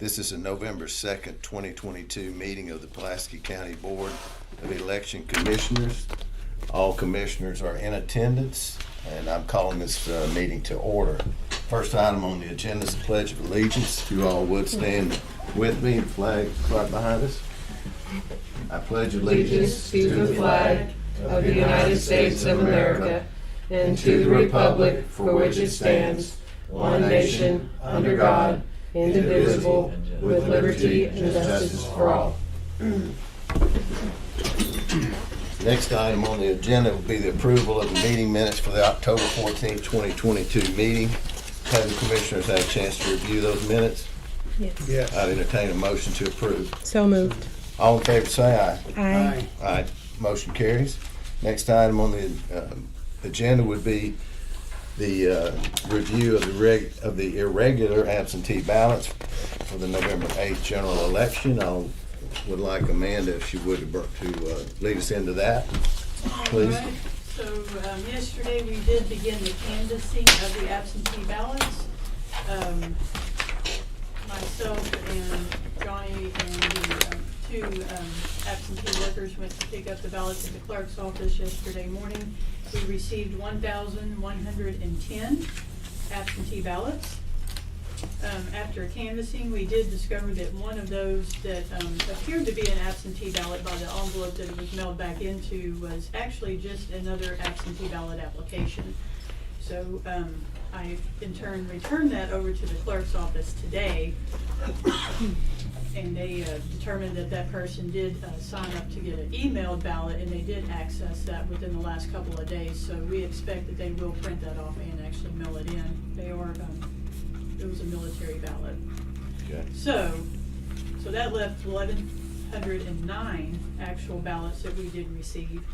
This is a November 2nd, 2022 meeting of the Pulaski County Board of Election Commissioners. All commissioners are in attendance, and I'm calling this meeting to order. First item on the agenda is the Pledge of Allegiance. If you all would stand with me, the flag right behind us. I pledge allegiance to the flag of the United States of America and to the republic for which it stands, one nation, under God, indivisible, with liberty and justice for all. Next item on the agenda will be the approval of the meeting minutes for the October 14th, 2022 meeting. Have the commissioners had a chance to review those minutes? Yes. I'd entertain a motion to approve. So moved. All in favor say aye. Aye. Aye. Motion carries. Next item on the agenda would be the review of the irregular absentee ballots for the November 8th general election. I would like Amanda, if she would, to lead us into that, please. All right. So yesterday we did begin the canvassing of the absentee ballots. Myself and Johnny and the two absentee workers went to pick up the ballots at the clerk's office yesterday morning. We received 1,110 absentee ballots. After canvassing, we did discover that one of those that appeared to be an absentee ballot by the envelope that it was mailed back into was actually just another absentee ballot application. So I in turn returned that over to the clerk's office today, and they determined that that person did sign up to get an emailed ballot, and they did access that within the last couple of days. So we expect that they will print that off and actually mail it in. They are, it was a military ballot. Okay. So that left 1,109 actual ballots that we did receive.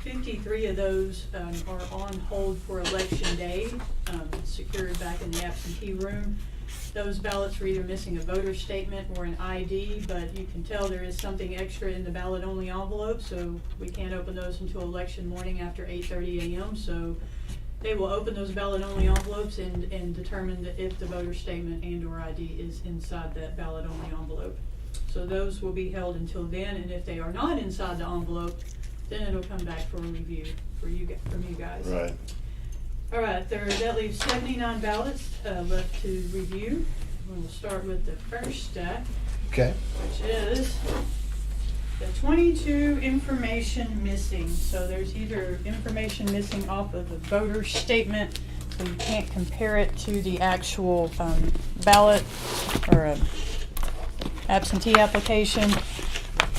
53 of those are on hold for election day, secured back in the absentee room. Those ballots were either missing a voter statement or an ID, but you can tell there is something extra in the ballot-only envelope, so we can't open those until election morning after 8:30 a.m. So they will open those ballot-only envelopes and determine if the voter statement and or ID is inside that ballot-only envelope. So those will be held until then, and if they are not inside the envelope, then it'll come back for a review from you guys. Right. All right, that leaves 79 ballots left to review. We'll start with the first stack, Okay. which is the 22 information missing. So there's either information missing off of the voter statement, so you can't compare it to the actual ballot or absentee application.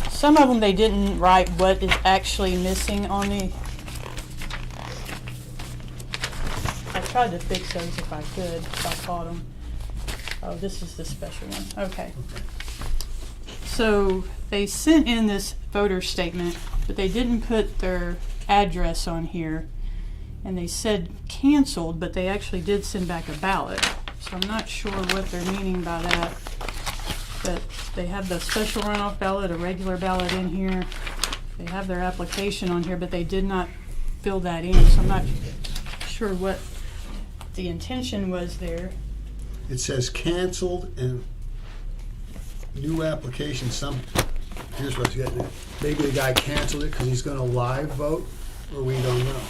Some of them they didn't write what is actually missing on the. I tried to fix those if I could, if I caught them. Oh, this is the special one. Okay. So they sent in this voter statement, but they didn't put their address on here. And they said canceled, but they actually did send back a ballot. So I'm not sure what they're meaning by that. But they have the special runoff ballot, a regular ballot in here. They have their application on here, but they did not fill that in. So I'm not sure what the intention was there. It says canceled and new application. Here's what's getting it. Maybe the guy canceled it because he's going to live vote, or we don't know.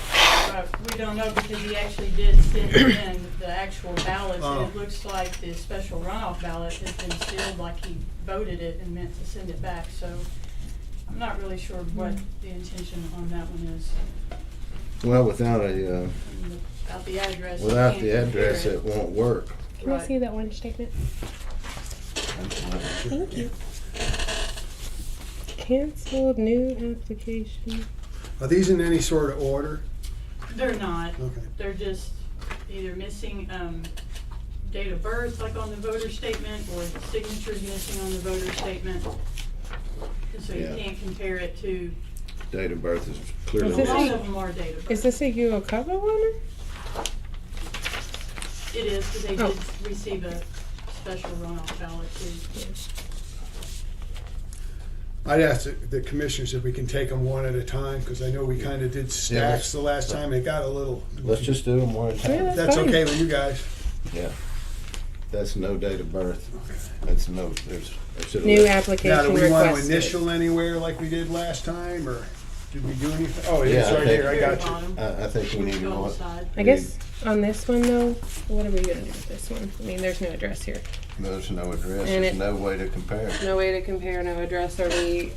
We don't know because he actually did send in the actual ballots, and it looks like the special runoff ballot has been sealed like he voted it and meant to send it back. So I'm not really sure what the intention on that one is. Well, without the address. without the address, it won't work. Can I see that one statement? Thank you. Canceled new application. Are these in any sort of order? They're not. Okay. They're just either missing date of birth, like on the voter statement, or the signatures missing on the voter statement. And so Yeah. you can't compare it to. Date of birth is clearly Is A this lot missing. of them are date of birth. Is this a Euro cover one? It is, because they Oh. did receive a special runoff ballot too. I'd ask the commissioners if we can take them one at a time, because I know we kind of did stacks the last time. It got a little. Let's just do them one at a time. Yeah. That's fine. okay with you guys. Yeah. that's no date of birth. That's no, there should New Now, application do we want to requested. initial anywhere like we did last time, or did we do anything? Oh, Yeah, it's I right think- here, I got you. I think we need to Go on know the what. side. I guess on this one though, what are we gonna do with this one? I mean, there's no address here. There's no address, And there's it- no way to compare. No way to compare, no address. Are we,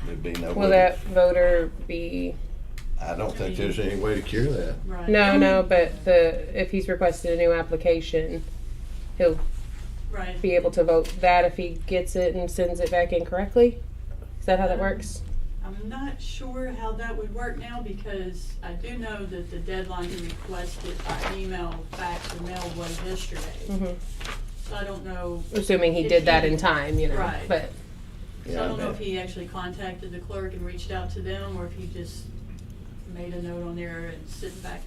There'd be no will way. that voter be, I don't think there's any way to cure that. Right. no, but if he's requested a new application, he'll Right. be able to vote that if he gets it and sends it back in correctly? Is that how that works? I'm not sure how that would work now because I do know that the deadline to request it by email, fax, or mail was yesterday. Mm-hmm. So I don't know, Assuming he did that in time, you know, Right. but, so Yeah, I don't know bet. if he actually contacted the clerk and reached out to them or if he just made a note on there and sent back.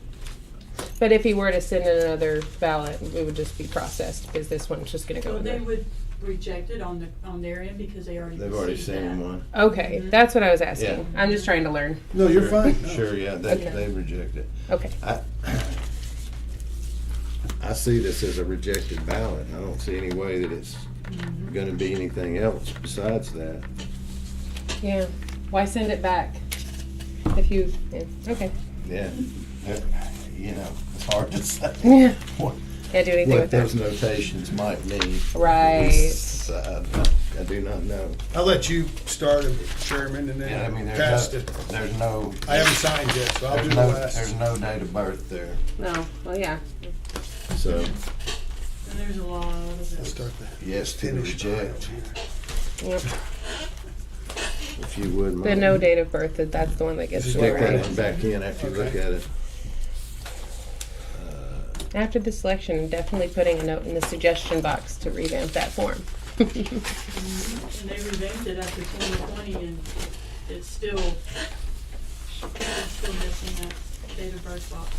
but if he were to send in another ballot, it would just be processed because this one's just gonna go So in they there. would reject it on their end because they already They've already received seen that. one. Okay, Mhm. that's what I was asking. Yeah. I'm just trying to learn. No, you're Sure, fine. No. Sure, yeah, Okay. they reject it. Okay. I see this as a rejected ballot. I don't see any way that it's Mhm. gonna be anything else besides that. Yeah. Why send it back? If you, yeah, okay. Yeah, you know, it's hard to say Yeah. what, Can't do anything what with that. those notations might mean. Right. I do not know. I'll let you start, Chairman, and Yeah, I mean, then cast it. there's no, I haven't signed yet, so I'll do there's the no, last. there's no date of birth there, No, well, yeah. so And there's a lot of Let's it. start the yes to finish reject, Yep. if you would. The Mom. no date of birth, that's the one that gets Stick thrown Stick that right. one back in after you look Okay. at it. After the selection, I'm definitely putting a note in the suggestion box to revamp that form. And they revamped it after 2020 and it's still missing that date of birth box.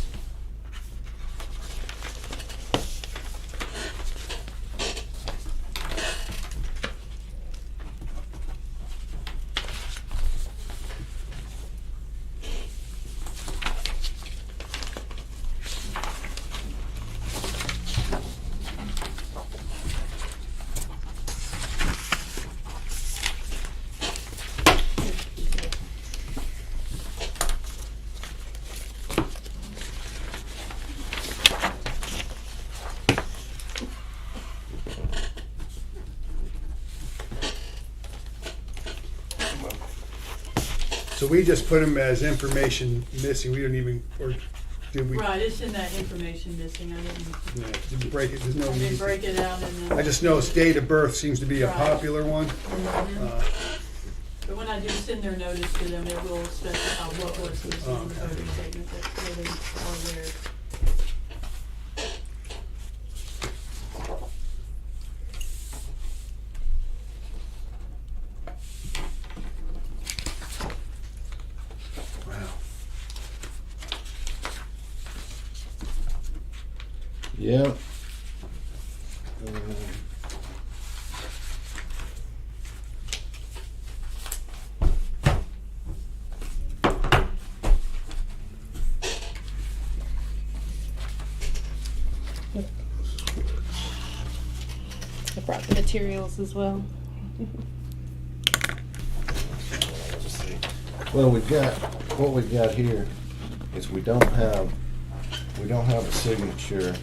So we just put them as information missing, we don't even, or did we? Right, it's in that information missing. I Yeah, didn't break it, there's no didn't need. break it out and then. I just know date of birth seems to be a Right. popular one. Mhm. But when I do send their notice to them, it will specify what was listed on the voting statement that they are aware. Wow. Yep. I brought the materials as well. Well, what we've got here is we don't have a signature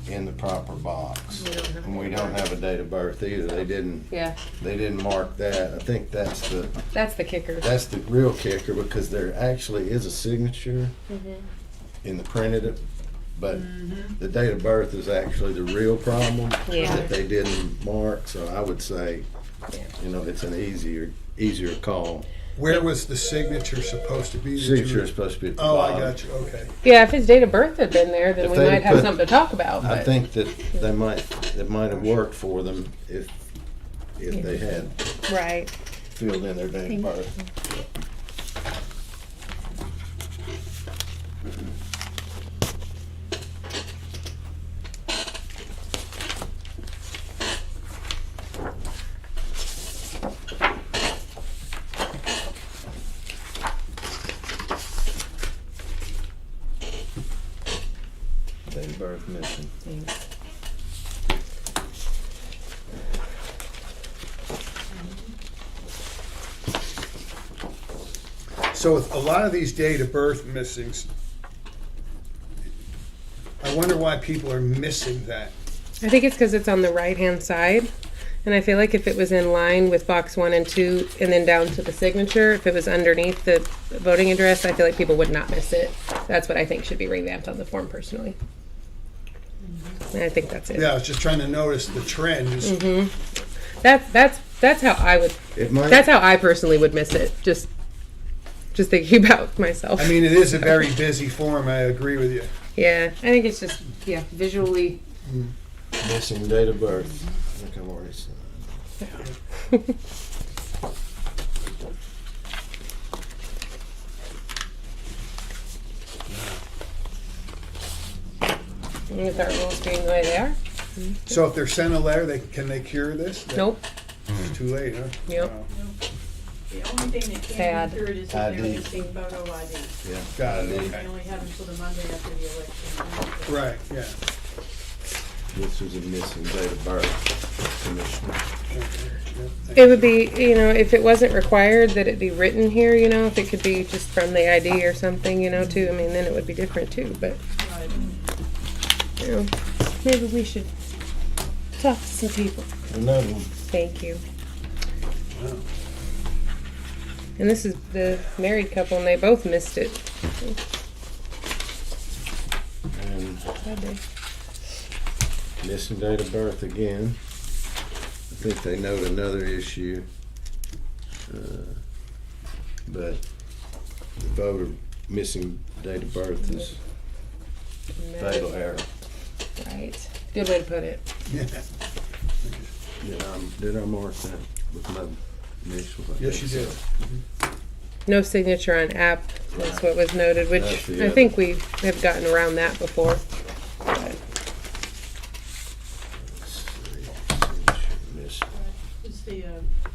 in the proper box. We don't have And we a don't have a date of birth either. They Yeah, didn't mark that. I think that's the kicker. real kicker because there actually is a signature Mhm. in the printed, but Mhm. the date of birth is actually the real problem Yeah. that they didn't mark. So I would say, Yeah. you know, it's an easier call. Where was the signature supposed to be? that you Signature were- is supposed to be at the Oh, I bottom. got you, okay. Yeah, if his date of birth had been there, then If we they'd might have put- something to talk about, I but. think that it might have worked for them if they had Right. filled in their date of birth. Date of birth missing. Thanks. So with a lot of these date of birth missings, I wonder why people are missing that. I think it's because it's on the right-hand side. And I feel like if it was in line with box 1 and 2 and then down to the signature, if it was underneath the voting address, I feel like people would not miss it. That's what I think should be revamped on the form personally. And I think that's it. Yeah, I was just trying to notice the trend. That's how I would, It might. that's how I personally would miss it. Just thinking about myself. I mean, it is a very busy form, I agree with you. Yeah, I think it's just, visually. Missing date of birth. I think I've already said. With our rules being the way they are. So if they're sent a letter, can they cure this? Nope. It's too late, huh? Yep. Wow. The only thing that Sad. can be cured is if they're ID. missing photo ID. Yeah. Got it, They okay. only have until the Monday after the election. Right, yeah. This was a missing date of birth, Commissioner. Okay, It would be, if it wasn't required that it be written here, if it could be just from the ID or something, too. I mean, then it would be different too. But Right. maybe we should talk to some people. Another one. Thank you. Wow. And this is the married couple, and they both missed it. And How'd they? missing date of birth again. I think they note another issue. But the voter missing date of birth is fatal error. Right. Good way to put it. Yeah. Did I mark that with my initials? I Yes, you think did. so. No signature on app. That's what was noted, which That's the I other. think we have gotten around that before. But Let's see, signature missing. It's the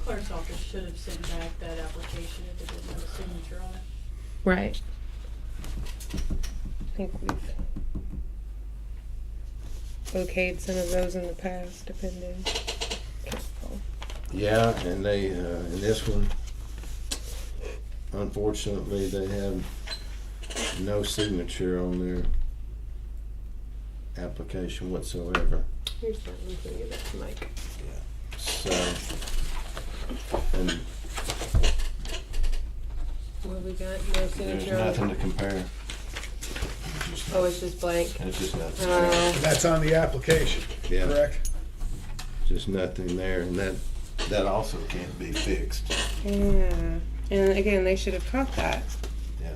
clerk's office should have sent back that application if it didn't have a signature on it. right. I think we've okayed some of those in the past, depending. Yeah, and they, in this one, unfortunately, they have no signature on their application whatsoever. Here's that one. Can you give that to Mike? So, and What we got? No there's signature nothing on. to compare. Oh, it's just blank. It's just nothing. That's on the application, Yeah. correct? Just nothing there, and that also can't be fixed. Yeah. And again, they should have caught that. Yeah.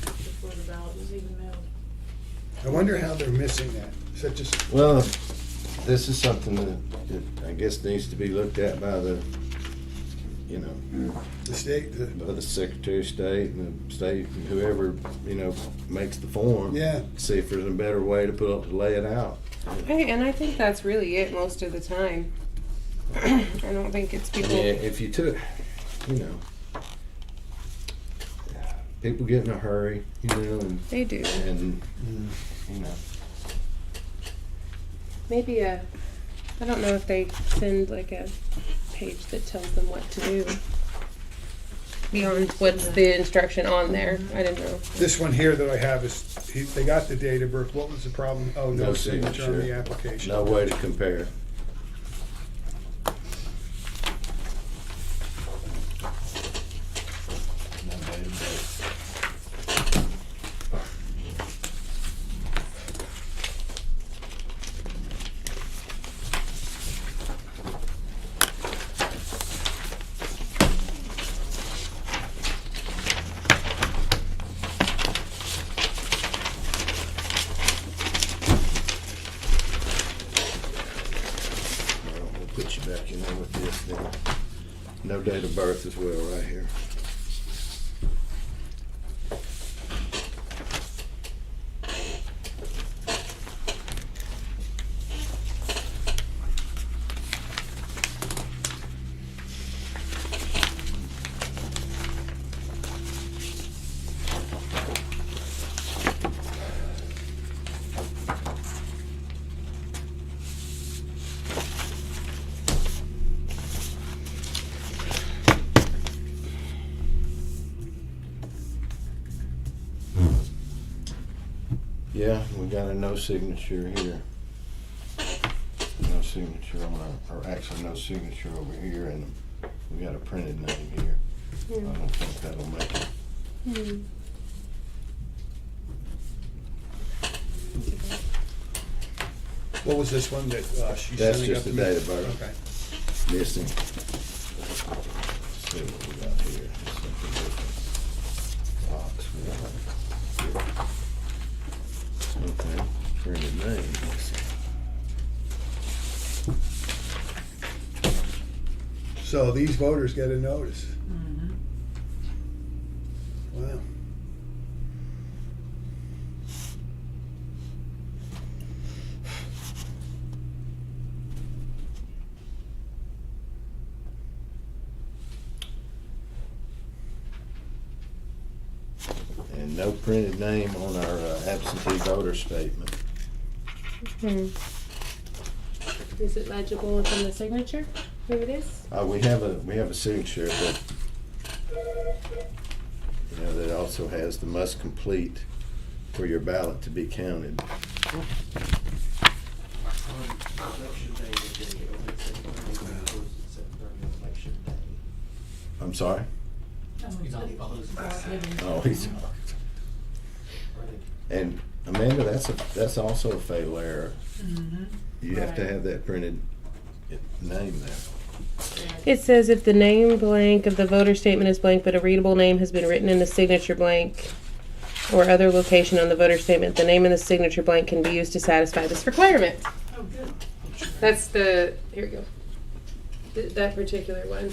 Before the ballot was even mailed. I wonder how they're missing that. Is that just, Well, this is something that I guess needs to be looked at by the, the state? by the Secretary of State and the state, whoever, makes the form. Yeah. See if there's a better way to lay it out. And I think that's really it most of the time. I don't think it's I people. mean, if you took, people get in a hurry, and, They do. and, Maybe I don't know if they send like a page that tells them what to do. Beyond what's the instruction on there. I didn't know. This one here that I have is, they got the date of birth. What was the problem? Oh, no No signature on the signature. application. no way to compare. We'll put you back in there with this then. No date of birth as well, right here. got a no signature here. No signature on our, or actually no signature over here, and we got a printed name here. I don't think that'll make it. What was this one that she's That's sending just up the to me? date of birth. Okay. Missing. Let's see what we got here. Something different. Box one. Okay, printed name. So these voters get a notice. Mhm. Wow. And no printed name on our absentee voter statement. Is it legible within the signature? Here it is. We have a signature, but you know, that also has the must complete for your ballot to be counted. I'm sorry? Oh, he's. And Amanda, that's also a fatal error. Mhm. You have to Right. have that printed name there. It says if the name blank of the voter statement is blank, but a readable name has been written in the signature blank or other location on the voter statement, the name in the signature blank can be used to satisfy this requirement. Oh, good. That's the, here we go. That particular one.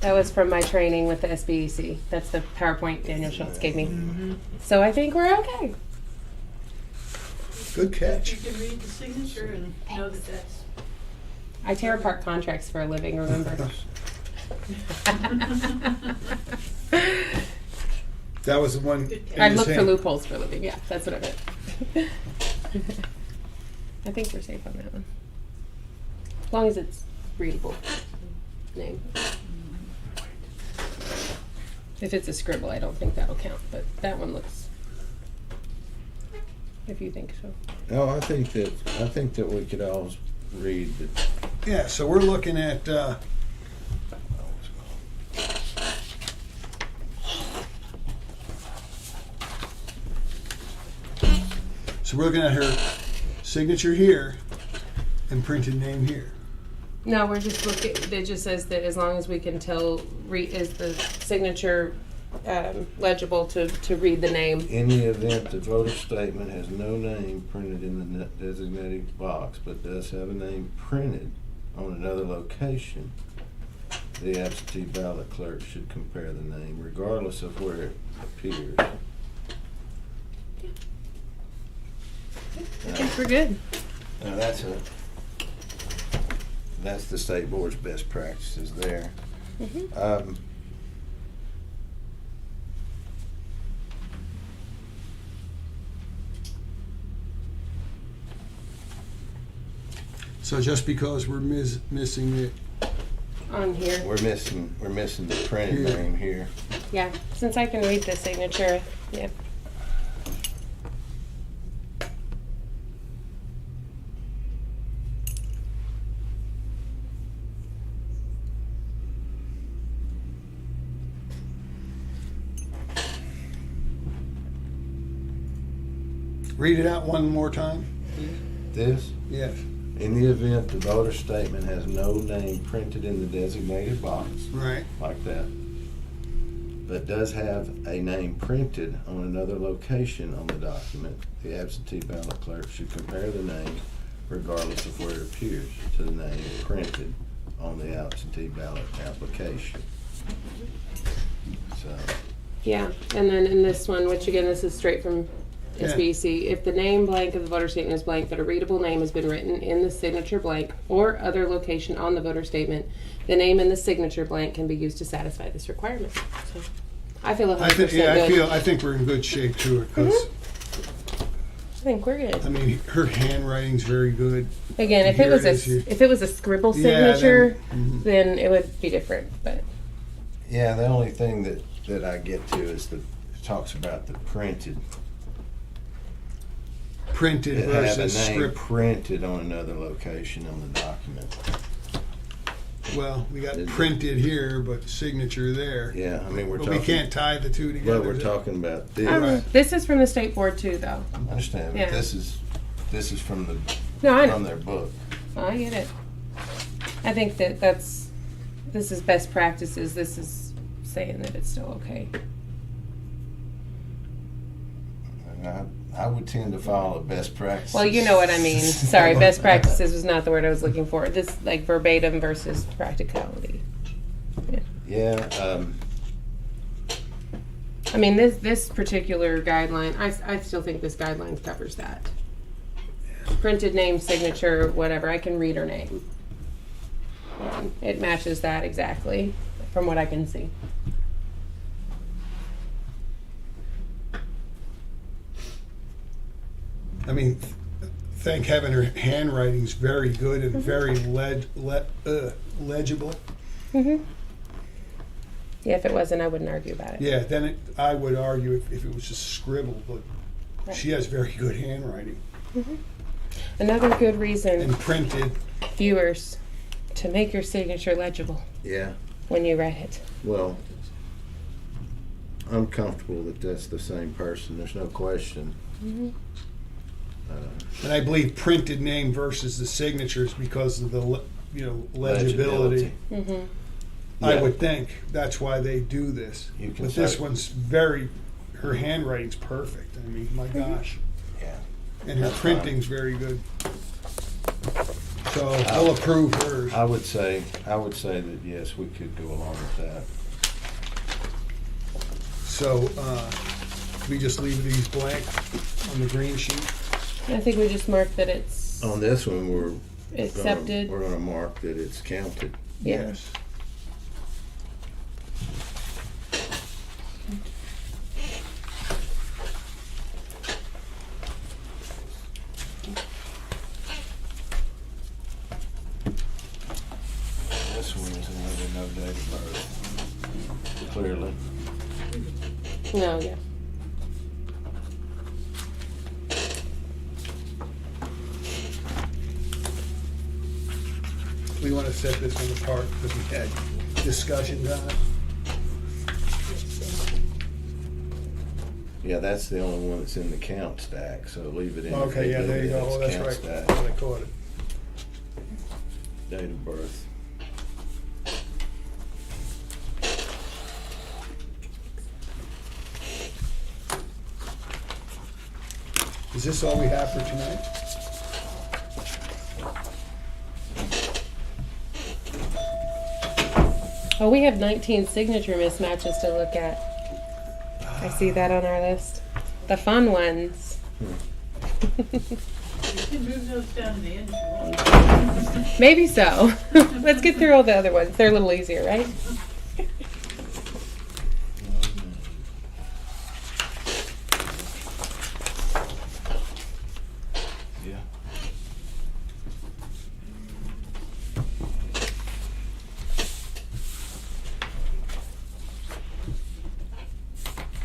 That was from my training with the SBEC. That's the PowerPoint Daniel Schultz gave me. So I think we're okay. Good You catch. can read the signature and know that that's. I tear apart contracts for a living, remember? That was the one. Good catch. in I his look for hand. loopholes for a living. Yeah, that's what I meant. I think we're safe on that one. As long as it's readable name. If it's a scribble, I don't think that'll count, but that one looks, if you think so. No, I think that we could all read that. Yeah, so we're looking at, so we're looking at her signature here and printed name here. No, we're just looking, it just says that as long as we can tell, is the signature legible to read the name. In the event the voter statement has no name printed in the designated box, but does have a name printed on another location, the absentee ballot clerk should compare the name regardless of where it appears. I think we're good. Now that's the state board's best practices there. So just because we're missing it, On here. We're missing the printed Here. name here. Yeah, since I can read the signature, yeah. read it out one more time. This, Yes. in the event the voter statement has no name printed in the designated box, Right. like that, but does have a name printed on another location on the document, the absentee ballot clerk should compare the name regardless of where it appears to the name printed on the absentee ballot application. So, Yeah, and then in this one, which again, this is straight from Yeah. SBC, if the name blank of the voter statement is blank, but a readable name has been written in the signature blank or other location on the voter statement, the name in the signature blank can be used to satisfy this requirement. So, I feel 100% good. I think we're in good shape too, because, I think we're good. I mean, her handwriting's very good. Again, if it Here was it is here. if it was a scribble Yeah, signature, then- then it would be different. But yeah, the only thing that I get to is it talks about the printed. printed It had a versus name script. printed on another location on the document. Well, we got Is it- printed here, but signature there. Yeah, I mean, we're But talking. we can't tie the two together. But we're talking about this. Right. This is from the state board too, though. I understand, Yeah. but this is from the, No, I from know. their book. I get it. I think this is best practices. This is saying that it's still okay. And I would tend to follow best practices. Well, you know what I mean. Sorry, best practices was not the word I was looking for. This like verbatim versus practicality. Yeah, I mean, this particular guideline, I still think this guideline covers that. Printed name, signature, whatever. I can read her name. It matches that exactly from what I can see. I mean, thank heaven her handwriting's very good and very legible. Mm-hmm. Yeah, if it wasn't, I wouldn't argue about it. Yeah, then I would argue if it was just scribbled, but Right. she has very good handwriting. Another good reason, And printed, viewers, to make your signature legible yeah. when you write it. Well, I'm comfortable that that's the same person. There's no question. Mm-hmm. and I believe printed name versus the signatures because of the legibility. Mm-hmm. I Yeah. would think that's why they do this. You can But this say- one's her handwriting's perfect. I mean, my gosh. Yeah. And her That's fine. printing's very good. So I'll approve hers. I would say that yes, we could go along with that. So, we just leave these blank on the green sheet? I think we just mark that it's On this one, we're accepted. We're gonna mark that it's counted. Yeah. Yes. This one is another no date of birth. Clearly. No, yeah. We want to set this one apart because we had discussions on it. Yeah, that's the only one that's in the count stack, so leave it in. Okay, yeah, there you go. Oh, that's Count right. stack. That's what I caught it. Date of birth. Is this all we have for tonight? Oh, we have 19 signature mismatches to look at. I see that on our list. The fun ones. You can move those down to the end if you want. Maybe so. Let's get through all the other ones. They're a little easier, right? Yeah.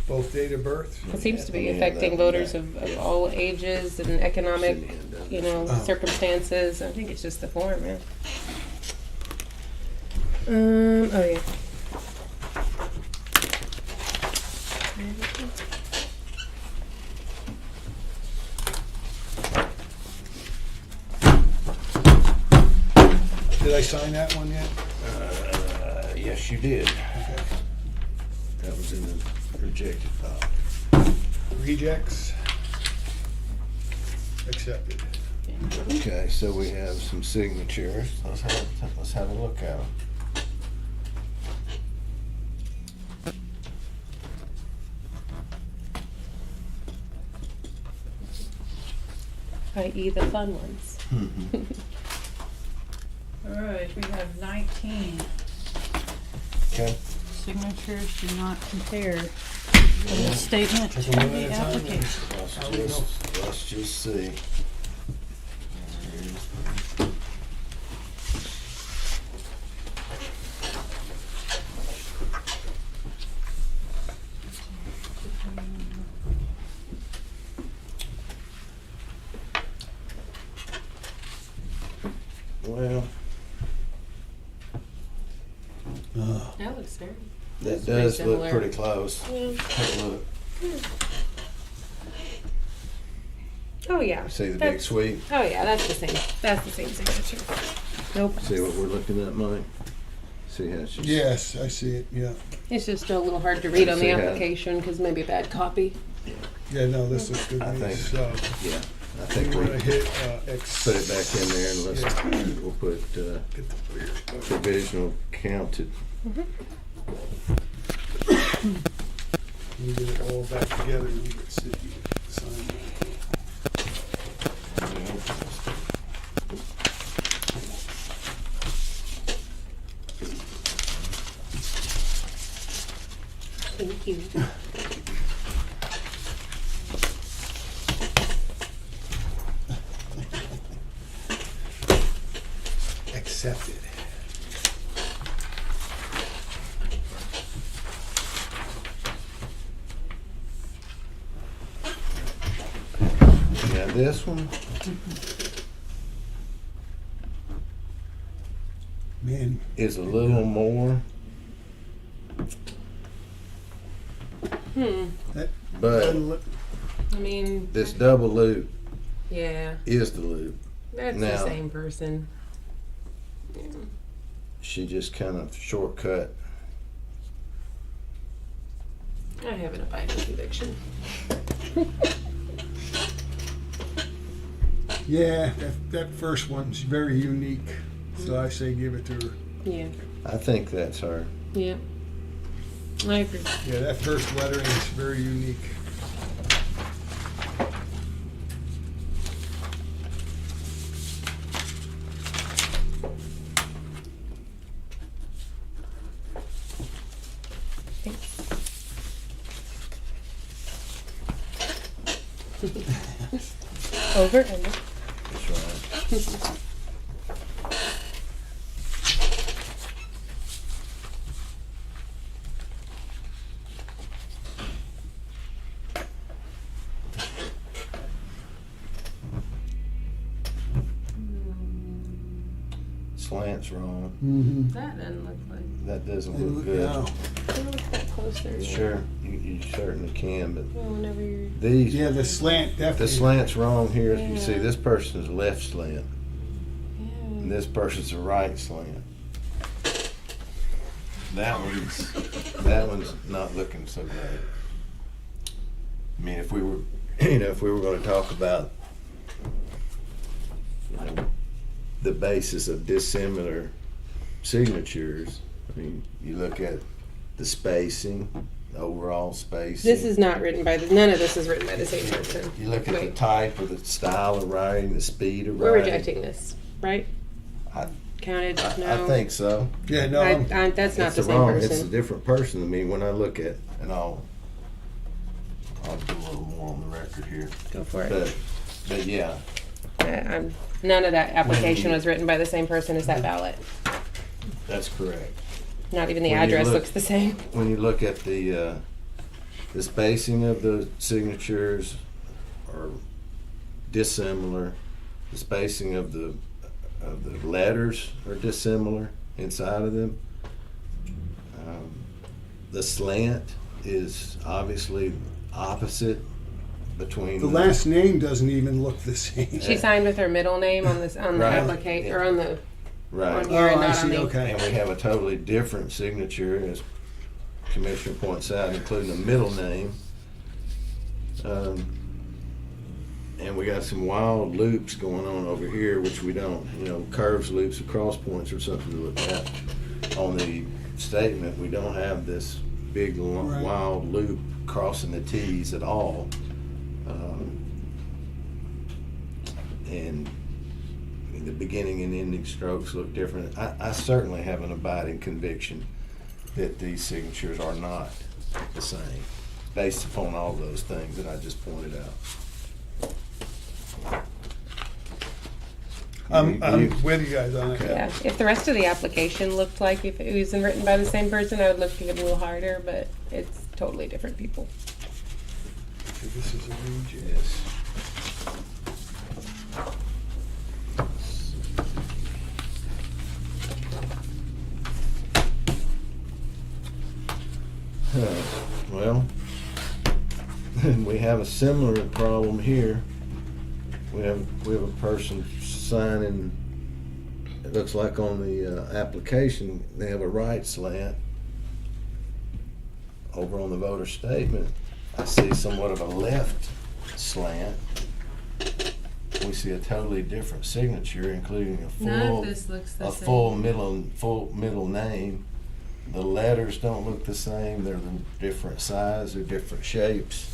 Both date of birth? It seems to be Yeah, affecting that- voters that- of all ages and economic, Shouldn't have done you this. know, Oh. circumstances. I think it's just the form, yeah. Oh yeah. Did I sign that one yet? Yes, you did. Okay. That was in the projected file. Rejects? Accepted. Okay, so we have some signatures. Let's have a look at them. I.e. the fun ones. All right, we have 19 Okay. signatures do not compare. The statement to Take 'em one the at a time, application. Let's just see. Well, That looks very. that That's pretty does look similar. pretty close. Yeah. Take a look. Oh yeah. See the big That's- sweep? Oh yeah, that's the same. That's the same signature. Nope. See what we're looking at, Mike? See how she's. Yes, I see it, yeah. It's just a little hard to read on the See how- application because maybe a bad copy. Yeah, no, this looks good to I me, think- so Yeah, I we're think gonna we'll hit, put it back in there and we'll put, Get the weird. provisional counted. We get it all back together and we get City to sign it. Thank you. Accepted. Yeah, this one, Man, is a little more, that but doesn't look, I mean, this double loop yeah, is the loop. that's Now- the same person. Yeah. She just kind of shortcut. I have an abiding conviction. yeah, that first one's very unique, so I say give it to her. Yeah. I think that's her. Yeah. I agree. Yeah, that first lettering is very unique. Over and under. That's right. Slant's wrong. Mm-hmm. That doesn't look like. That doesn't look good. No. Don't look that close there. yet. Sure, you certainly can, but Well, whenever you're. these, Yeah, the slant the definitely. slant's wrong here. You see, Yeah. this person's left slant, Yeah. and this person's a right slant. That one's not looking so great. I mean, if we were, if we were going to talk about, the basis of dissimilar signatures, I mean, you look at the spacing, the overall spacing. This is not written by the. None of this is written by the same person. You look at the Wait. type or the style of writing, the speed of We're writing. rejecting this, right? I- Counted. No. I think so. Yeah, no, That's not It's the same wrong. It's a person. different person to me when I look at, and I'll do a little more on the record here. Go for it. But yeah, None of that application was written by the same person as that ballot. that's correct. Not even the When you address look- looks the same. When you look at the spacing of the signatures are dissimilar. The spacing of the letters are dissimilar inside of them. The slant is obviously opposite between the last name doesn't even look the same. She signed with her middle name on this on the Right. application or on the right. on here and Oh, I not on see, the. okay. And we have a totally different signature, as Commissioner points out, including a middle name. And we got some wild loops going on over here, which we don't, curves, loops, or cross points or something to look at. On the statement, we don't have this big Right. wild loop crossing the T's at all. And the beginning and ending strokes look different. I certainly have an abiding conviction that these signatures are not the same, based upon all those things that I just pointed out. I'm You- with you guys on it. Okay. Yeah, if the rest of the application looked like if it wasn't written by the same person, I would look at it a little harder, but it's totally different people. So this is a region. Yes. have a similar problem here. We have a person signing, it looks like on the application, they have a right slant. Over on the voter statement, I see somewhat of a left slant. We see a totally different signature, including a None full, of this looks the a same. full middle name. The letters don't look the same. They're the different size. They're different shapes.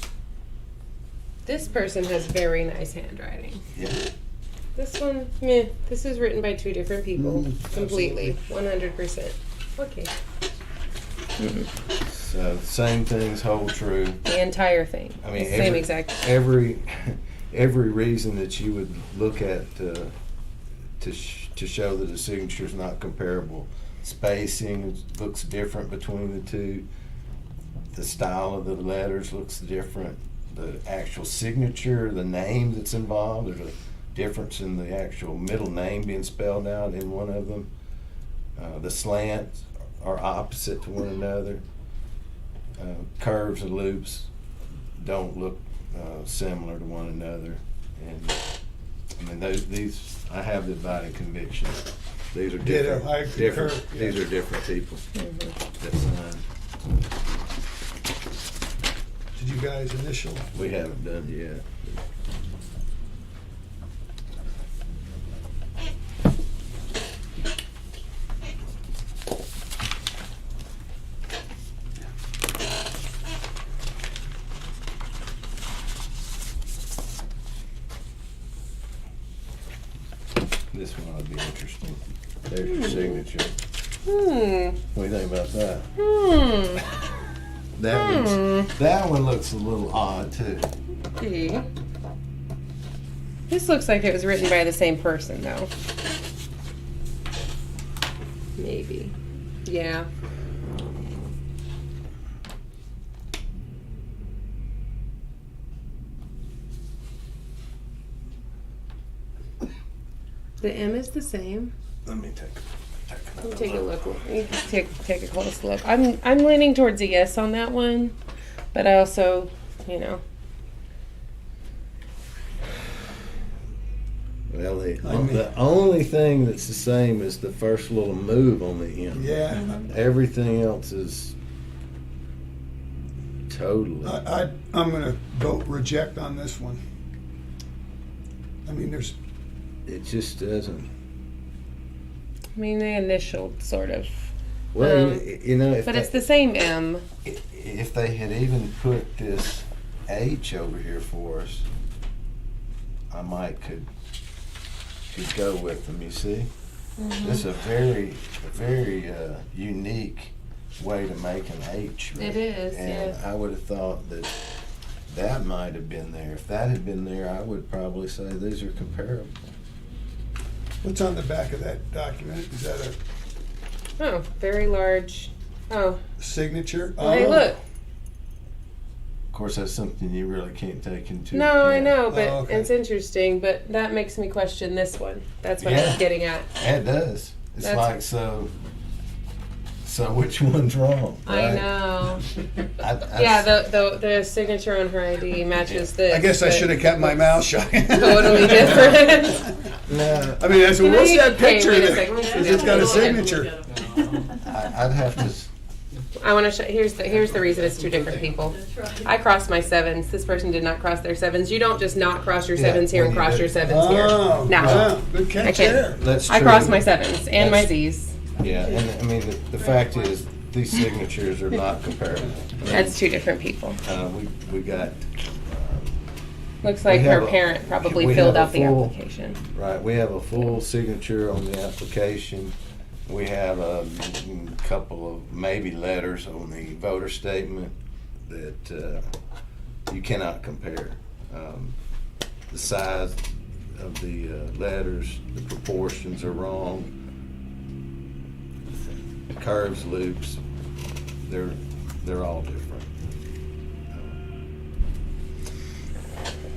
This person has very nice handwriting. Yeah. This one, meh. This is written by two different people. Completely. 100%. Okay. So same things hold true. The entire thing. I mean, Same exact. every reason that you would look at to show that a signature is not comparable. Spacing looks different between the two. The style of the letters looks different. The actual signature, the name that's involved, there's a difference in the actual middle name being spelled out in one of them. The slants are opposite to one another. Curves and loops don't look similar to one another. And I mean, these I have the dividing conviction. These are different. I concur, Different. yeah. These are different people that signed. Did you guys initial? We haven't done yet. This one ought to be interesting. There's your signature. What do you think about that? That one looks a little odd too. See. This looks like it was written by the same person, though. Maybe. Yeah. The M is the same. Let me take Let me take a look. You can take a close look. I'm leaning towards a yes on that one, but I also, Well, the only thing that's the same is the first little move on the end. Yeah. Everything else is totally. I'm going to vote reject on this one. I mean, there's. It just doesn't. I mean, they initialed sort of. Well, if But it's the same M. if they had even put this H over here for us, I might could go with them. You see, this is a very unique way to make an H. It is, and yes. I would have thought that might have been there. If that had been there, I would probably say these are comparable. What's on the back of that document? Is that a Oh, very large. Oh, signature? well, hey, look. Of course, that's something you really can't take into. No, I account. know, but Oh, okay. it's interesting. But that makes me question this one. That's what I Yeah. was getting at. Yeah, it does. It's That's- like so which one's wrong? I right? know. I- Yeah, the signature on her ID matches this. I guess I but should have kept my mouth shut. Totally different. No, I mean, I said, what's that picture wait a there? second, let me see It's that. got a Look at it. signature. I'd have to. I want to show. Here's the reason it's two different people. That's right. I crossed my sevens. This person did not cross their sevens. You don't just not cross your Yeah, sevens here when and you cross do. your sevens Oh, here. No, wow. Good I catch can't. there. That's I true. crossed my sevens and my That's- Z's. Yeah, and I mean the fact is these signatures are not comparable. That's two different people. We got Looks like We her have a- parent probably we filled have a out the full- application. right. We have a full signature on the application. We have a couple of maybe letters on the voter statement that you cannot compare. The size of the letters, the proportions are wrong. Curves, loops, they're all different.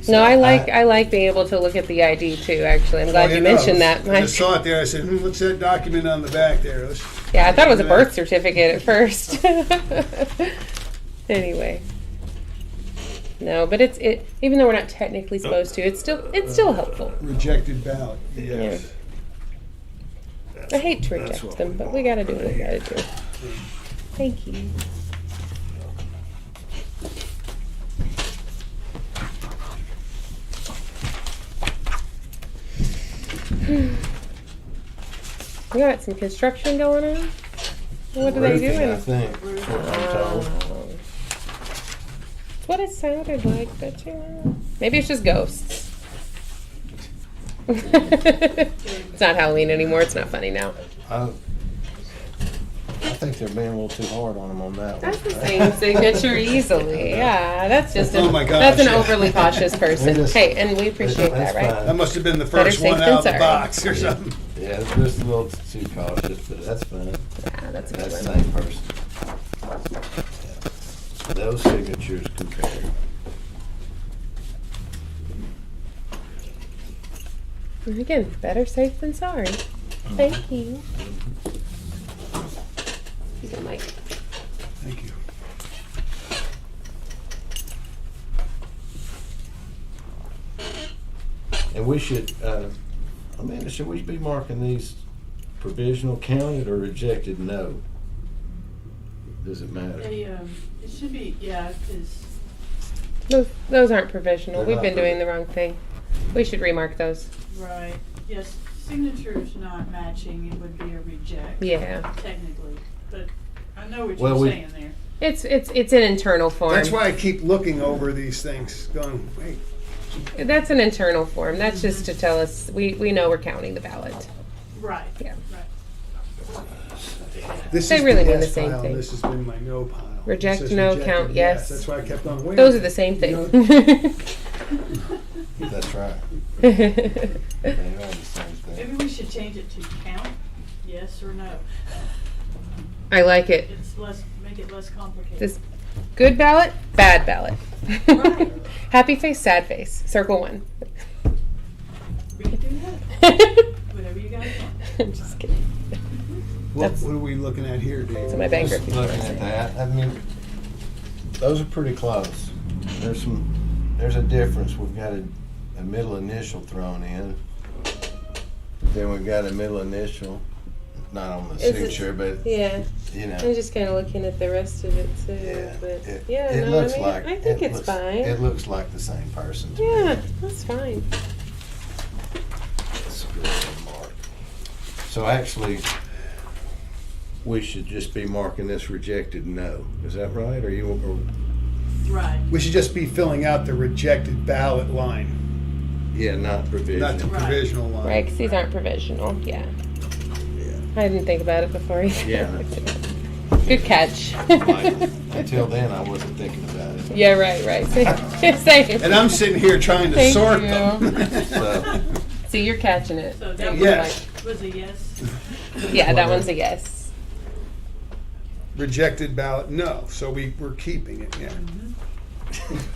No, I like being able to look at the ID too. Actually, I'm glad you mentioned that. I just saw it there. I said, what's that document on the back there? Yeah, I thought it was a birth certificate at first. Anyway, No, but it's even though we're not technically supposed to, it's still helpful. Rejected ballot. Yes. I hate to That's reject what them, we but want. we gotta do what we gotta do. Thank you. We got some construction going on. What are they Roofing, doing? I think. That's what I'm told. It's what it sounded like, but maybe it's just ghosts. It's not Halloween anymore. It's not funny now. I think they're being a little too hard on them on that one. That's the same signature easily. Yeah, that's just Oh my gosh, that's an yeah. overly cautious person. It is. Hey, and we appreciate That's that, right? fine. That must have been the Better first safe one than out of the sorry. box or something. Yeah, it's just a little too cautious, but that's fine. Yeah, that's a good That's the one. same person. Yeah. Those signatures compare. And again, better safe than sorry. Thank you. You can Mike. Thank you. And we should, Amanda, should we be marking these provisional counted or rejected no? Does it matter? It should be, yeah, because Those aren't provisional. They're We've not been doing the wrong thing. We should remark those. right, yes, signatures not matching, it would be a reject. Yeah. Technically, but I know what Well, you're we- saying there. It's an internal form. That's why I keep looking over these things, going, wait. That's an internal form. That's just to tell us we know we're counting the ballot. Right. Yeah. Right. This They is really the mean the yes same pile, thing. and this has been my no pile. It Reject, says no, rejected, count, yes. That's why I kept on waiting. Those are the same thing. That's right. They are the same thing. Maybe we should change it to count, yes or no. I like it. It's make it less complicated. This good ballot, bad ballot. Right. Happy face, sad face. Circle one. We can do that, whatever you guys want. I'm just kidding. What That's- are we looking at here, Dave? So my banker. Just looking at that, I mean, those are pretty close. There's a difference. We've got a middle initial thrown in. Then we've got a middle initial, not on the Is it- signature, but, Yeah, you know. I'm just kind of looking at the rest of it too. Yeah, But it yeah, no, looks I mean, like. I think it it's looks- fine. It looks like the same person to me. Yeah, that's fine. That's a good mark. So actually, we should just be marking this rejected no. Is that right? Or Right. We should just be filling out the rejected ballot line, yeah, not provisional. not the Right. provisional line. Right, 'cause these aren't provisional. Yeah, Yeah. I didn't think about it before either. Yeah. Good catch. Like, until then, I wasn't thinking about it. Yeah, right. Same. And I'm sitting here trying to Thank sort you. them. So, See, you're catching it. So that Yes. was a yes. Yeah, that one's a yes. Rejected ballot, no. So we're keeping it, yeah.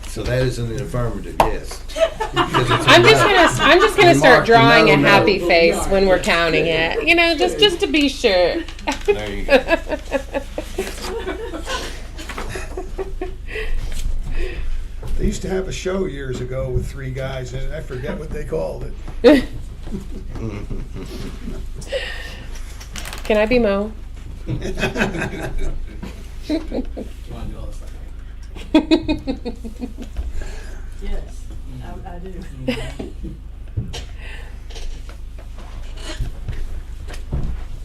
so that is an affirmative, yes. Because it's a I'm no. just gonna You start mark the drawing no, a no. happy face when we're counting it. You know, just to be sure. There you go. They used to have a show years ago with three guys, and I forget what they called it. Can I be Mo? Yes, I do.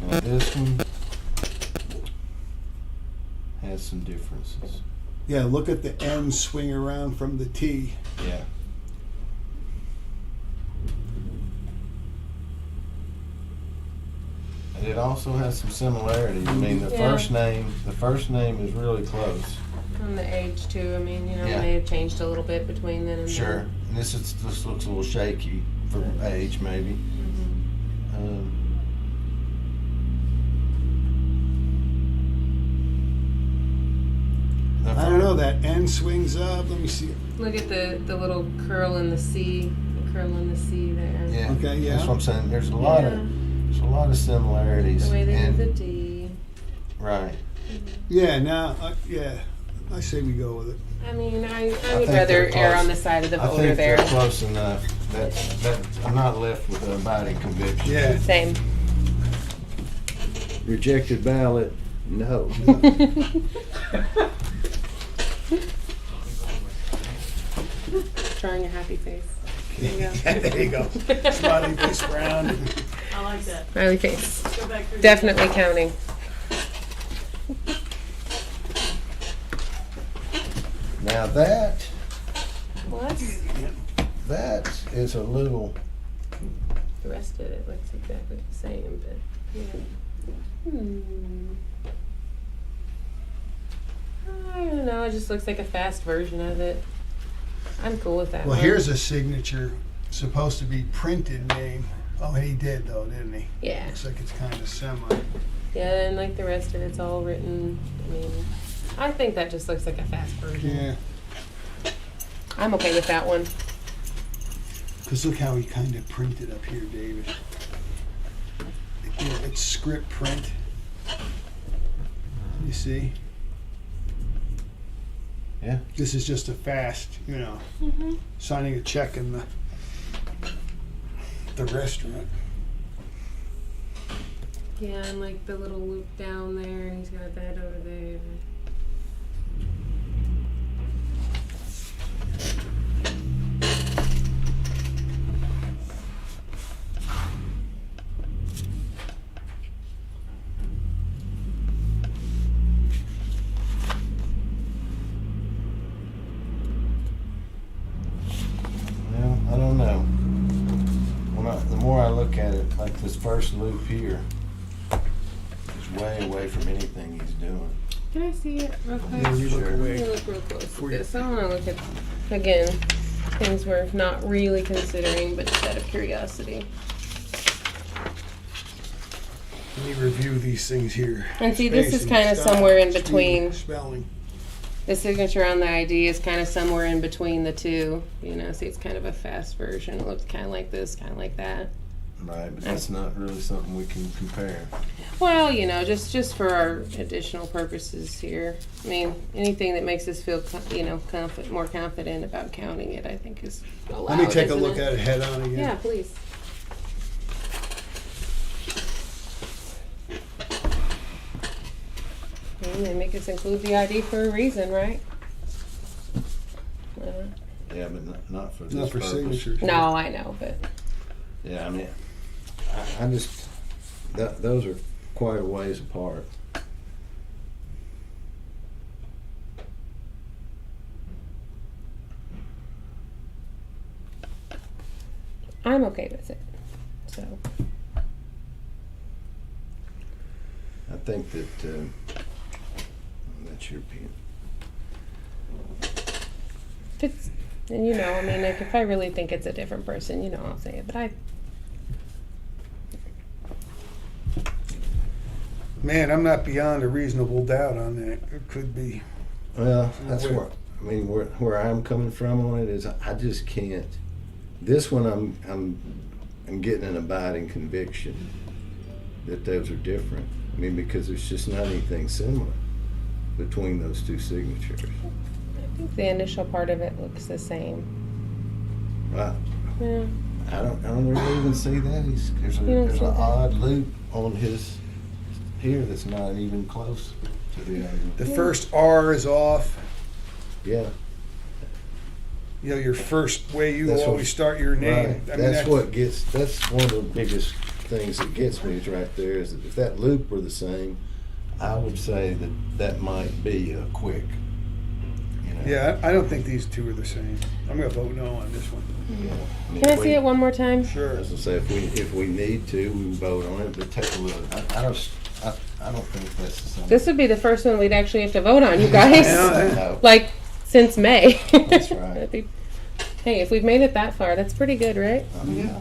Now this one has some differences. Yeah, look at the N swing around from the T. Yeah. And it also has some similarities. I mean, the Yeah. first name is really close. On the age too. I mean, you know, Yeah. it may have changed a little bit between then and Sure. And this looks a little shaky for age, maybe. I don't know, that N swings up. Let me see it. Look at the little curl in the C, the curl in the C there. Yeah. Okay, yeah. That's what I'm saying. There's a lot of similarities. The way they and, did the D. Right. Yeah, now, yeah. I say we go with it. I mean, I would think rather they're err close. on the side of the I voter think there. they're close enough that I'm not left with an abiding conviction. Yeah. Same. Rejected ballot, no. Drawing a happy face. There you go. There you go. Smiley face round. I like that. Smiley face. Let's go back through. Definitely counting. Now that What? is a little, The rest of it looks exactly the same, but yeah. I don't know. It just looks like a fast version of it. I'm cool with that Well, one. here's a signature, supposed to be printed name. Oh, he did though, didn't he? Yeah. Looks like it's kind of semi. Yeah, and like the rest of it's all written. I mean, I think that just looks like a fast version. Yeah. I'm okay with that one. Because look how he kind of printed up here, David. You know, it's script print. You see? yeah. This is just a fast, you know, signing a check in the restaurant. Yeah, and like the little loop down there, and he's got that over there. Well, I don't know. The more I look at it, like this first loop here is way away from anything he's doing. Can I see it real quick? Yeah, you look Sure. Let me away. look real close Before at you- this. I want to look at, again, things we're not really considering, but just out of curiosity. Let me review these things here. And see, this is Spacing, kind of style, somewhere in speed, between. Spelling. The signature on the ID is kind of somewhere in between the two. You know, see, it's kind of a fast version. It looks kind of like this, kind of like that. Right, but that's not really something we can compare. Well, you know, just for our additional purposes here. I mean, anything that makes us feel, you know, more confident about counting it, I think is allowed. Let me take a isn't look it? at it head on again. Yeah, please. And they make us include the ID for a reason, right? Yeah, but not for this Not for purpose. signatures. No, I know, but Yeah, I mean, I just, those are quite a ways apart. I'm okay with it. So, I think that, that's your opinion. if it's, and you know, I mean, like, if I really think it's a different person, you know, I'll say it. But Man, I'm not beyond a reasonable doubt on that. It could be. Well, that's Where- where, I mean, where I'm coming from on it is I just can't. This one, I'm getting an abiding conviction that those are different. I mean, because there's just not anything similar between those two signatures. I think the initial part of it looks the same. Right. Yeah. I don't really even see that. There's You don't an see that? odd loop on his here that's not even close to the other. The first R is off. Yeah. You know, your first way you That's what- always start your name. Right. I mean, That's one of the biggest things that gets me is right there is that if that loop were the same, I would say that might be a quick. You know. Yeah, I don't think these two are the same. I'm gonna vote no on this one. Yeah. I mean, Can I if see we- it one more time? Sure. As I say, if we need to, we can vote on it. But take a look. I don't think that's the same. This would be the first one we'd actually have to vote on, you guys. Yeah. No. Like, since May. That's right. That'd be- hey, if we've made it that far, that's pretty good, right? Yeah.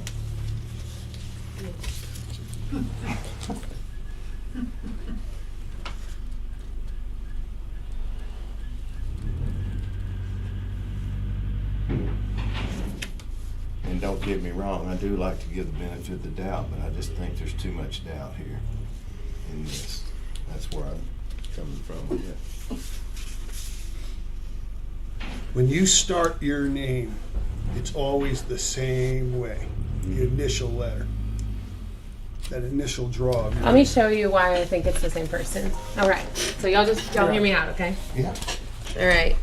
And don't get me wrong, I do like to give the benefit of the doubt, but I just think there's too much doubt here in this. That's where I'm coming from with it. When you start your name, it's always the same way. The initial letter. That initial draw. Let me show you why I think it's the same person. All right. So y'all hear me out, okay? Yeah. All right.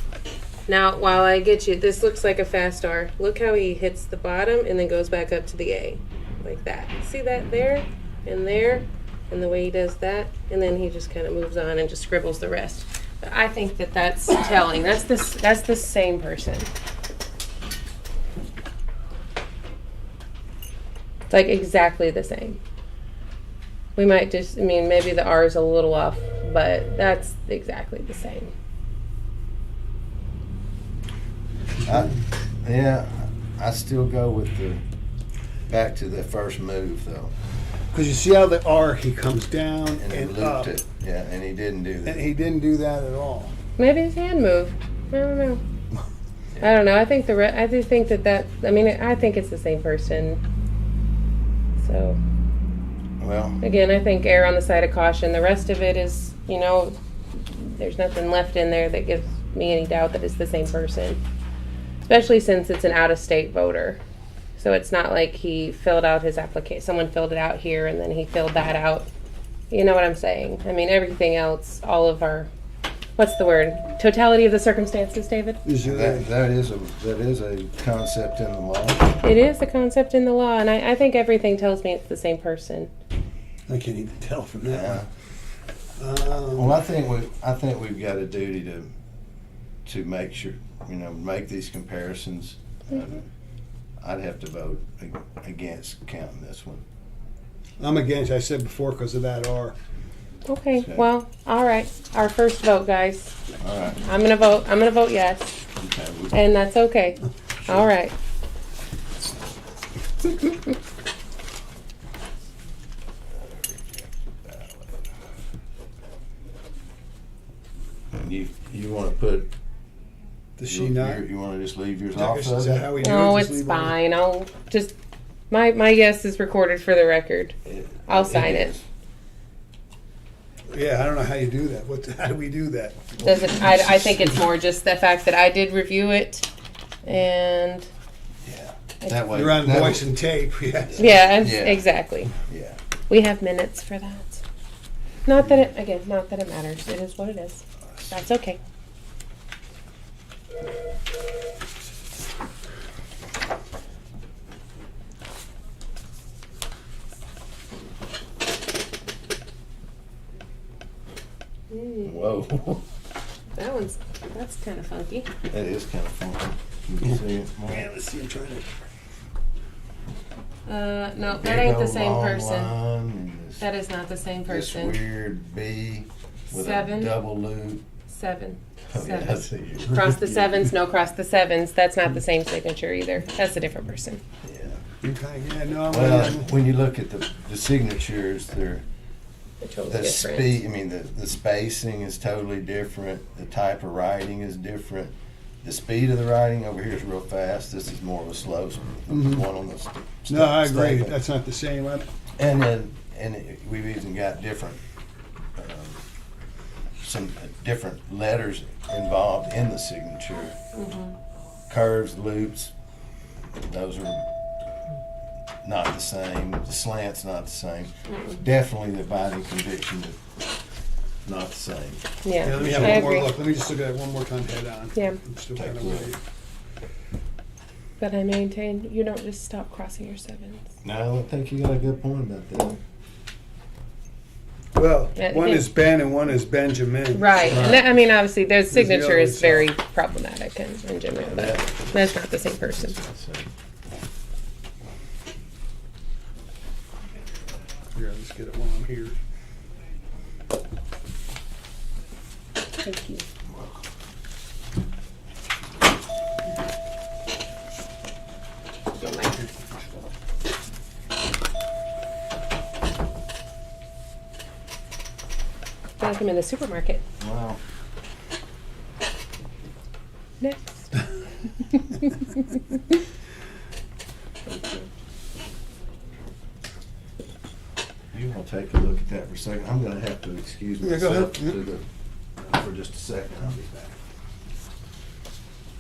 Now, while I get you, this looks like a fast R. Look how he hits the bottom and then goes back up to the A. Like that. See that there? And there? And the way he does that? And then he just kind of moves on and just scribbles the rest. But I think that that's telling. That's the same person. It's like exactly the same. We might just, I mean, maybe the R is a little off, but that's exactly the same. I still go with back to the first move though. Because you see how the R, he comes down And he and up. looped it. Yeah, and he didn't do that. And he didn't do that at all. Maybe his hand moved. I don't know. I don't know. I think I do think that. I mean, I think it's the same person. So Well, again, I think err on the side of caution. The rest of it is, there's nothing left in there that gives me any doubt that it's the same person. Especially since it's an out-of-state voter. So it's not like he filled out his application. Someone filled it out here and then he filled that out. You know what I'm saying? I mean, everything else, all of our, what's the word? Totality of the circumstances, David? that is a concept in the law. It is a concept in the law, and I think everything tells me it's the same person. I can't even tell from that. Yeah. Well, I think we've got a duty to make sure, make these comparisons. I'd have to vote against counting this one. I'm against, I said before, because of that R. Okay, well, all right. Our first vote, guys. All right. I'm gonna vote yes, Okay. and that's okay. All right. You want to put? Does she not? You want to just leave yours Is off? that- is that how we do it? No, Just it's leave it on? fine. I'll just my yes is recorded for the record. I'll sign it. is. Yeah, I don't know how you do that. How do we do that? Doesn't I think it's more just the fact that I did review it, and Yeah. That way. You're on that voice way- and tape, yes. yeah, Yeah. exactly. Yeah. We have minutes for that. Not that it matters. It is what it is. That's okay. Whoa. That's kind of funky. That is kind of funky. You can see it more. Yeah, let's see, I'm trying to. No, that Big ain't the old same long person. line and this- That is not the same This person. weird B with Seven. a double loop. 7. Oh, yeah, I see you. Cross the sevens, no cross the sevens. That's not the same signature either. That's a different person. Yeah. Okay, yeah, no, I'm Well, when you look at the signatures, they're They're totally the different. speed. I mean, the spacing is totally different. The type of writing is different. The speed of the writing over here is real fast. This is more of a slow Mhm. one on the. No, I agree. statement. That's not the same. And then we've even got different some different letters involved in the signature. Curves, loops, those are not the same. The slant's not the same. Definitely the binding conviction is not the same. Yeah, Yeah, let me I have one more agree. look. Let me just look at it one more time head on. Yeah, I'm still Take kind a of look. worried. but I maintain you don't just stop crossing your sevens. No, I think you got a good point about that. Well, Yeah, one yeah. is Ben and one is Benjamin. Right. And that, I mean, obviously, their the signature other is side. very problematic in general, but that's not the same person. Here, let's get it while I'm here. Thank you. Don't mind her. I feel like I'm in the supermarket. Wow. Next. You want to take a look at that for a second? I'm going to have to excuse Yeah, go myself ahead. for just a second. I'll be back.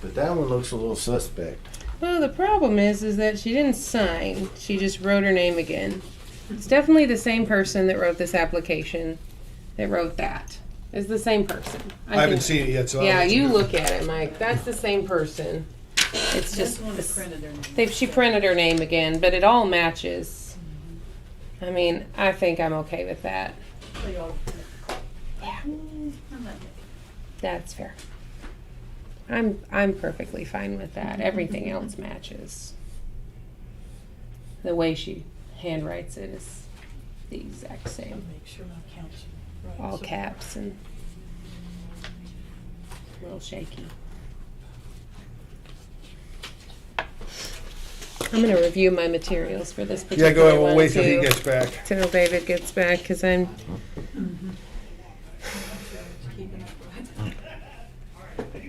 But that one looks a little suspect. Well, the problem is that she didn't sign. She just wrote her name again. It's definitely the same person that wrote this application that wrote that. It's the same person. I haven't seen it yet, so Yeah, I'll let you know. look at it, Mike. That's the same person. It's Just just the one that printed their name. she printed her name again, but it all matches. I mean, I think I'm okay with that. They all- Yeah, I'm not- that's fair. I'm perfectly fine with that. Everything else matches. The way she handwrites it is the exact same. Make sure my counts are right. All So- caps and a little shaky. I'm gonna review my materials for this particular Yeah, go ahead. one We'll wait till he too, gets back. till David gets back, because I'm. Keeping up with it.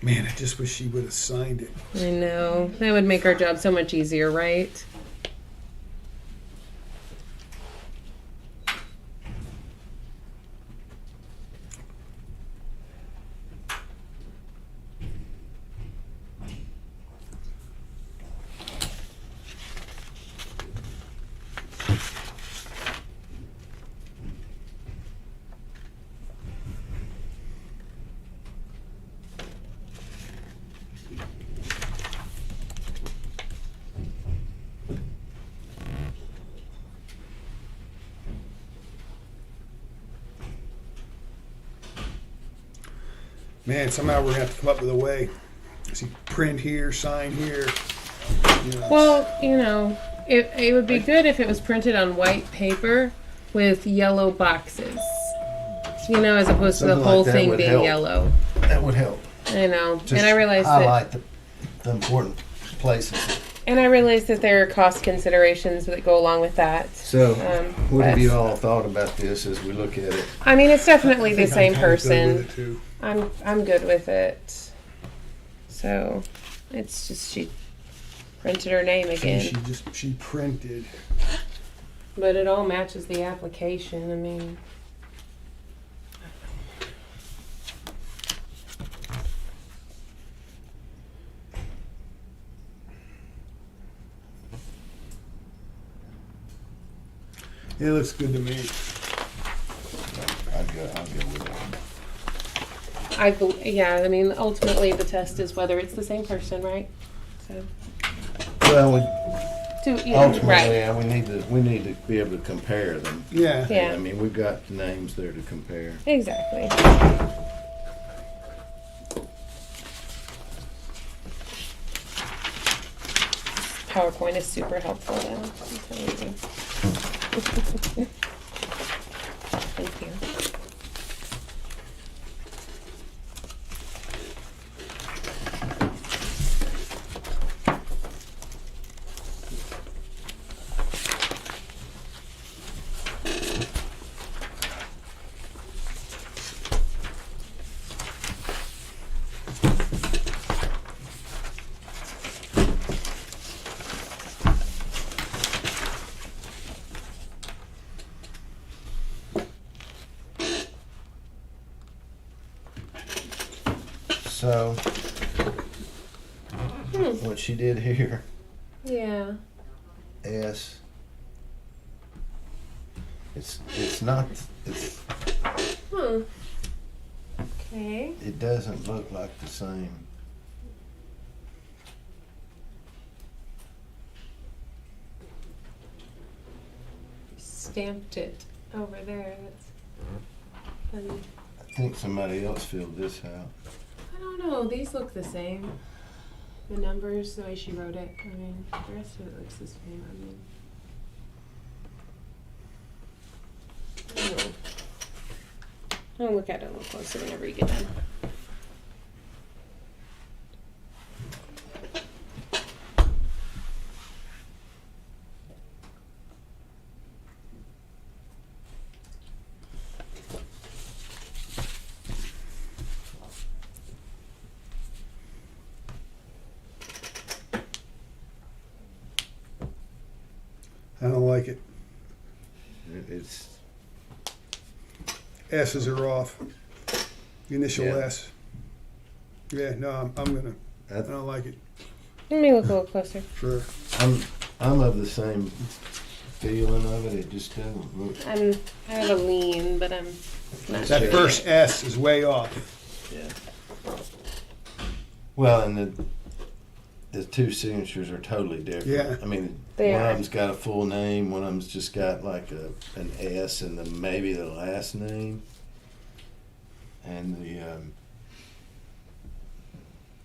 Man, I just wish she would have signed it. I know that would make our job so much easier, right? Man, somehow we're gonna have to come up with a way. See, print here, sign here. You know, Well, you know, it would be good if it was printed on white paper with yellow boxes. You know, as opposed to the Something whole like that thing would being help. yellow. That would help. I know, Just and I realized that. highlight the important places. And I realize that there are cost considerations that go along with that. So, what have but- you all thought about this as we look at it? I mean, it's definitely I the think I'm same kinda good person. with it, too. I'm good with it. So, it's just she printed her name again, She printed. but it all matches the application. I mean, It looks good to me. I'll go with it. yeah. I mean, ultimately, the test is whether it's the same person, right? So, Well, ultimately, right? yeah, we need to be able to compare them. Yeah. Yeah. I mean, we've got the names there to compare. Exactly. PowerPoint is super helpful though. I'm telling you. Thank you. So, what she did here, Yeah. S. It's not. Okay. It doesn't look like the same. Stamped it over there. That's funny. I think somebody else filled this out. I don't know. These look the same. The numbers, the way she wrote it. I mean, the rest of it looks the same. I mean, I don't know. I'll look at it a little closer whenever you get done. I don't like it. It's S's are off. The initial Yeah. S. Yeah, no, I'm gonna, I don't like it, Let me look a little closer. sure. I'm of the same feeling of it. It just doesn't look. I have a lean, but I'm not That sure. first S is way off. Yeah. Well, and the two signatures are totally different. Yeah. I mean, They one are. of them's got a full name. One of them's just got like an S and then maybe the last name. And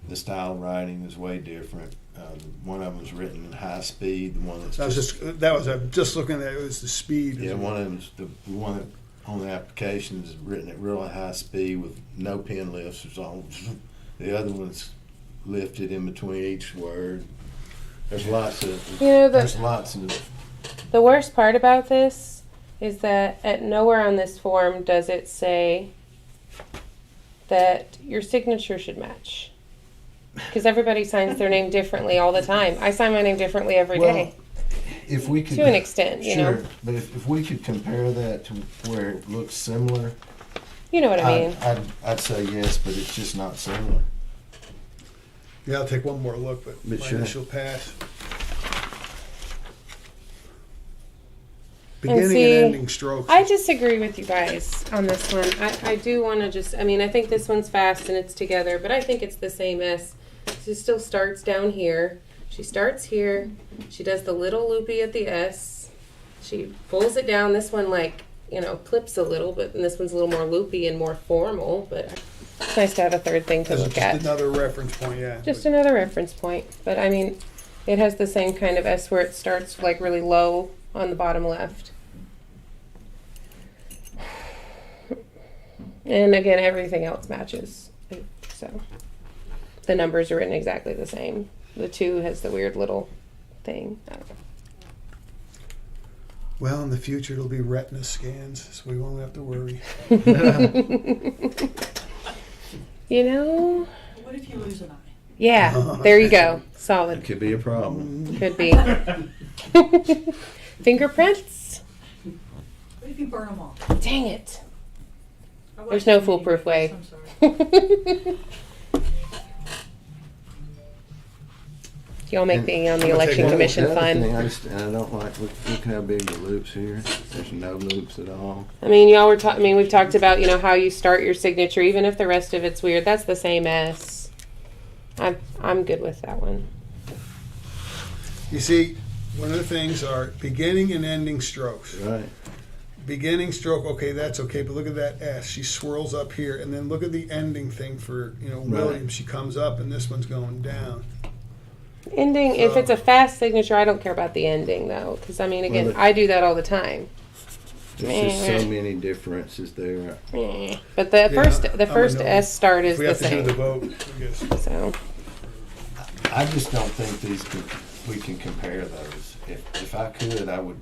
the style of writing is way different. One of them's written in high speed. The one that's Just looking at it, was the speed. yeah, one of them's the one that on the application is written at really high speed with no pen lifts. It's all the other one's lifted in between each word. There's lots of You know, there's lots of the worst part about this is that at nowhere on this form does it say that your signature should match. Because everybody signs their name differently all the time. I sign my name differently every day. If we could To an extent, you sure, know. but if we could compare that to where it looks similar, You know what I mean? I'd say yes, but it's just not similar. Yeah, I'll take one more look, but my Sure. initial pass. And Beginning see, and ending strokes. I disagree with you guys on this one. I do want to just, I mean, I think this one's fast and it's together, but I think it's the same S. She still starts down here. She starts here. She does the little loopy at the S. She pulls it down. This one, like, you know, clips a little, but this one's a little more loopy and more formal, but it's nice to have a third thing to This is look just at. another reference point, yeah. Just another reference point. But I mean, it has the same kind of S where it starts like really low on the bottom left. And again, everything else matches. So the numbers are written exactly the same. The 2 has the weird little thing. I don't know. Well, in the future, it'll be retina scans, so we won't have to worry. You know? What if you lose an eye? Yeah, there you go. It Solid. could be a problem. Could be. Fingerprints? What if you burn them off? Dang it. I watched There's no the foolproof way. videos, I'm sorry. Y'all make being on the I'll take election one. commission The other fun. thing and I don't like. Look how big the loops here. There's no loops at all. I mean, y'all were talking. I mean, we've talked about, you know, how you start your signature, even if the rest of it's weird. That's the same S. I'm good with that one. You see, one of the things are beginning and ending strokes. Right. Beginning stroke, okay, that's okay, but look at that S. She swirls up here, and then look at the ending thing for, you know, Right. Williams. She comes up, and this one's going down. Ending. If So- it's a fast signature, I don't care about the ending though, because I mean, again, Well, I do that all the time. There's just so many differences there. But the Yeah, first I'm a no. S start is If we the have to do same. the vote, I guess. So I just don't think we can compare those. If I could, I would.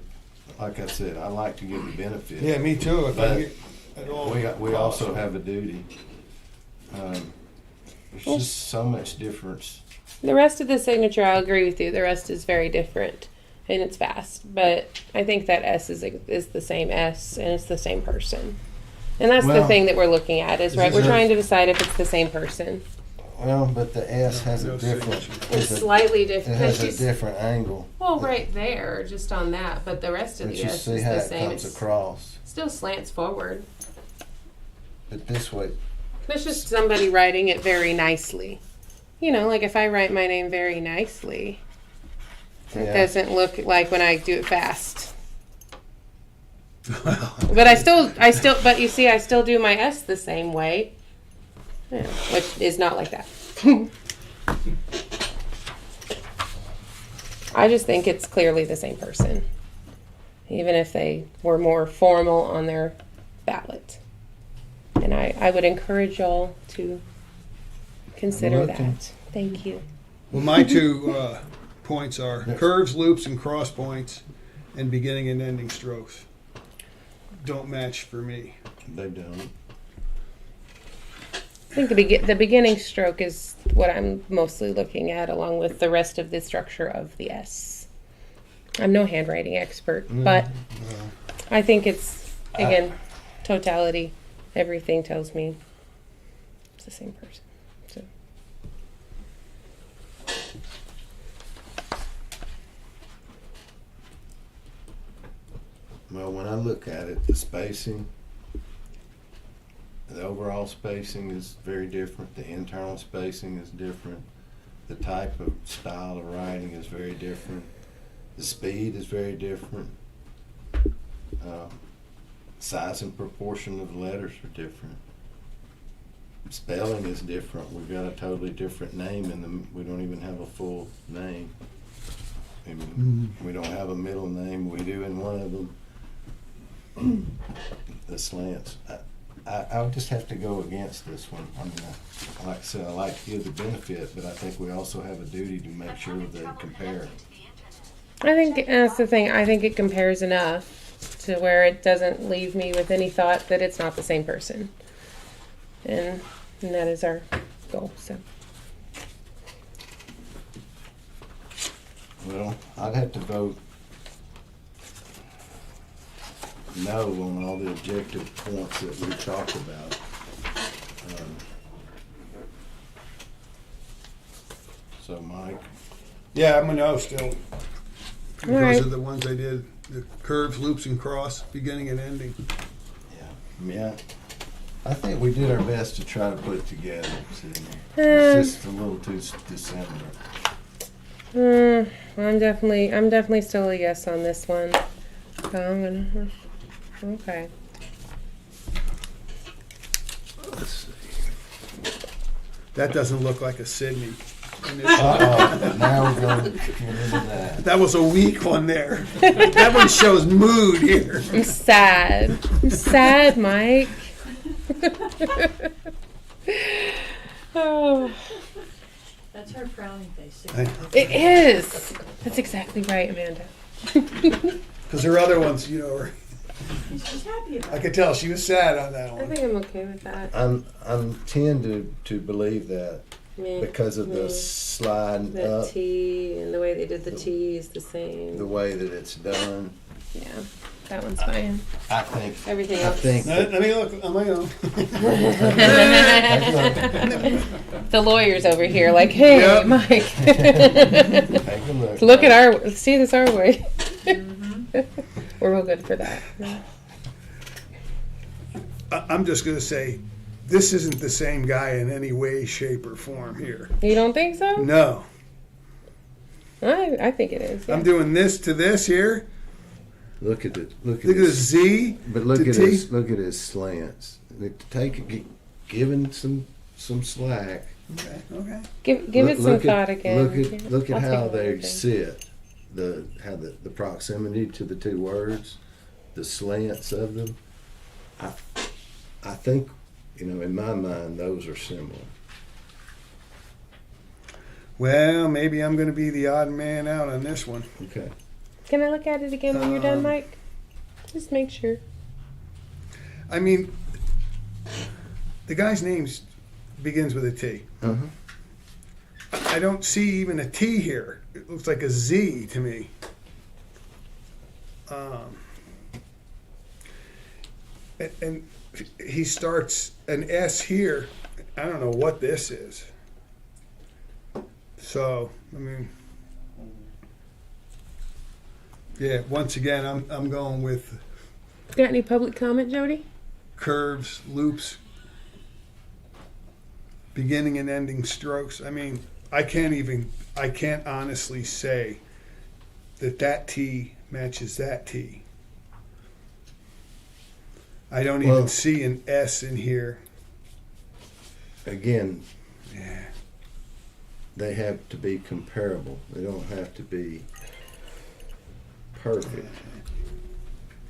Like I said, I like to give the benefit. Yeah, me too. If I But get at all We also costs. have a duty. There's just so much difference. the rest of the signature, I'll agree with you. The rest is very different and it's fast. But I think that S is the same S and it's the same person. And that's the Well, thing that we're looking at is right. is We're there- trying to decide if it's the same person. Well, but the S has No a different. signature. It's slightly different. It has She's- a different angle. Well, right there, just on that, but the rest of But the you S see is how the it same. comes It's across. still slants forward. But this way, It's just somebody writing it very nicely. You know, like if I write my name very nicely, it yeah. doesn't look like when I do it fast. But I still, but you see, I still do my S the same way, yeah, which is not like that. I just think it's clearly the same person, even if they were more formal on their ballot. And I would encourage y'all to consider I'm looking. that. Thank you. Well, my two points are curves, loops, and cross points, and beginning and ending strokes. Don't match for me. They don't. I think the beginning stroke is what I'm mostly looking at, along with the rest of the structure of the S. I'm no handwriting expert, but I think it's, again, totality. Everything tells me it's the same person. So. Well, when I look at it, the spacing, the overall spacing is very different. The internal spacing is different. The type of style of writing is very different. The speed is very different. Size and proportion of the letters are different. Spelling is different. We've got a totally different name in them. We don't even have a full name. I mean, we don't have a middle name. We do in one of them. The slants. I would just have to go against this one. I mean, like I said, I like to give the benefit, but I think we also have a duty to make sure they compare. I think that's the thing. I think it compares enough to where it doesn't leave me with any thought that it's not the same person. And that is our goal. So. Well, I'd have to vote no on all the objective points that we talked about. So, Mike, Yeah, I'm a no still. Because right. of the ones I did, the curves, loops, and cross, beginning and ending. yeah, I mean, I think we did our best to try to put it together. Sydney. It's just a little too dissimilar. I'm definitely still a yes on this one. So I'm gonna. Okay. Let's see. That doesn't look like a Sydney. Now we're going to get into that. That was a weak one there. That one shows mood here. I'm sad. I'm sad, Mike. Oh, That's her frowning face. it is. That's exactly right, Amanda. Because her other ones, you know, She's happy about I it. could tell she was sad on that I one. think I'm okay with that. I'm tend to believe that because of the sliding The up, T and the way they did the T is the same. the way that it's done. Yeah, that one's fine. I think. Everything I else. think. Let me look on my own. The lawyer's over here, like, hey, Yep. Mike. Take a look. Look at see this our way. We're real good for that. I'm just going to say, this isn't the same guy in any way, shape, or form here. You don't think so? No. I think it is. Yeah. I'm doing this to this here. Look at it. Look at Look at the Z. But look to at T. his. Look at his slants. Giving some slack. Okay. Give it some thought again. Look at I'll how take they another thing. sit. The proximity to the two words, the slants of them. I think, in my mind, those are similar. Well, maybe I'm going to be the odd man out on this one. Okay. Can I look at it again when you're done, Mike? Just make sure. I mean, the guy's name begins with a T. Uh-huh. I don't see even a T here. It looks like a Z to me. And he starts an S here. I don't know what this is. So, I mean, yeah, once again, I'm going with Got any public comment, Jody? curves, loops, beginning and ending strokes. I mean, I can't honestly say that T matches that T. I don't even see an S in here. Again, Yeah. they have to be comparable. They don't have to be perfect.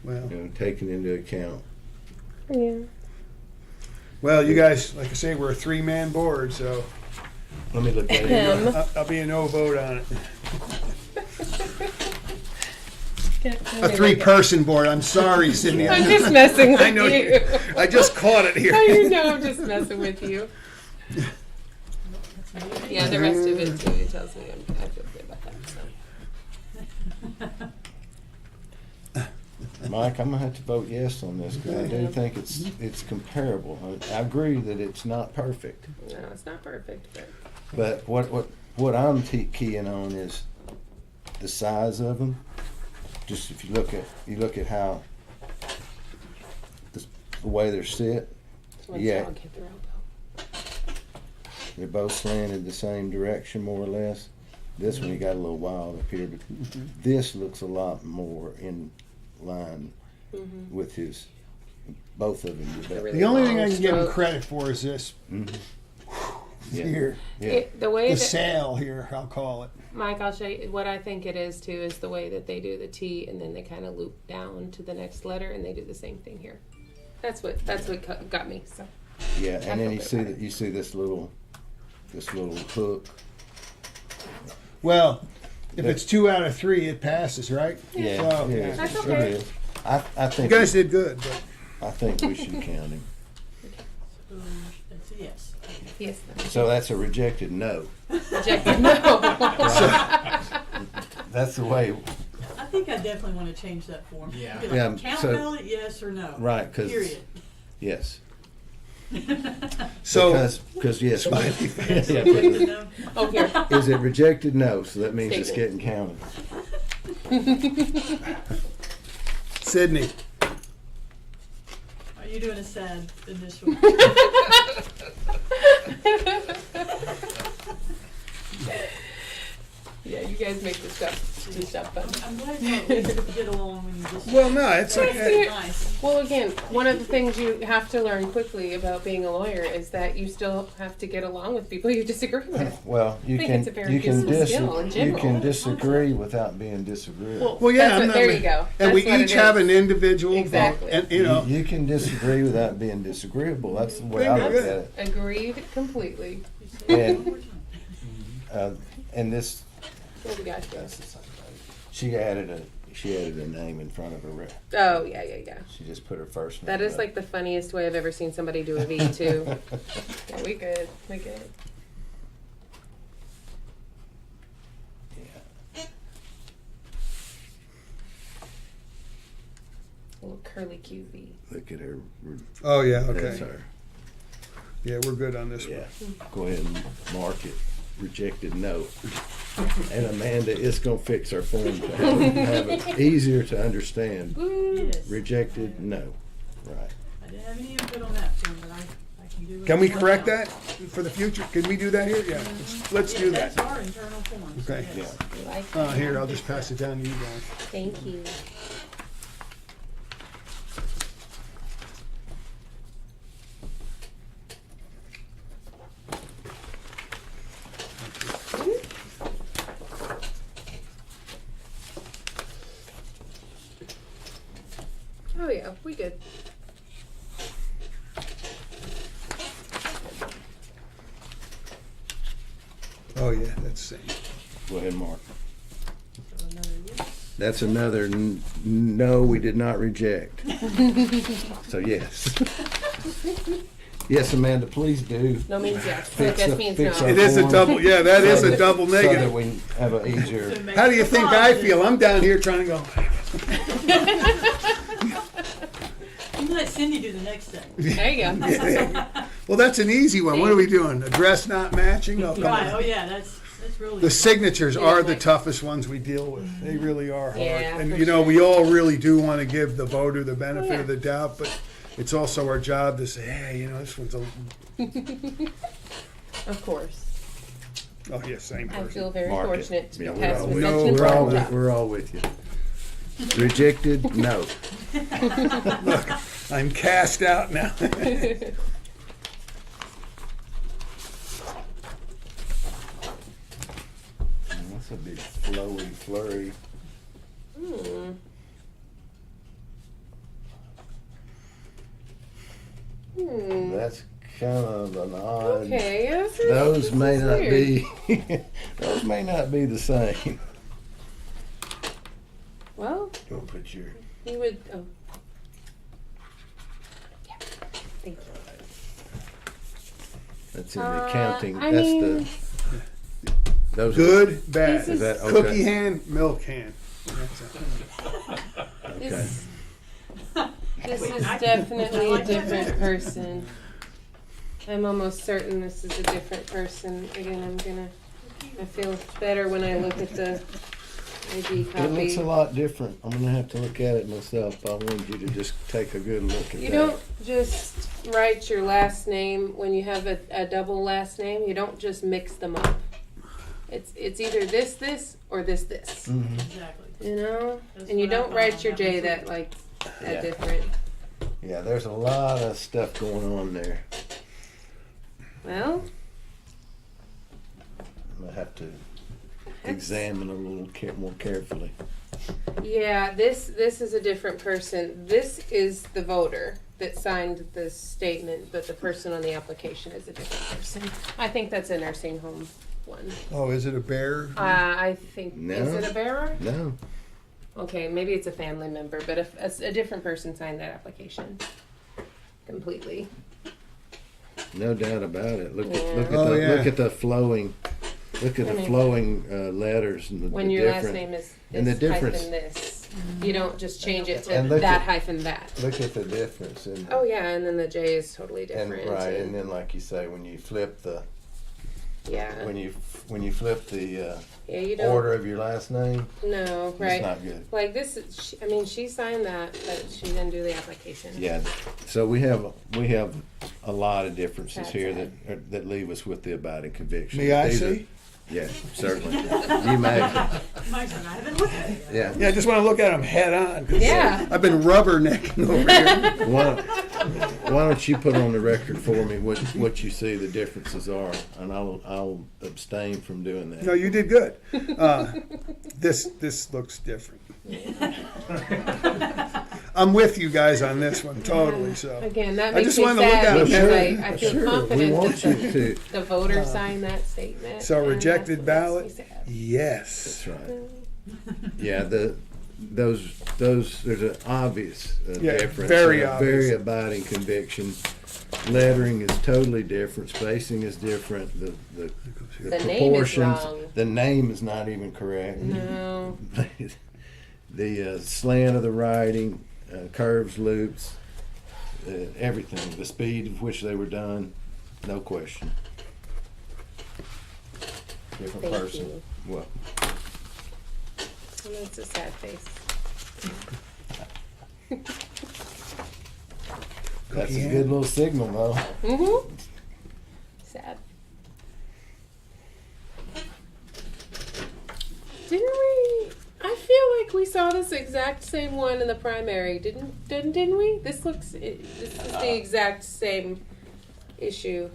Well, Taking into account. Yeah. well, you guys, like I say, we're a 3-man board, so Let me look at it. I'll be a no vote on it. A A 3-person board. I'm sorry, Sydney. I'm just messing with I know you. I just caught it here. You know I'm just messing with you. Yeah, the rest of it too. It tells me I feel good about that. So. Mike, I'm gonna have to vote yes on this, because I do think it's comparable. I agree that it's not perfect. No, it's not perfect, But but what I'm keying on is the size of them. Just if you look at how the way they're set, once Yeah. dog hit the elbow. they're both slanted the same direction more or less. This one you got a little wild up here, but this looks a lot more in line with his both of them. Really The only thing I long can give him stroke. credit for is this Yeah. here, Yeah. The way the that, sail here, I'll call it. Mike, I'll show you what I think it is too, is the way that they do the T and then they kind of loop down to the next letter and they do the same thing here. That's what got me. So Yeah, and then feel bit you see this little hook. Well, if it's 2 out of 3, it passes, right? Yeah, So, yeah, That's it okay. is. I You think guys did good, but I think we should count him. So that's a yes. yes, So that's a rejected no. rejected. No. That's the way, I think I definitely want to change that form. Yeah. Be like, Yeah, count so- ballot, yes or no. right? Because Period. yes, so because yes. Yes, Yeah, yes or no. Oh, here. is it rejected? No. So that means it's Statement. getting counted. Sydney. Are you doing a sad initial? Yeah, you guys make this stuff fun. I'm glad you at least get along when you just. Well, no, it's Well, okay. Nice. Well, again, one of the things you have to learn quickly about being a lawyer is that you still have to get along with people you disagree with. Well, you think can it's a very you can useful skill in you general. can disagree without being disagreeable. Well, yeah, That's what- I'm not there ma- you go. And That's we what each it have is. an individual Exactly. vote, and you know, You can disagree without being disagreeable. That's the way I Very look good. at it. Agreed completely. You say it And- one more time. And this, What we got here? she added a name in front of her. Oh, yeah. She just put her first name. That is up. like the funniest way I've ever seen somebody do a V too. Yeah, we good. We good. Yeah. A little curly Q V. Look at her. oh yeah, That's okay, her. yeah, we're good on this Yeah. one. Go ahead and mark it. Rejected no. And Amanda is gonna fix our form to have it easier to understand. Yes. Rejected no. Right. I didn't have any input on that form, but I can do it. Can we right correct now. that for the future? Can we do that here? Yeah, let's Yeah, do that's that. our internal form. Okay. Yes. We like Here, I'll just pass it down to you guys. Thank you. Oh yeah, we good. Oh yeah, that's the same. Go ahead and mark. So another yes. That's another no, we did not reject. So yes. Yes, Amanda, please do. No means yes. Fix Yes the- means fix no. our It is a form double. Yeah, that is a double So that negative. we have an easier. So make How do you it think I positive. feel? I'm down here trying to go. You let Cindy do the next step. There you go. Well, that's an easy one. What are we doing? Address not matching? Oh, come Right, oh on. yeah, that's really. The signatures are the like- toughest ones we deal with. They really are hard. Yeah, And for you know, sure. we all really do want to give the voter the benefit Oh, yeah. of the doubt, but it's also our job to say, hey, you know, this one's a. Of course. Oh, yeah, same I person. feel very Mark it. fortunate to be Yeah, passed with with such you. an No, important job. We're all with you. Rejected, no. I'm cast out now. That's a big flowy flurry. Hmm. That's kind of an odd. Okay. Those may not weird. be. Those may not be the same. Well, Go put your. you would. Oh. Yeah. Thank you. That's in the accounting. I That's mean- the. Those Good, bad. This Is that okay? Cookie hand, milk hand. That's it. Okay. This, This Wait, is I- definitely I a like that different better. person. I'm almost certain this is a different person. Again, I feel better when I look at the ID It looks copy. a lot different. I'm gonna have to look at it myself. I wanted you to just take a good look at You that. don't just write your last name when you have a double last name. You don't just mix them up. It's either this, or this. Mhm. Exactly. You know? That's And you what I don't thought write on your that J one, too. that like that Yeah. different. Yeah, there's a lot of stuff going on there. Well, I'm gonna have to examine a little more carefully. yeah, this is a different person. This is the voter that signed the statement, but the person on the application is a different person. I think that's a nursing home one. Oh, is it a bear? I think No. is it a bearer? No, Okay, maybe it's a family member, but if a different person signed that application completely. no doubt about it. Look Yeah. at look at Oh, the yeah. look at the flowing. Look at I the mean, flowing letters and the When the your last different. name is and the difference- hyphen this, you don't just change it to And look that at- hyphen that. Look at the difference. And, Oh yeah, and then the J is totally and different. right, and then like you say, when you flip the yeah, when you flip the yeah, you don't. order of your last name, No, it's right. not good. Like this, I mean, she signed that, but she didn't do the application. Yeah, so we have a lot of differences That's here sad. that leave us with the abiding conviction. May I These are- see? Yeah, certainly. You may. My turn, I haven't looked at it yet. Yeah. Yeah, I just want to look at them head on. 'Cause Yeah. I've been rubbernecking over here. Why don't you put on the record for me what you see the differences are, and I'll abstain from doing that. No, you did good. This looks different. I'm with you guys on this one totally. So Again, that I makes just me wanted to look sad at it. because Sure. I feel Sure, we confident want that you to. the voter signed that statement. so and rejected that's what makes ballot. me sad. Yes. That's right. Yeah, those there's an obvious Yeah, difference. very a obvious. very abiding conviction. Lettering is totally different. Spacing is different. The The name is proportions. wrong. The name is not even correct. No. The slant of the writing, curves, loops, everything. The speed of which they were done, no question. Different Thank person. you. Well, And that's a sad face. that's Cookie a hand. good little signal, though. Mm-hmm. Sad. Didn't we? I feel like we saw this exact same one in the primary. Didn't we? This is the exact same issue.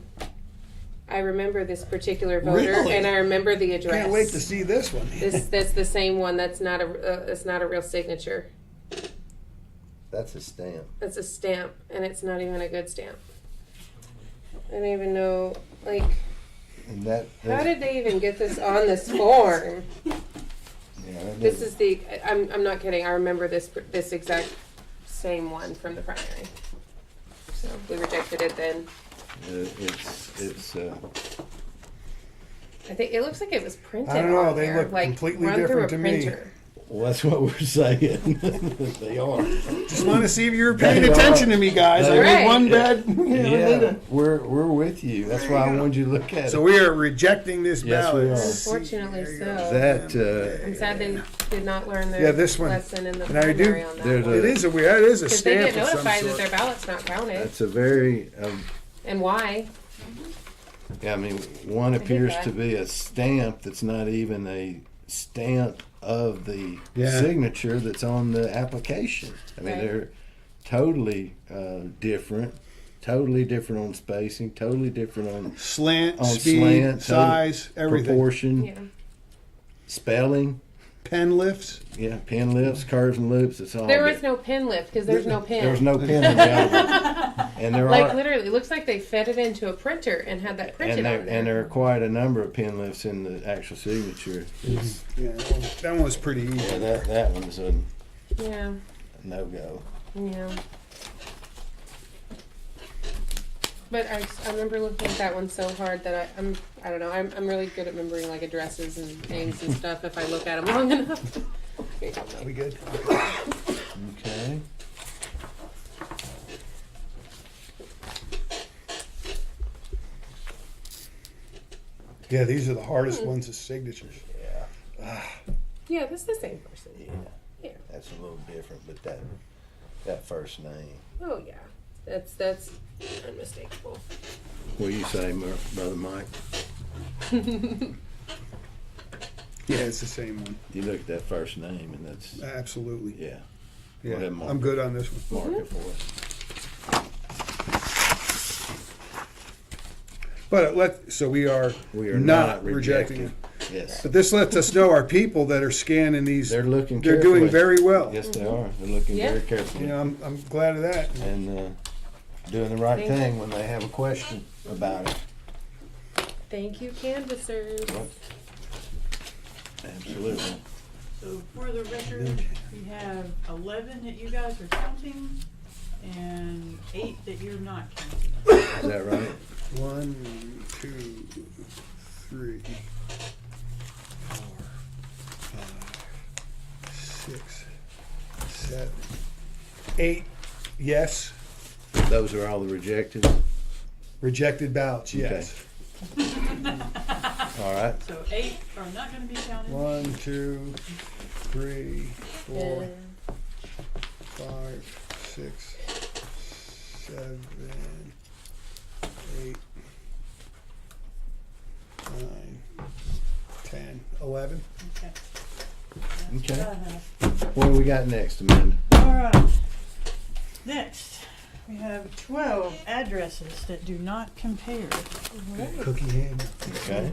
I remember this particular voter, Really? and I remember the address. Can't wait to see this one. That's the same one. That's not a real signature. That's a stamp. It's a stamp, and it's not even a good stamp. I don't even know, like, And that. how did they even get this on this form? Yeah, that This doesn't- is the, I'm not kidding, I remember this exact same one from the primary. So we rejected it then. it's. I think, it looks like it was printed I don't know, on they here, look like, completely run through different a to me. printer. Well, that's what we're saying. They are. Just want to see if you're paying They attention are. to me, guys. I Right. made one bad. Yeah, we're with you. That's why I wanted you to look at So it. we are rejecting this Yes, ballot. we are. Unfortunately There you so. go. That I'm sad they did not learn Yeah, their this one. lesson in the And I do- primary on that there's one. a- It is a weird. It is a Because they stamp get of some notified that sort. their ballot's not counted. that's a very. And why? Yeah, I mean, one get appears that. to be a stamp that's not even a stamp of the Yeah. signature that's on the application. I mean, Right. they're totally different. Totally different on spacing. Totally different on Slant, on speed, slant, size, everything. proportion, Yeah. spelling. Pen lifts. Yeah, pin lifts, curves, and loops. It's all. There was different. no pin lift because there's no pin. There was no pin in the other one. And there Like are. literally, it looks like they fed it into a printer and had that printed And on there, there. and there are quite a number of pin lifts in the actual signature. It's- Yeah, that one was pretty easy. yeah, that one's a Yeah, no-go. yeah. But I remember looking at that one so hard that I don't know, I'm really good at remembering like addresses and names and stuff if I look at them long enough. Here you go, We Mike. good? Okay. Yeah, these are the hardest ones, is signatures. Yeah, Yeah, that's the same person. yeah. Yeah. That's a little different, but that first name. Oh yeah, that's unmistakable. What do you say, Brother Mike? Yeah, it's the same one. You look at that first name and that's, Absolutely. yeah. Yeah, Go ahead, Mark. I'm good on this one. Mark it for us. But so we are not rejecting it. Yes. But this lets us know our people that are scanning these, They're looking they're carefully. doing very well. Yes, they are. They're looking Yeah. very carefully. You know, I'm glad of that. And doing the right Thank you. thing when they have a question about it. Thank you, canvassers. Yep. Absolutely. So for the record, we have 11 that you guys are counting and 8 that you're not counting. Is that right? 1, 2, 3, 4, 5, 6, 7, 8. Yes. Those are all the rejected? Rejected ballots. Yes. All right. So 8 are not gonna be counted. 1, 2, 3, 4, Yeah. 5, 6, 7, 8, 9, 10, 11. Okay. Okay. That's what I have. What do we got next, Amanda? All right. Next, we have 12 addresses that do not compare. Cookie hand. Okay.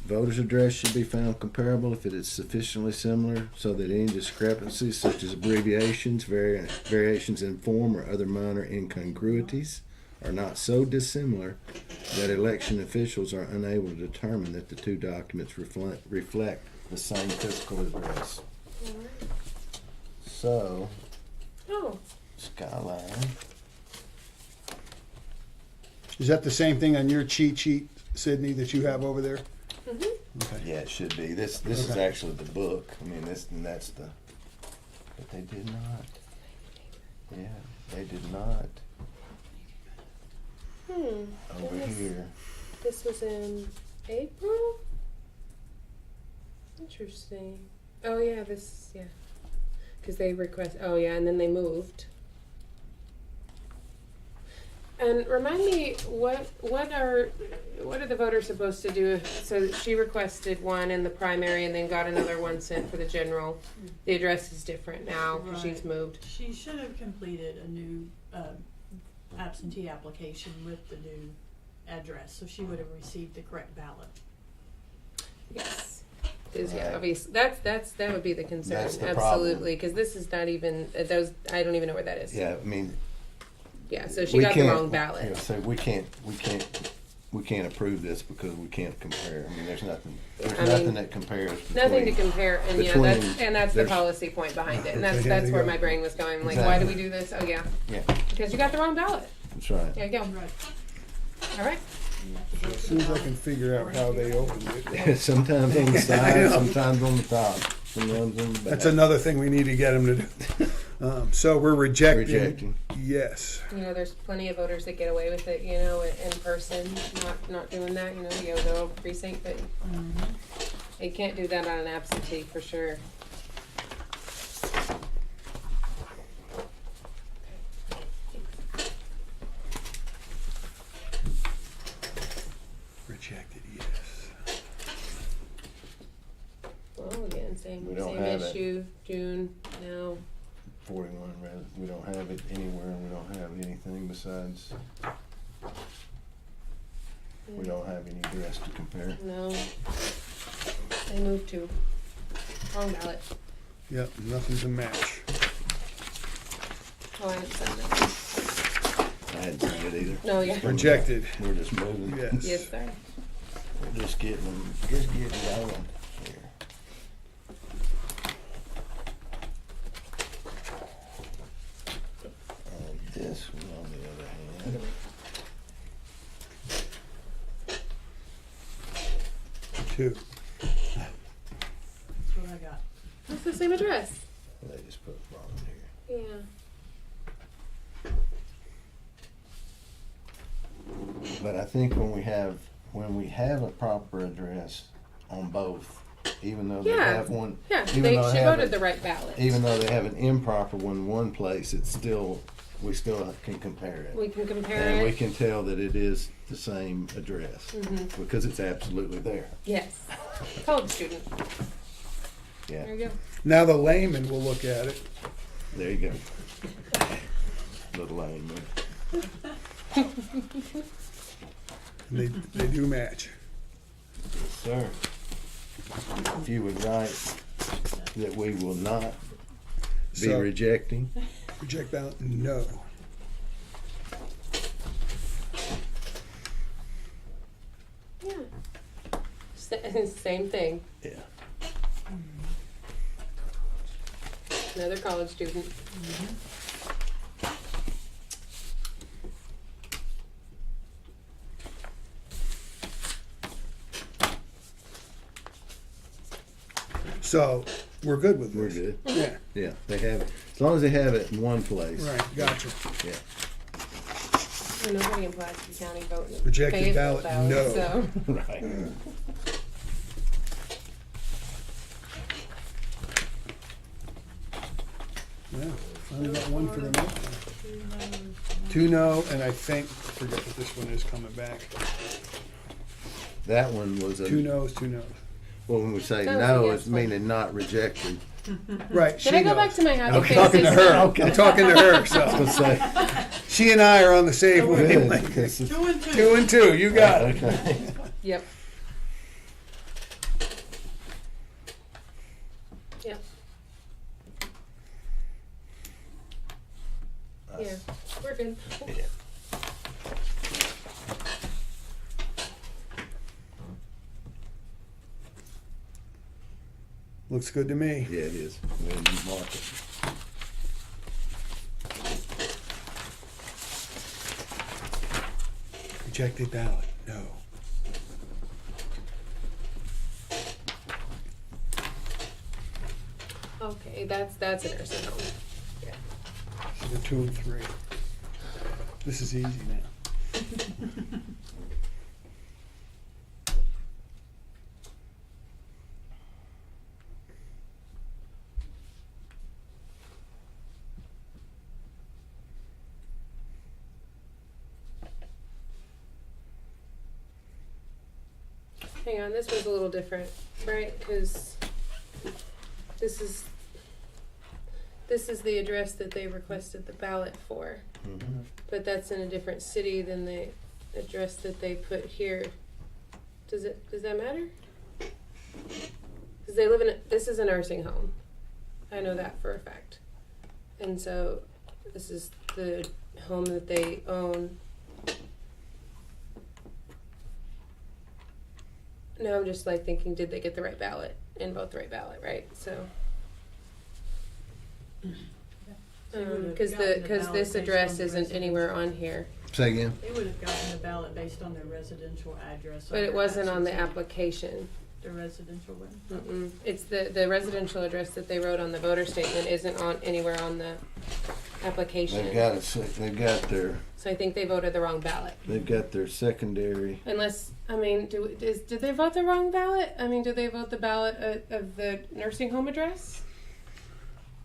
Voter's address should be found comparable if it is sufficiently similar so that any discrepancies such as abbreviations, variations in form, or other minor incongruities are not so dissimilar that election officials are unable to determine that the two documents reflect the same physical address. So, Oh, Skyline. Is that the same thing on your cheat sheet, Sydney, that you have over there? Okay. Yeah, it should be. This is Okay. actually the book. I mean, this and that's the. But they did not. Yeah, they did not. Over Goodness. here. This was in April? Interesting. Oh yeah, yeah. Because they request, oh yeah, and then they moved. And remind me, what are the voters supposed to do? So she requested one in the primary and then got another one sent for the general. The address is different now because she's Right. moved. She should have completed a new absentee application with the new address, so she would have received the correct ballot. Yes. Is yeah, Right. obviously that would be the concern. That's the Absolutely, because this is not even those. I don't even know where that is. Yeah, I mean. Yeah, so she we got the can't- wrong ballot. Yeah, so we can't approve this because we can't compare. I mean, there's nothing mean, that compares. Nothing to between- compare, and yeah, between- that's the there's- policy point behind it, and Okay, that's there you where go. my brain was going. Like, why do we do this? Oh yeah, Yeah, because you got the wrong ballot. that's right. There you go. Right. All right. As soon as I can figure out how they opened it. Sometimes on the side, sometimes on the top, sometimes on the back. That's another thing we need to get them to do. So we're rejecting. Rejecting. Yes. You know, there's plenty of voters that get away with it. You know, in person, not doing that. You know, you go to a precinct, but you can't do that on an absentee for sure. Rejected. Yes. Well, again, same We don't same have it. issue. June. No. 41 rather. We don't have it anywhere, and we don't have anything besides. We don't have any address to compare. No. They moved to wrong ballot. Yep. Nothing's a match. Oh, I haven't signed that. I hadn't seen it either. No, yeah. Rejected. We're just moving. Yes. Yes, sir. We're just getting going here. And this one on the other hand. Two. That's what I got. It's the same address. They just put it wrong here. Yeah. But I think when we have a proper address on both, even though they Yeah. have one, Yeah, Even they, though I she have voted it- the right ballot. even though they have an improper one in one place, we still can compare it. We can compare And we it. can tell that it is the same address Mhm. because it's absolutely there. Yes. College student. Yeah, There you go. Now the layman will look at it. there you go. Little lane. And they do match. Sir, if you would write that we will not be So- rejecting. Reject ballot, no. Yeah. Same thing. Yeah. Another college student. So, we're good with We're this. good. Yeah, Yeah, they have it. As long as they have it in one place. right, gotcha. Yeah. Well, nobody in Pulaski County voted. Rejected favorite ballot, no. So. Right. Yeah, finally got one for the month. 2 no's, 2 no, and I think, forget what this one is coming back. That one was 2 no's, 2 no's. well, when we say That was a no, yes it's one. meaning not rejected. Right, Did I go back to my happy Okay. face? Talking to her, Okay. I'm talking to her, I was so. gonna say, She and I are on the same good, wavelength. because it's- 2 and 2. 2 and 2, you got it. Okay. Yep. Yep. Yeah. We're good. Yeah. Looks good to me. Yeah, it is. When you mark it. Rejected ballot, no. Okay, that's a nursing home. So we're 2 and 3. This is easy now. Hang on, this was a little different, right? Because this is the address that they requested the ballot for, Mhm. but that's in a different city than the address that they put here. Does that matter? Because they live in this is a nursing home. I know that for a fact, and so this is the home that they own. Now I'm just like thinking, did they get the right ballot and vote the right ballot, right? So, They would have because gotten the this ballot based address on the isn't anywhere on residential. here, Say again? They would have gotten the ballot based on their residential address. but it wasn't on the absentee. application. The residential one. Mm-mm. It's the residential address that they wrote on the voter statement isn't on anywhere on the application. They've got it. They've got their. So I think they voted the wrong ballot. They've got their secondary. Unless, I mean, did they vote the wrong ballot? I mean, did they vote the ballot of the nursing home address?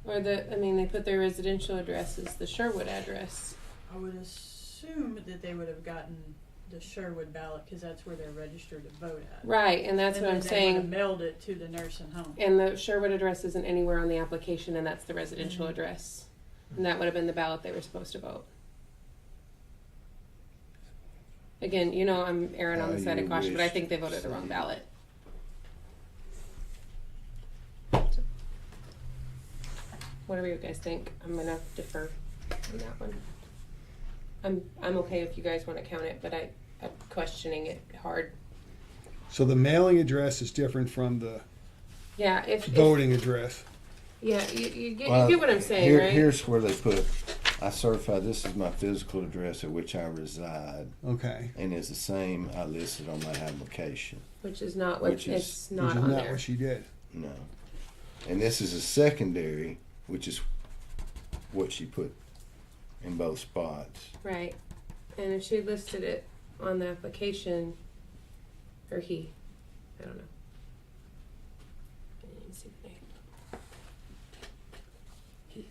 Or they put their residential address as the Sherwood address. I would assume that they would have gotten the Sherwood ballot because that's where they're registered to vote at. Right, and that's And what I'm then they would have saying. mailed it to the nursing home. And the Sherwood address isn't anywhere on the application, and that's the residential address. And that would have been the ballot they were supposed to vote. Again, I'm erring on the side of You caution, but I wish think they to voted the wrong see. ballot. Whatever you guys think, I'm gonna defer on that one. I'm okay if you guys wanna count it, but I'm questioning it hard. So the mailing address is different from the Yeah, if voting address. yeah, you get Well, what I'm saying, right? Here's where they put. I certify this is my physical address at which I reside, Okay. and is the same I listed on my application. Which is not Which is- it's not Which is on not there. what she did. No. And this is a secondary, which is what she put in both spots. Right. And if she listed it on the application, or he, I don't know. I didn't see the name. He.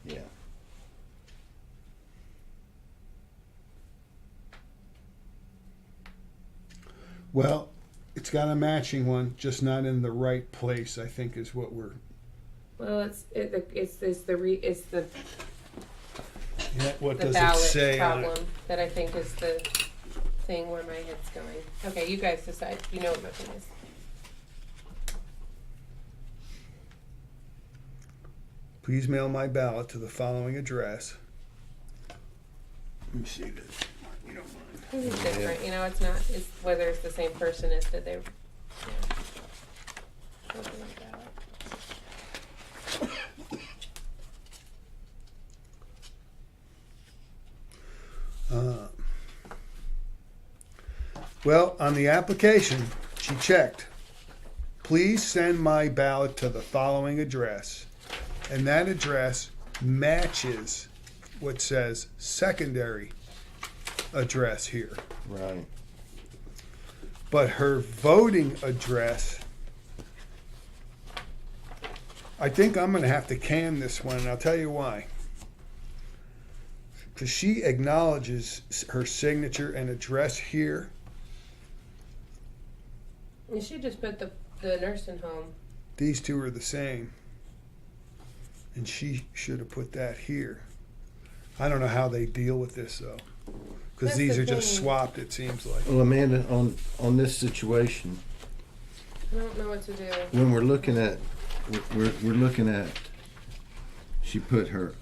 Yeah. Well, it's got a matching one, just not in the right place, I think is what we're, Well, it's the what the does it ballot say on problem it? that I think is the thing where my head's going. Okay, you guys decide. You know what my thing is. Please mail my ballot to the following address. Let me see this. You don't mind. This is different. You know, it's not. It's whether it's the same person as that they're. Yeah. Something like that. Well, on the application, she checked. Please send my ballot to the following address. And that address matches what says secondary address here. Right. But her voting address, I think I'm going to have to can this one, and I'll tell you why. Because she acknowledges her signature and address here. You should just put the nursing home. These two are the same. And she should have put that here. I don't know how they deal with this, though. Because That's these the are just thing. swapped, it seems like. Well, Amanda, on this situation, I don't know what to do. when we're looking at, she put her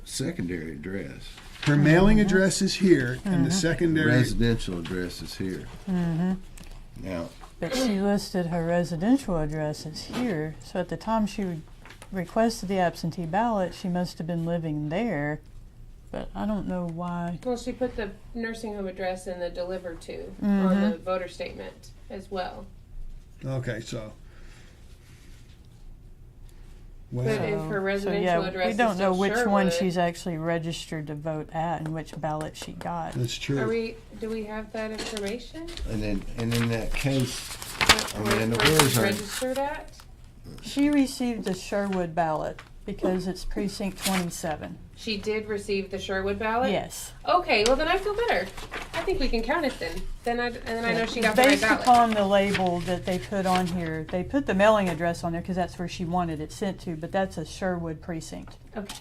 secondary address. Her mailing address is here, and the secondary. Residential address is here. Now, But she listed her residential address as here, so at the time she requested the absentee ballot, she must have been living there, but I don't know why. Well, she put the nursing home address and the delivered to on the voter statement as well. Okay, so. But Well, if her residential address we don't is know still which one Sherwood, she's actually registered to vote at and which ballot she got. that's true. do we have that information? and in that case, Where Amanda, where where she's is her? registered at? She received the Sherwood ballot because it's precinct 27. She did receive the Sherwood ballot? Yes. Okay, well then I feel better. I think we can count it then. Then I know she got the right Based ballot. upon the label that they put on here, they put the mailing address on there because that's where she wanted it sent to, but that's a Sherwood precinct. Okay.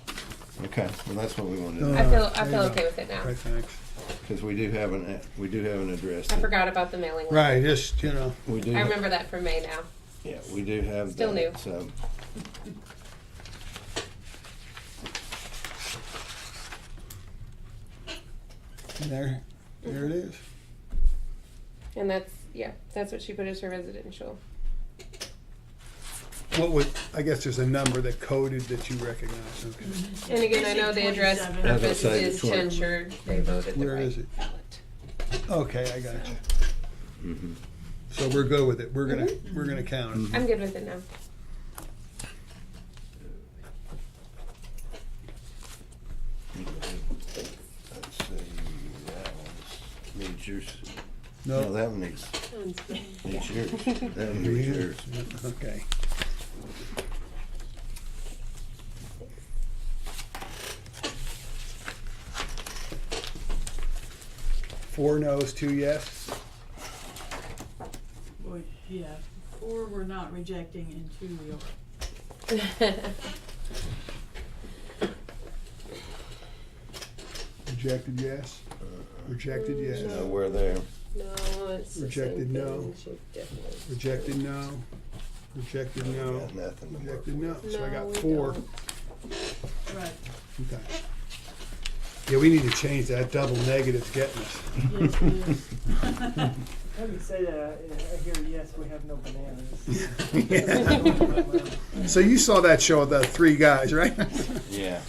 Okay, well, that's what we want to do, I feel there you go. okay with it now. Okay, thanks. because we do have an address. I that- forgot about the mailing list. Right, just, you know. We do. I remember that from May now. Yeah, we do have Still that, new. so. There it is. And that's what she put as her residential. What would, I guess there's a number that coded that you recognize, okay. And again, I know the address 27. her As I business say, is 20. censured. They voted the Where right is it? ballot. Okay, I got you. Mhm. So we're good with it. We're gonna count it. I'm good with it now. Let's see, that one needs yours. No. No, that one needs yours. That one needs yours. Okay. Four no's, 2 yes. Boy, yeah, 4 we're not rejecting and 2 we are. Rejected yes. Rejected yes. No, we're there. No, it's the Rejected, same no. thing. She definitely- Rejected no. Rejected We no. got nothing to work Rejected no. with. So I No, got we 4. don't. Right, Okay. Yeah, we need to change that. Double negative's getting us. yes, it is. Having say that, I hear yes, we have no bananas. So you saw that show of the 3 guys, right? Yeah.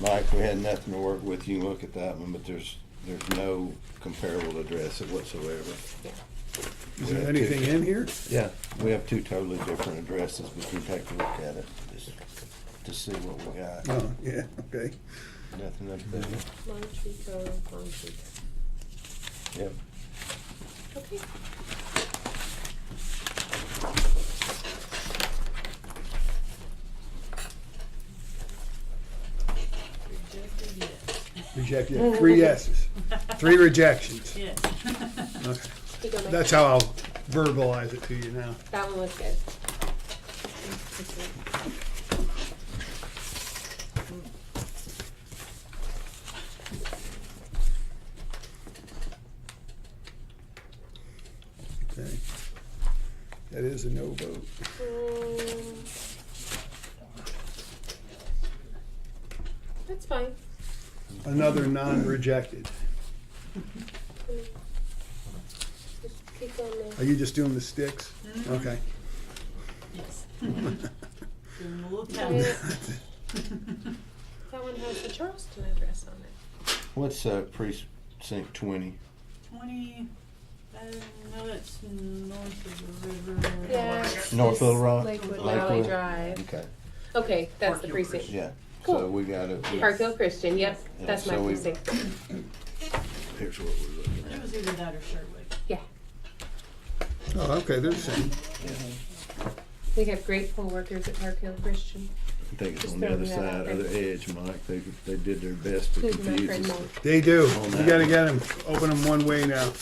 Mike, we had nothing to work with. You can look at that one, but there's no comparable address whatsoever. Is there anything in here? Yeah, we have two totally different addresses, but we can take a look at it just to see what we got. Oh, yeah, okay. Nothing up there. Montreco. Yep. Okay. Rejected, yes. Rejected, 3 yeses, 3 rejections. Yes. Okay. You go, Mike. That's how I'll verbalize it to you now. That one was good. Okay. That is a no vote. That's fine. Another non-rejected. Just keep on there. Are you just doing the sticks? Okay. Yes. Doing a little tally. That one has the Charleston address on it. What's precinct 20? 20, no, that's north of the river. Yeah. North Little Rock? Lakewood Lakewood? Valley Drive. Okay, Okay, that's the Parkhill precinct. yeah. Cool. So we got it. Park Hill Christian, yep, Yeah, that's my so we- precinct. Here's what we're looking It at. was either that or Sherwood. Yeah, Oh, okay, they're the same. we have great poll workers at Park Hill Christian. I think it's Just on the other throwing that out side, there. other edge, Mike. They did their best to Who's my confuse friend us. Mike? They do. On You that gotta one. get them, open them one way now.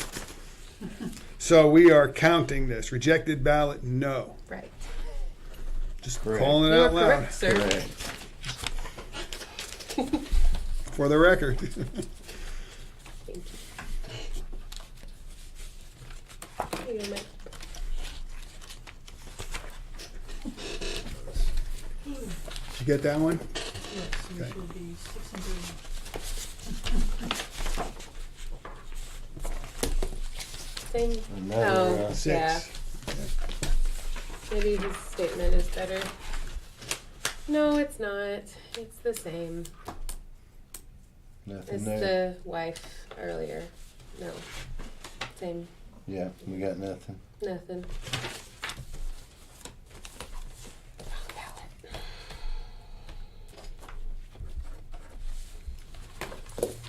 So we are counting this. Rejected ballot, no. Right. Just Correct. calling it You are out loud correct, sir. Correct. for the record. Thank you. Here you go, Mike. Did you get that one? Yes, so it Okay. should be 600. Same. Another, Oh, Six. yeah. Maybe his statement is better. No, it's not. It's the same Nothing as there. the wife earlier. No. Same. Yeah, we got nothing. Nothing.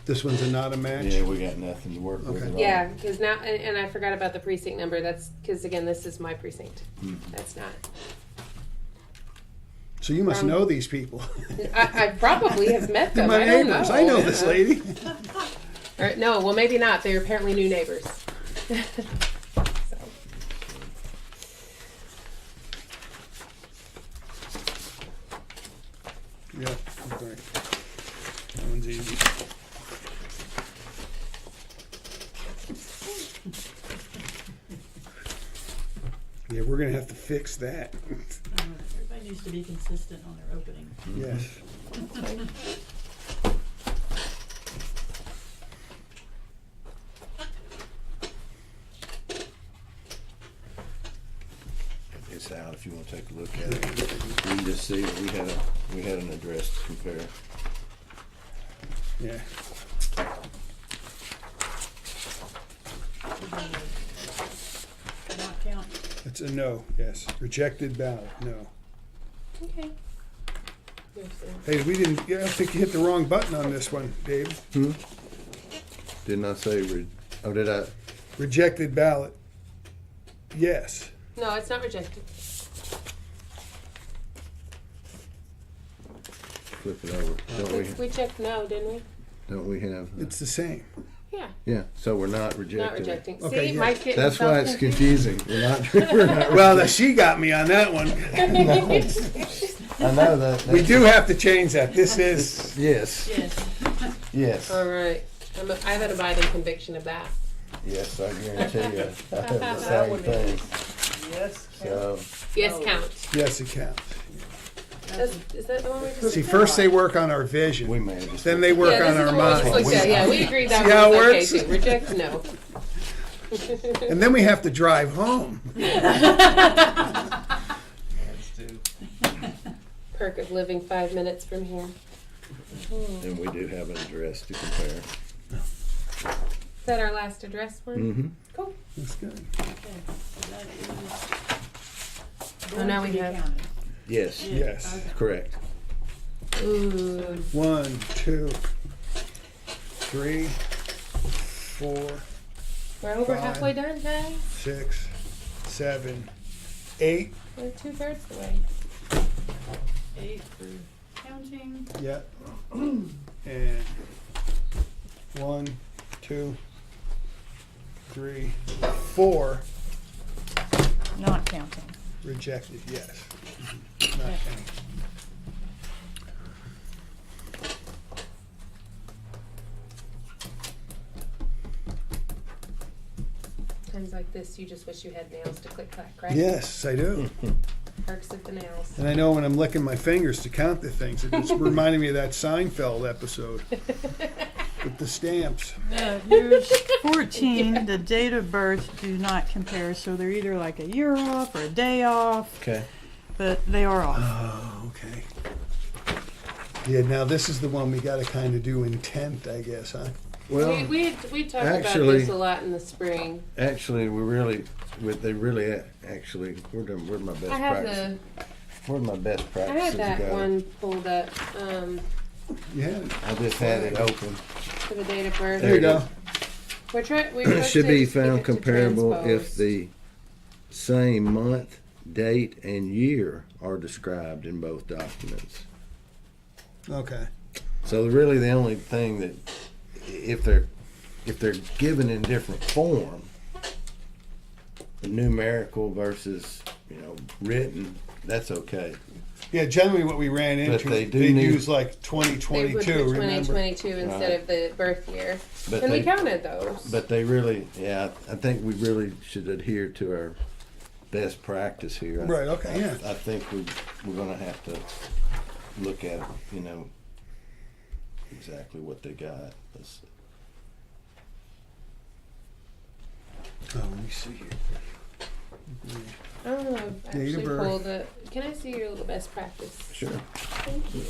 This one's a not a match? Yeah, we got nothing to work with Okay. at all. Yeah, because now, and I forgot about the precinct number. That's because again, this is my precinct. Mhm. That's not. So you must know these people. I probably have met them. My I don't neighbors. know. I know this lady. Or, no, well, maybe not. They're apparently new neighbors. So. Yeah, okay. That one's easy. Yeah, we're gonna have to fix that. Everybody needs to be consistent on their opening. Yes. It's out if you want to take a look at it. You can just see that we had an address to compare. Yeah. Not count. It's a no, yes. Rejected ballot, no. Okay. Here's the- Hey, we didn't, yeah, I think you hit the wrong button on this one, Dave. Didn't I say, oh, did I? Rejected ballot, yes. No, it's not rejected. Flip it over. We checked no, didn't we? Don't we have? It's the same. Yeah, Yeah, so we're not rejecting. not rejecting. Okay, See, yeah. Mike's getting That's why it's self-confused. confusing. We're not, we're not. Well, she got me on that one. I know that. We do have to change that. This is, Yes, Yes. yes, All right. I have an abiding conviction of that. yes, I guarantee you. I have the same thing. Yes. So, Yes, Oh. count. yes, it counts. Is that the one we just? See, first they work on our we vision, may have just. then they work Yeah, on this is our the one we just mind. looked at. Yeah, we agreed that See how was it okay works? too. Reject, no. And then we have to drive home. Perk of living 5 minutes from here. And we do have an address to compare. Is that our last address one? Mm-hmm. Cool. That's good. Okay, so that is. Oh, now going we to be have- counted. Yes, Yes. Okay. correct. Ooh. 1, 2, 3, 4, We're over Fine. halfway done, guys. 6, 7, 8. We're 2/3 the way. 8 for counting. Yeah. And 1, 2, 3, 4 Not counting. rejected. Yes. Not counting. Times like this, you just wish you had nails to click clack, right? Yes, I do. Perks of the nails. And I know when I'm licking my fingers to count the things, it's reminding me of that Seinfeld episode with the stamps. Here's 14, the date of birth do not compare, so they're either like a year off or a day off, Okay. but they are off. Oh, okay. Yeah, now this is the one we got to kind of do in tenth, I guess, huh? Well, we talked about actually- this a lot in the spring. actually, actually, where's my best I have practice? the Where's my best I practices had that go? one pulled up Yeah. I just had it open. for the date of birth. There you go. We're we It supposed should to be keep found it to comparable if transpose. the same month, date, and year are described in both documents. Okay. So really, the only thing that if they're given in different form, numerical versus written, that's okay. Yeah, generally what we ran into, they do they'd need- use like They would 2022, put remember? 2022 instead Right. of the birth year, But and we they, counted those. but they really, yeah, I think we really should adhere to our best practice here. Right, okay, yeah. I think we're gonna have to look at exactly what they got. Let's see. Oh, let me see here. I don't know. I've Date of actually birth. pulled it. Can I see your little best practice? Sure, Thank you.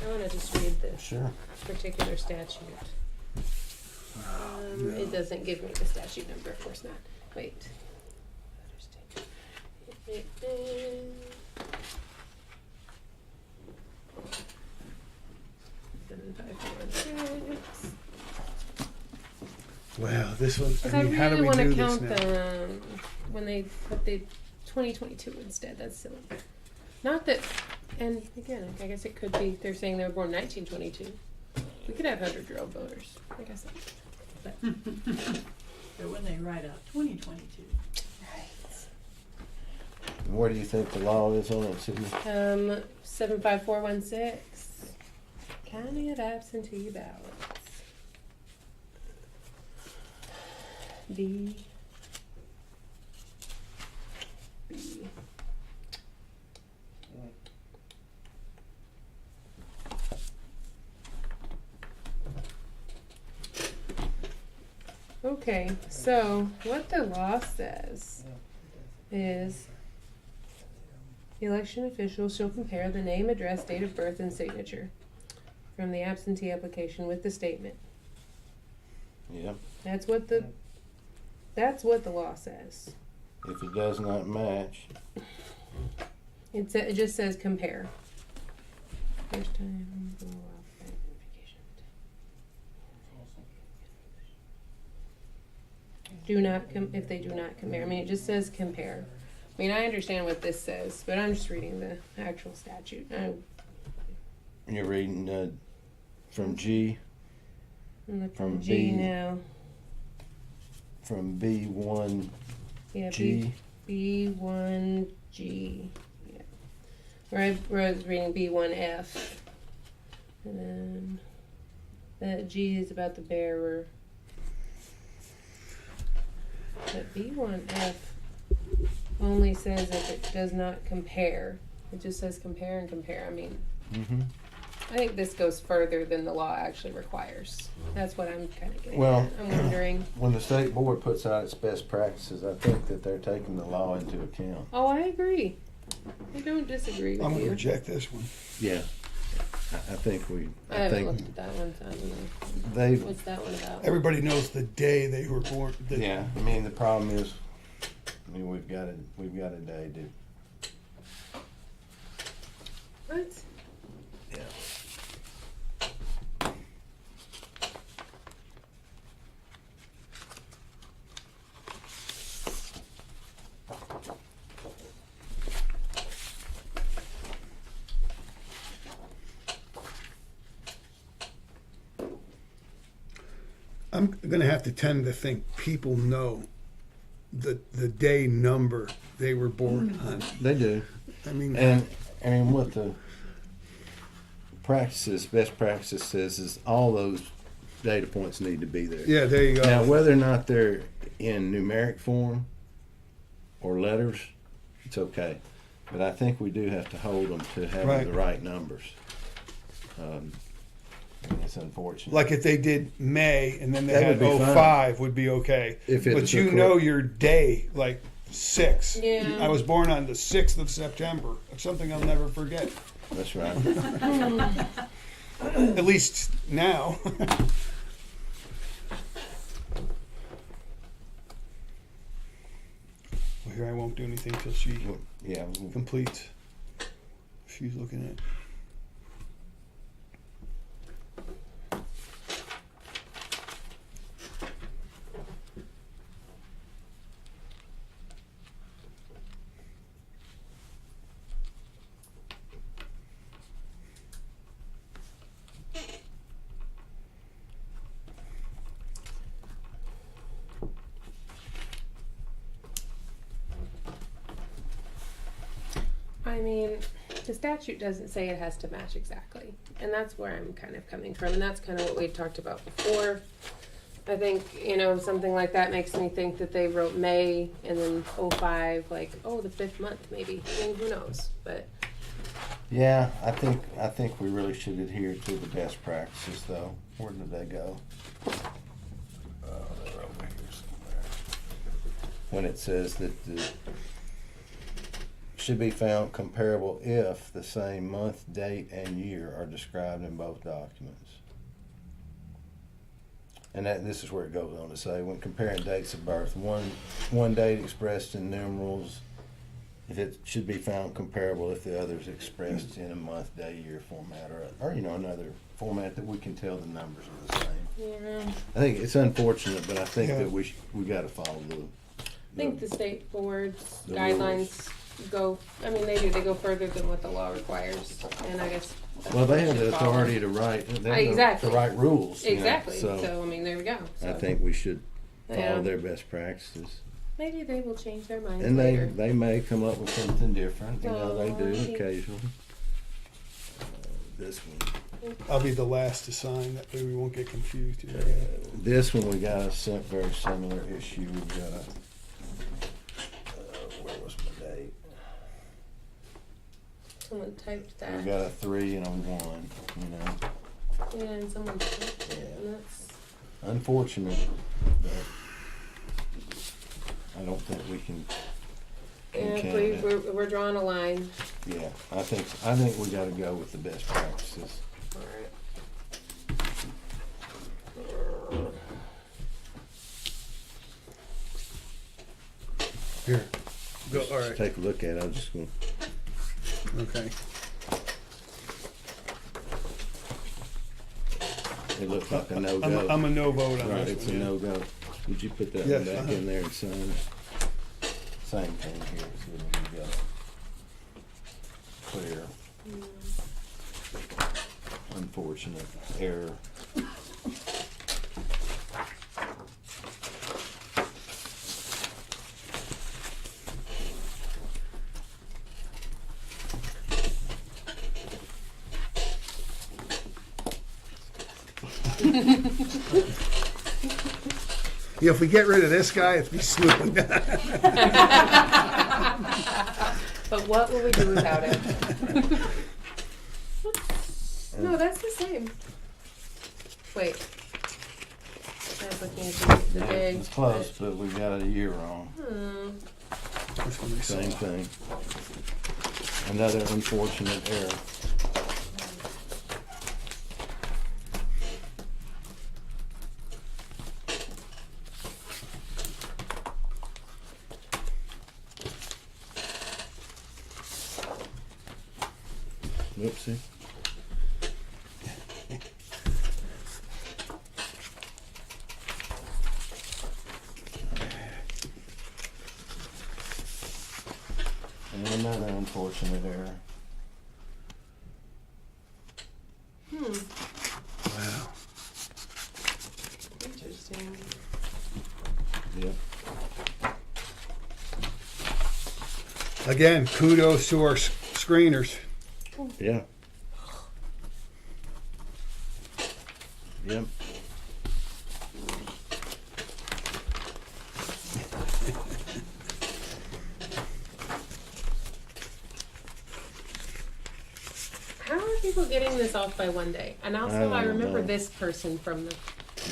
I want to just read this sure. particular statute. It doesn't give me the statute number, of course not. Wait. Wow, this one, Because I I mean, how do really we want do to this count now? them when they put the 2022 instead. That's silly. Not that, and again, I guess it could be they're saying they were born 1922. We could have 100-year-old voters. Like I said. But, So when they write up 2022. And where do you think the law is on it, Sydney? 75416. Counting of absentee ballots. B. Okay, so what the law says is the election officials shall compare the name, address, date of birth, and signature from the absentee application with the statement. Yeah. That's what the law says. If it does not match, It just says compare. First time. Blah, blah, blah, verification. Do not if they do not compare. I mean, it just says compare. I mean, I understand what this says, but I'm just reading the actual statute. you're reading from G, I'm looking From at G B. now. from B1G. Yeah, B1G. Yeah. Where I was reading B1F. And then that G is about the bearer. But B1F only says if it does not compare. It just says compare and compare. I mean, Mm-hmm. I think this goes further than the law actually requires. That's what I'm kind of getting Well, at. I'm wondering. When the state board puts out its best practices, I think that they're taking the law into account. Oh, I agree. I don't disagree with I'm you. gonna reject this one. Yeah. I think we, I I haven't looked think at that one, so I don't know. they, What's that one about? Everybody knows the day they were born. yeah, I mean, the problem is, I mean, we've got a day to, What? yeah. I'm gonna have to tend to think people know the day number they were born on. They do. I mean, And what the best practices says is all those data points need to be there. yeah, there you go. Now, whether or not they're in numeric form or letters, it's okay. But I think we do have to hold them to having Right. the right numbers. It's unfortunate. Like if they did May and then they That had would be fine. 05 would be okay. If it But was you the know correct- your day, like 6. Yeah. I was born on the 6th of September. It's something I'll never forget. That's right. At least now. Well, here I won't do anything till she Yeah. completes. She's looking at. I mean, the statute doesn't say it has to match exactly, and that's where I'm kind of coming from, and that's kind of what we talked about before. I think, you know, something like that makes me think that they wrote May and then 05, like, oh, the 5th month maybe. I mean, who knows? But Yeah, I think we really should adhere to the best practices, though. Where did they go? They're over here somewhere. When it says that the should be found comparable if the same month, date, and year are described in both documents. And this is where it goes on to say, when comparing dates of birth, one date expressed in numerals, if it should be found comparable if the other is expressed in a month, day, year format, or you know, another format that we can tell the numbers are the same. yeah, I think it's unfortunate, but I think Yeah. that we got to follow I think the state board's The guidelines go. I mean, they do. They go further than what the law requires, and I guess. That's well, what they we have the should follow. authority to write. They have Exactly. to write rules. you know, Exactly. so So I mean, there we go. So, I think we should follow Yeah. their best practices. maybe they will change their minds And later. they may come up with something different. You know, they Oh, do yeah. occasionally. This one. I'll be the last to sign. That way we won't get confused here. This one we got a very similar issue. We've got a. Where was my date? Someone typed that. We got a 3 and a 1. You know, Yeah, and someone typed it, Yeah. and that's. unfortunate, but I don't think we can. Yeah, can if it. we're drawing a line. Yeah, I think we got to go with the best practices. All right. Here. Go. Just All right. take a look at it. I'm just going. Okay. It looks like a no go. I'm a no vote on Right, this it's one. a yeah. no go. Would you put that Yes, one back uh-huh. in there and sign it? Same thing here. See what we got. Clear. Unfortunate error. Yeah, if we get rid of this guy, it'd be Snoopy. But what will we do without it? No, that's the same. Wait. I was looking at the Yeah, big. it's close, but we got a year wrong. This one we saw. Same thing. Another unfortunate error. Whoopsie. And another unfortunate error. Wow. Interesting. Yep. Again, kudos to our screeners. Yeah. Yep. How are people getting this off by one day? And also, I don't remember know. this person from the.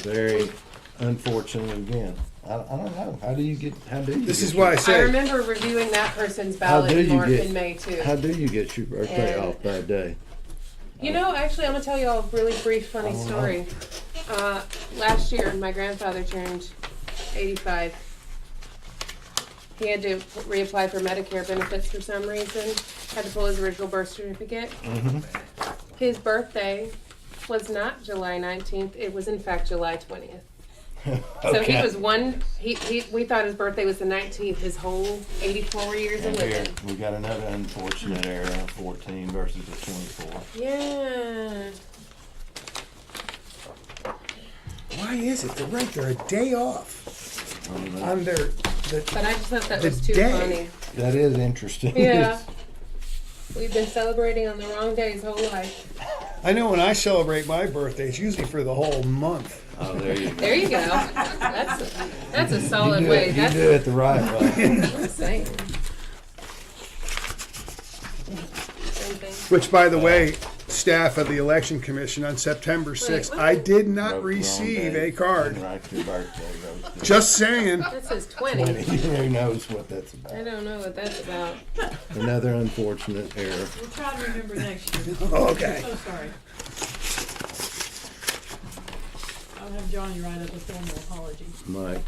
Very unfortunate again. I don't know. How do you get? This is get why I your- I say, remember reviewing that person's How do ballot you get- in May too. How do you get your birthday And- off by a day? You know, actually, I'm gonna tell you all a really brief, funny Oh, wow. story. Last year, my grandfather turned 85. He had to reapply for Medicare benefits for some reason. Had to pull his original birth certificate. Mm-hmm. His birthday was not July 19th. It was in fact July 20th. So he was we thought his birthday was the 19th. His whole 84 years of And here living. we got another unfortunate error. 14 versus a 24. Yeah. why is it? They're a day off I don't know. on their. But I just thought that The was too day. funny. That is interesting. Yeah. We've been celebrating on the wrong day his whole life. I know when I celebrate my birthday, it's usually for the whole month. Oh, there you go. There you go. That's a solid you do way. it, That's you do it the right way. insane. Same thing. Which, by the way, staff of the Election Commission on September 6th, what? I did Wrote not the wrong receive day. a card. Didn't write your birthday. Wrote the Just saying. That says 20. 20. Who knows what that's I about? don't know what that's about. Another unfortunate error. We'll try to remember next year. Okay. So sorry. I'll have Johnny write up a formal apology. Mike.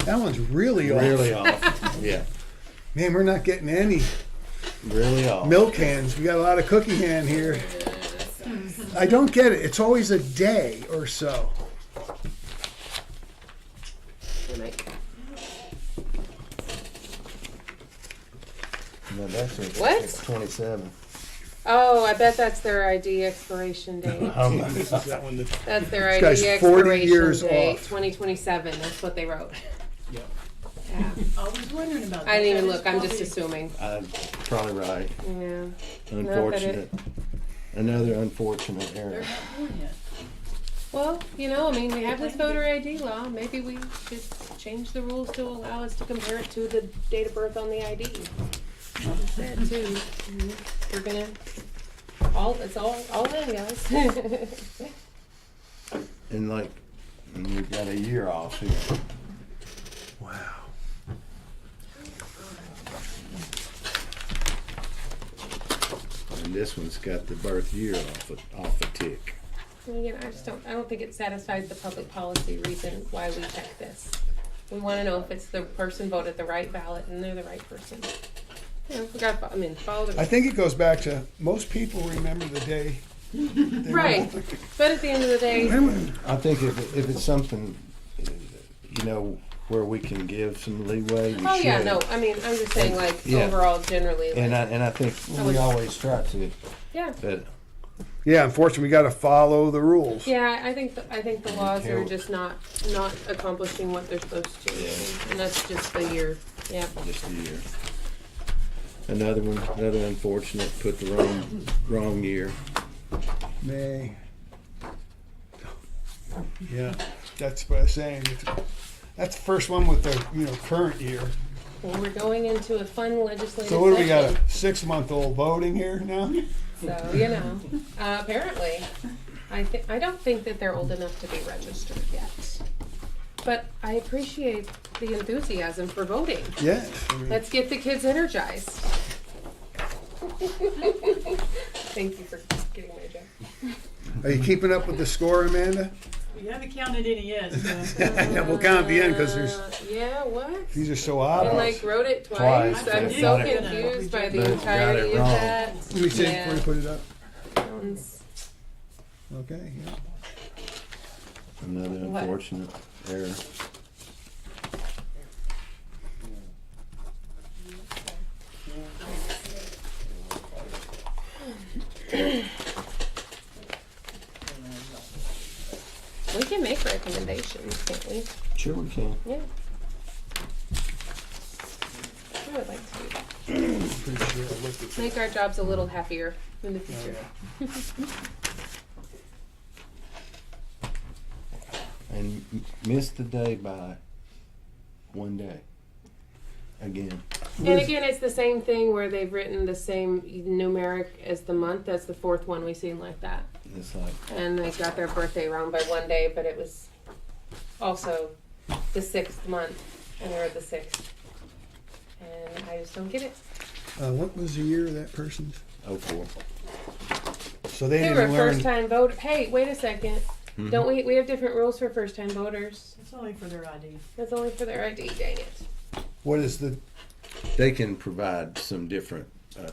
That one's really off. Really off. Yeah. Man, we're not getting any Really off. milk hands. We got a lot of cookie hand here. I don't get it. It's always a day or so. Good night. No, that's it. What? It's 27. Oh, I bet that's their ID expiration date. That one. That's their This ID guy's 40 expiration years date, off. 2027. That's what they wrote. Yep. Yeah. I was wondering about that. I didn't even That is look. I'm just probably- assuming. I'm probably right. Yeah. Unfortunate. Another unfortunate They're error. not born yet. Well, you know, I mean, we have this voter ID law. Maybe we should change the rules to allow us to compare it to the date of birth on the ID. That too. We're gonna it's all in, guys. And like, and we've got a year off here. Wow. And this one's got the birth year off a tick. Again, I don't think it satisfies the public policy reason why we check this. We wanna know if it's the person voted the right ballot and they're the right person. You know, we gotta, follow the. I think it goes back to most people remember the day. they were- Right, but at the end of the day, I think if it's something, you know, where we can give some leeway, we should. oh yeah, no, I'm just saying like Yeah. overall generally, And like, I think I we would- always try to, yeah. but Yeah, unfortunately, we got to follow the rules. Yeah, I think the laws are Yeah. just not accomplishing what they're supposed to, Yeah. and that's just the year. Yeah. just a year. Another one, another unfortunate, put the wrong year. May. Yeah, that's what I'm saying. That's the first one with the current year. Well, we're going into a fun legislative So what do we got? session. A 6-month-old voting here now? So apparently, I don't think that they're old enough to be registered yet. But I appreciate the enthusiasm for voting. Yes. I mean, Let's get the kids energized. Thank you for getting my joke. are you keeping up with the score, Amanda? We haven't counted any yet, so. Yeah, we'll count at the end because there's Yeah, what? these are so I obvious. like wrote it twice. Twice, I'm but so got it- confused by the but got entirety it of wrong. that. Let me see Yeah. before you put it up. That one's- Okay. Yeah. Another What? unfortunate error. We can make recommendations, can't we? Sure we can. Yeah. I would like to do that. Pretty sure I looked at Make our jobs a little happier in the future. And missed the day by 1 day. Again. And again, it's the same thing where they've written the same numeric as the month. That's the fourth one we've seen like that. It's like, And they got their birthday wrong by 1 day, but it was also the 6th month, and they were the 6th. And I just don't get it. what was the year of that person's? 04. So they They were didn't a learn. first-time voter. Hey, wait a second. Mhm. Don't we have different rules for first-time voters? It's only for their ID. That's only for their ID, dang it. What is the? They can provide some different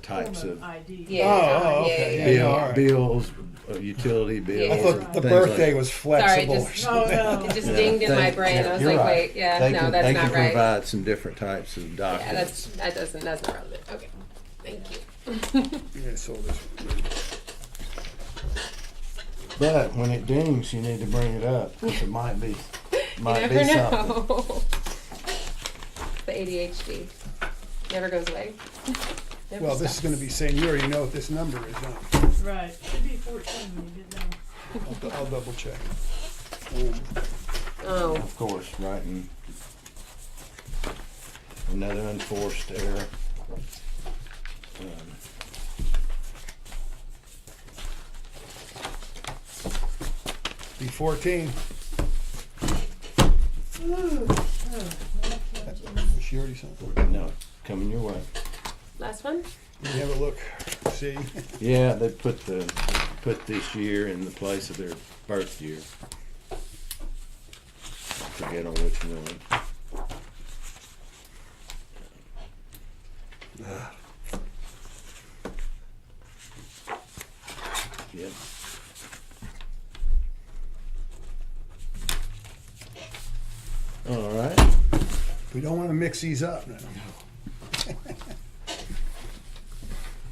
types Form of ID. Yeah. Oh, okay. Yeah, Yeah, bill, all right. bills, utility bills. I thought the things birthday like- was Sorry, flexible. just- or something. Oh, no. It just Yeah, dinged in my they- brain. I was you're like, right. wait, yeah, They no, can, that's they not can right. provide some different types of Yeah, documents. that's not relevant. Okay, thank you. Yeah, so this. But when it dings, you need to bring it up, 'cause it might be You never something. know. The ADHD never goes away. Never Well, this is stops. going to be saying you already know what this number is. Huh? Right, should be 14 when you get done. I'll double check. Oh, Of course, writing another unforced error. Be 14. She already something. No, coming your way. last one. Let me have a look. See. Yeah, they put this year in the place of their birth year. Forget on which one. Yep. All right. We don't want to mix these up now.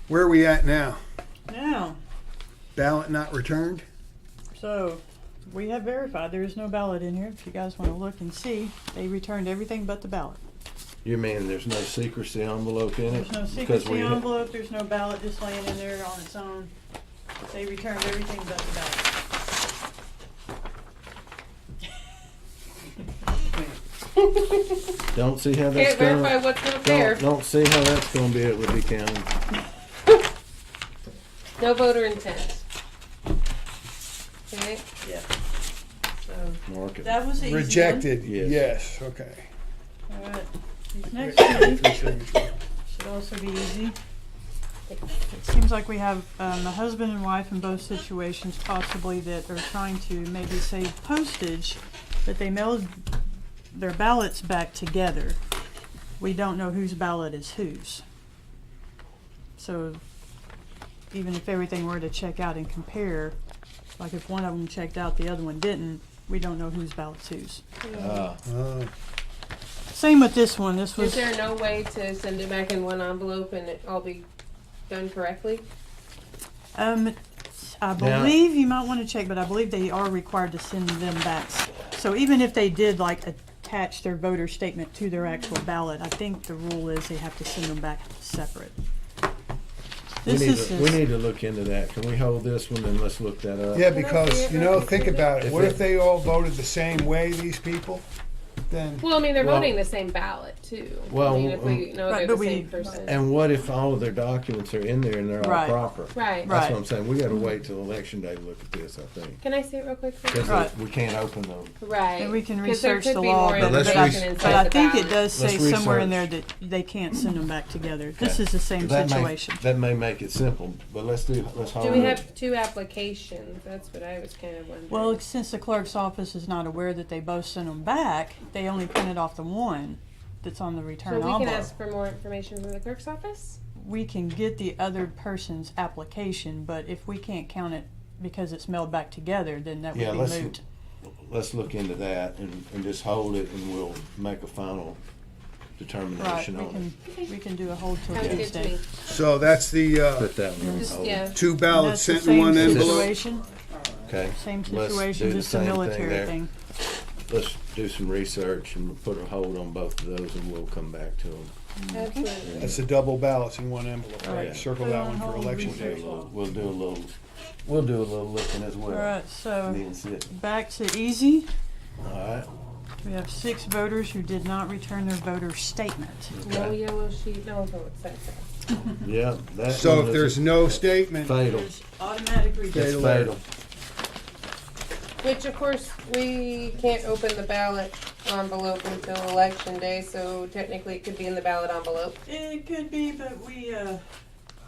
Where are we at now? Now, Ballot not returned? so we have verified there is no ballot in here. If you guys want to look and see, they returned everything but the ballot. You mean there's no secrecy envelope in it? There's no Because secrecy we- envelope, there's no ballot just laying in there on its own. They returned everything but the ballot. Don't see how that's Can't verify going. what's not there. Don't see how that's going to be able to be counted. No voter intent. Okay. Yeah. So Mark it. that was the easy one. Rejected, Yes. yes, okay. All right. These next two Three signatures. should also be easy. It seems like we have a husband and wife in both situations possibly that are trying to maybe save postage, but they mailed their ballots back together. We don't know whose ballot is whose. So even if everything were to check out and compare, like if one of them checked out, the other one didn't, we don't know whose ballot's whose. Ah, Oh, Same with this one. This Is was, there no way to send it back in one envelope and it all be done correctly? I Now- believe you might want to check, but I believe they are required to send them back. So even if they did like attach their voter statement to their actual ballot, I think the rule is they have to send them back separate. we This need is to, we need to look into that. Can we hold this one and let's look that up? yeah, because, you know, think about it. If What it- if they all voted the same way, these people? then. Well, I mean, they're Well- voting the same ballot too. Well, I mean, if we know Right, they're but the same we- person. And what if all of their documents are in there and they're all Right. proper? Right. That's Right. what I'm saying. We gotta wait till election day to look at this, I think. Can I see it real quick? Because Right. we can't open them. Right. And we can 'Cause there research could the be law, more but let's information res- inside But I the think it ballot. does say Let's somewhere in there research. that they can't send them back together. This Okay. is the same That may- situation. That may make it simple, but let's hold Do we it. have two applications? That's what I was kind of wondering. Well, since the clerk's office is not aware that they both sent them back, they only printed off the one that's on the so return we can envelope. ask for more information from the clerk's office? We can get the other person's application, but if we can't count it because it's mailed back together, then that Yeah, would be moot. let's look into that and just hold it and we'll make a final Right, determination on it. we can do a hold till Sounds good to Tuesday. me. So that's the Put that one on Just, hold. yeah. two And ballots that's the sent in one same envelope. situation, Okay. same Let's situation, do the just a same thing military there. thing. Let's do some research and we'll put a hold on both of those and we'll come back to them. Absolutely. That's the double ballots in one envelope, right? Right. Circle Put it that on one for hold, election research. day. We'll do a little looking as well. Alright, so Me and Sid. back to easy. All right. We have 6 voters who did not return their voter statement. No yellow sheet, no votes. That's it. Yeah, that So one if is there's no statement, fatal. There's automatic It's rejection. fatal. Which, of course, we can't open the ballot envelope until election day, so technically it could be in the ballot envelope. It could be, but we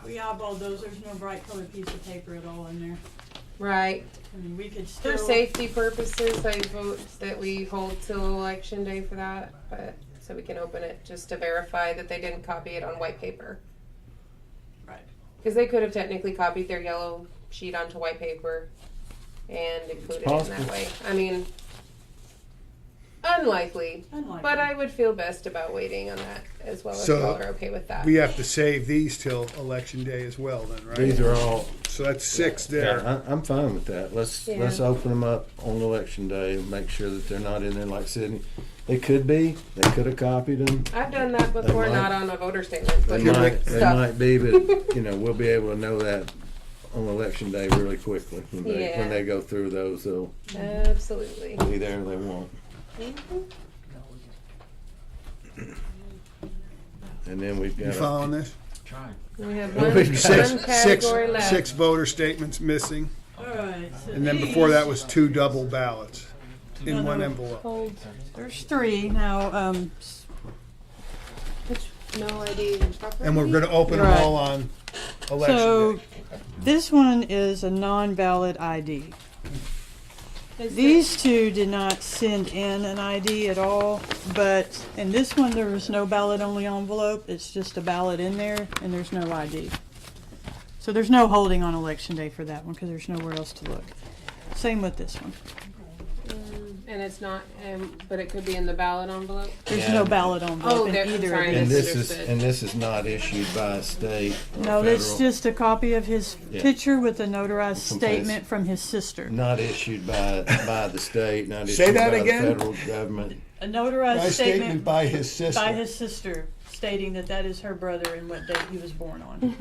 eyeballed those. There's no bright colored piece of paper at all in there. Right. I mean, we could still. For safety purposes, I vote that we hold till election day for that, but, so we can open it just to verify that they didn't copy it on white paper. Right. Because they could have technically copied their yellow sheet onto white paper and included it in possible. that way. I mean, unlikely, Unlikely. but I would feel best about waiting on that as well, if So, y'all are okay with that. we have to save these till election day as well then, right? These are all. So that's 6 there. Yeah, I'm fine with that. Let's Yeah. open them up on election day and make sure that they're not in there like Sydney. They could be. They could have copied them. I've done that before, might- not on a voter statement, They but might. They stuff. might be, but we'll be able to know that on election day really quickly when Yeah. they go through those. They'll Absolutely. be there or they won't. Mhm. And then we've You got. following this? We have Well, one, we've got one category left. 6 voter statements missing. All right. So And then these- before that was 2 double ballots in one envelope. Hold. There's 3 now. Which, no ID. And we're gonna open them Right. all on election So day. this one is a non-valid ID. These 2 did not send in an ID at all, but in this one there was no ballot-only envelope. It's just a ballot in there, and there's no ID. So there's no holding on election day for that one because there's nowhere else to look. Same with this one. And it's not, but it could be in the ballot envelope. There's Yeah. no ballot envelope in there- I'm either sorry, of I And these. this misunderstood. is not issued by a state or No, that's federal. just a copy of his Yeah. picture with a notarized From statement from his sister. Not issued by the state, not Say issued that by again? the federal government. A notarized By statement statement by his sister. by his sister stating that that is her brother and what date he was born on.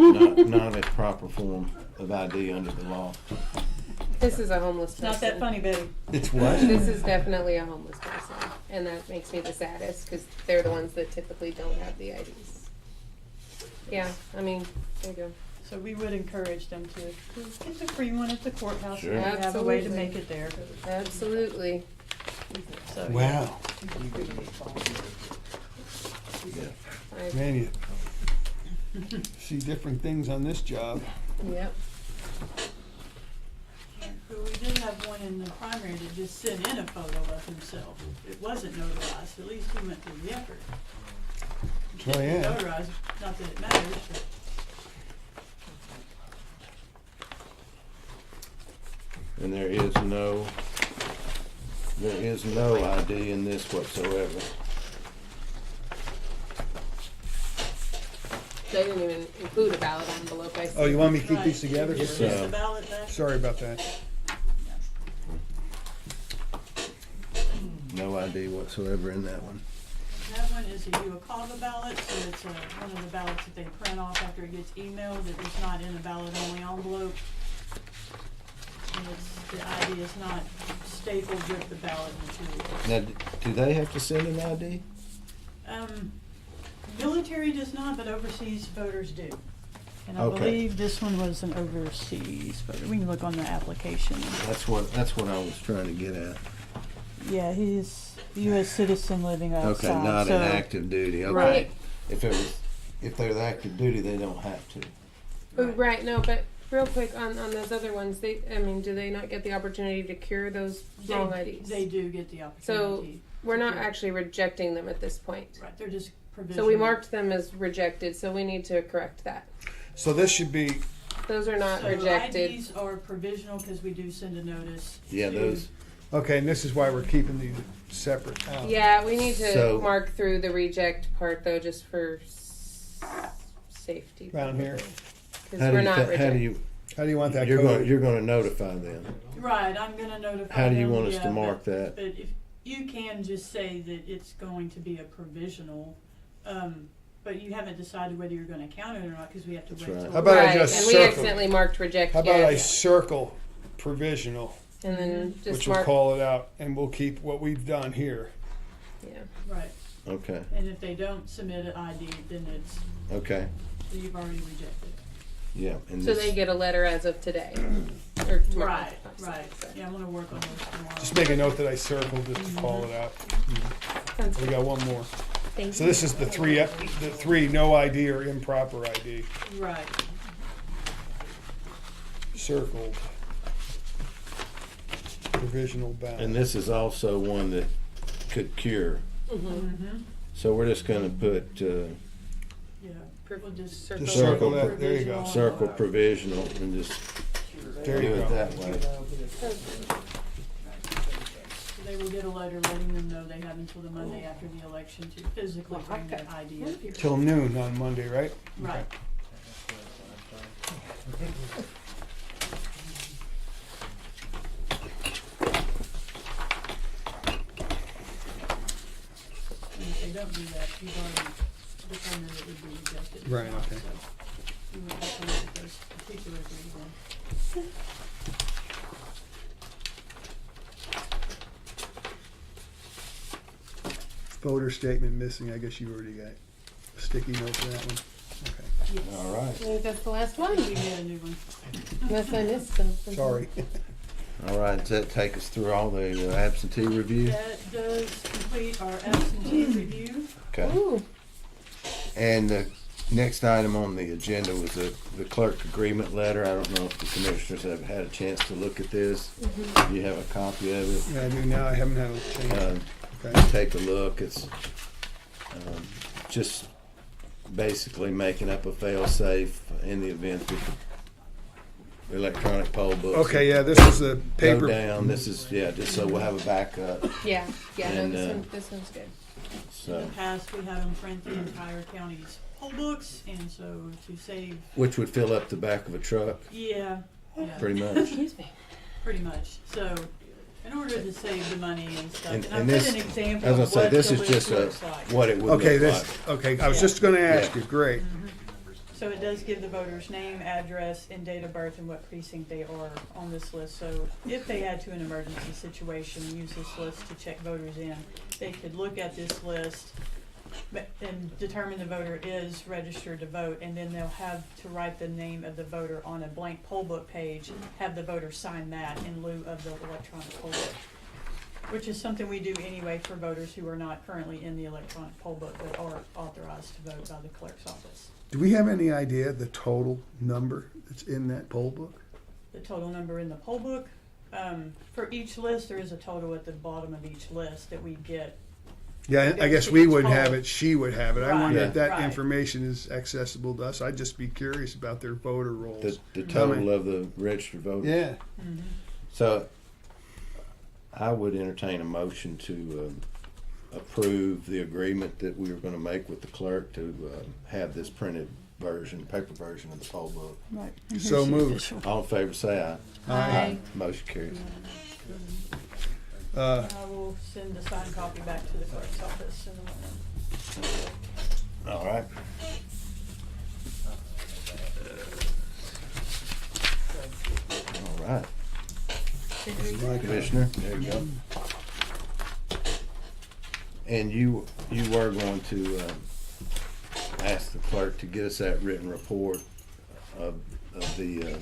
Not a proper form of ID under the law. This is a homeless It's person. not that funny, Betty. It's what? This is definitely a homeless person, and that makes me the saddest because they're the ones that typically don't have the IDs. Yeah, I mean, there you go. So we would encourage them to. It's a free one at the courthouse. Sure. And we have a way to Absolutely. make it there. Absolutely. So, Wow, I, man, you see different things on this job. yep. But we did have one in the primary that just sent in a photo of himself. It wasn't notarized. At least he went through the effort. Oh, yeah. Notarized, not that it matters, but And there is no ID in this whatsoever. They didn't even include a ballot envelope. I see. Oh, you want me to keep right. these together? Just uh, the ballot back. Sorry about that. No ID whatsoever in that one. That one is a UACAVA ballot, so it's one of the ballots that they print off after it gets emailed. It is not in a ballot-only envelope. And the ID is not stapled with the ballot material. Now, do they have to send an ID? Military does not, but overseas voters do. And I Okay. believe this one was an overseas voter. We can look on the application. That's what I was trying to get at. Yeah, he's a U.S. citizen living outside. Okay, not so, an active duty. Okay. Right. If they're the active duty, they don't have to. Oh, right, no, but real quick on those other ones, do they not get the opportunity to cure those wrong IDs? They do get the So opportunity. we're not actually rejecting them at this point. Right, they're just provisional. So we marked them as rejected, so we need to correct that. So this should be, Those are not So rejected. IDs are provisional because we do send a notice. Yeah, to- those. okay, and this is why we're keeping these separate out. Yeah, we need to So- mark through the reject part though, just for safety. Around here? Because we're not How do rejecting. you? How do you want that You're coded? going to notify them. Right, I'm gonna notify How do you them, want us yeah, to mark that? But if, you can just say that it's going to be a provisional, but you haven't decided whether you're gonna count it or not, because we have to That's wait right. till. How about I Right, just and we circle? accidentally marked reject How about I yes, circle provisional, and then just which will mark. call it out, and we'll keep what we've done here. Yeah. Right, Okay. and if they don't submit an ID, then it's, Okay. you've already rejected it. Yeah. And So this- they get a letter as of today, or tomorrow. Right, right, yeah, I'm gonna work on those tomorrow. Just make a note that I circled just to call it out. Sounds We good. got one more. Thank So you. this is the three no ID or improper ID. Right, Circled. Provisional ballot. And this is also one that could cure. mm-hmm, So we're just going to put yeah, we'll just. Circle. Just circle that, there you go. Provisional. circle provisional and just There do you it go. that way. So they will get a letter letting them know they have until the Monday after the election to physically bring their ID up here. Till noon on Monday, right? Right. And if they don't do that, you've already determined it would be rejected. Right, okay. So you would have to look at those particular things. Voter statement missing, I guess you already got a sticky note for that one. Okay, Yes. All right. I think that's the last one. You get a new one. Unless I missed something. sorry. All right. Does that take us through all the absentee review? That does complete our absentee review. Okay. Ooh. And the next item on the agenda was the clerk agreement letter. I don't know if the commissioners have had a chance to look at this. Do you have a copy of it? Yeah, I do now, I haven't had a change. Okay. Take a look. It's just basically making up a fail-safe in the event that the electronic poll books Okay, yeah, this is the go paper. down. This is, just so we'll have a backup. Yeah. Yeah. No, And, this one's good. In So, the past, we had them print the entire county's poll books, and so to save, which would fill up the back of a truck, yeah, pretty much. Excuse me. pretty much. So, in order to save the money and stuff, And- and I and put this- an example As I of say, what this the is list just looks like. what it would Okay, look this, like. okay, I was just gonna ask you, great. So it does give the voters name, address, and date of birth and what precinct they are on this list. So if they had to an emergency situation, use this list to check voters in, they could look at this list and determine the voter is registered to vote, and then they'll have to write the name of the voter on a blank poll book page, have the voter sign that in lieu of the electronic poll book, which is something we do anyway for voters who are not currently in the electronic poll book but are authorized to vote by the clerk's office. Do we have any idea the total number that's in that poll book? The total number in the poll book, for each list, there is a total at the bottom of each list that we get. Yeah, I guess we wouldn't have it, she would have it. I Right, wonder Yeah. if that right. information is accessible to us. I'd just be curious about their voter rolls. The total of the registered voters. Yeah, So I would entertain a motion to approve the agreement that we were going to make with the clerk to have this printed version, paper version of the poll book. Right. So moved. All in favor, say aye. Aye. Motion carries. uh, I will send the signed copy back to the clerk's office in the morning. All right. All right. My Commissioner, there you go. And you were going to ask the clerk to get us that written report of the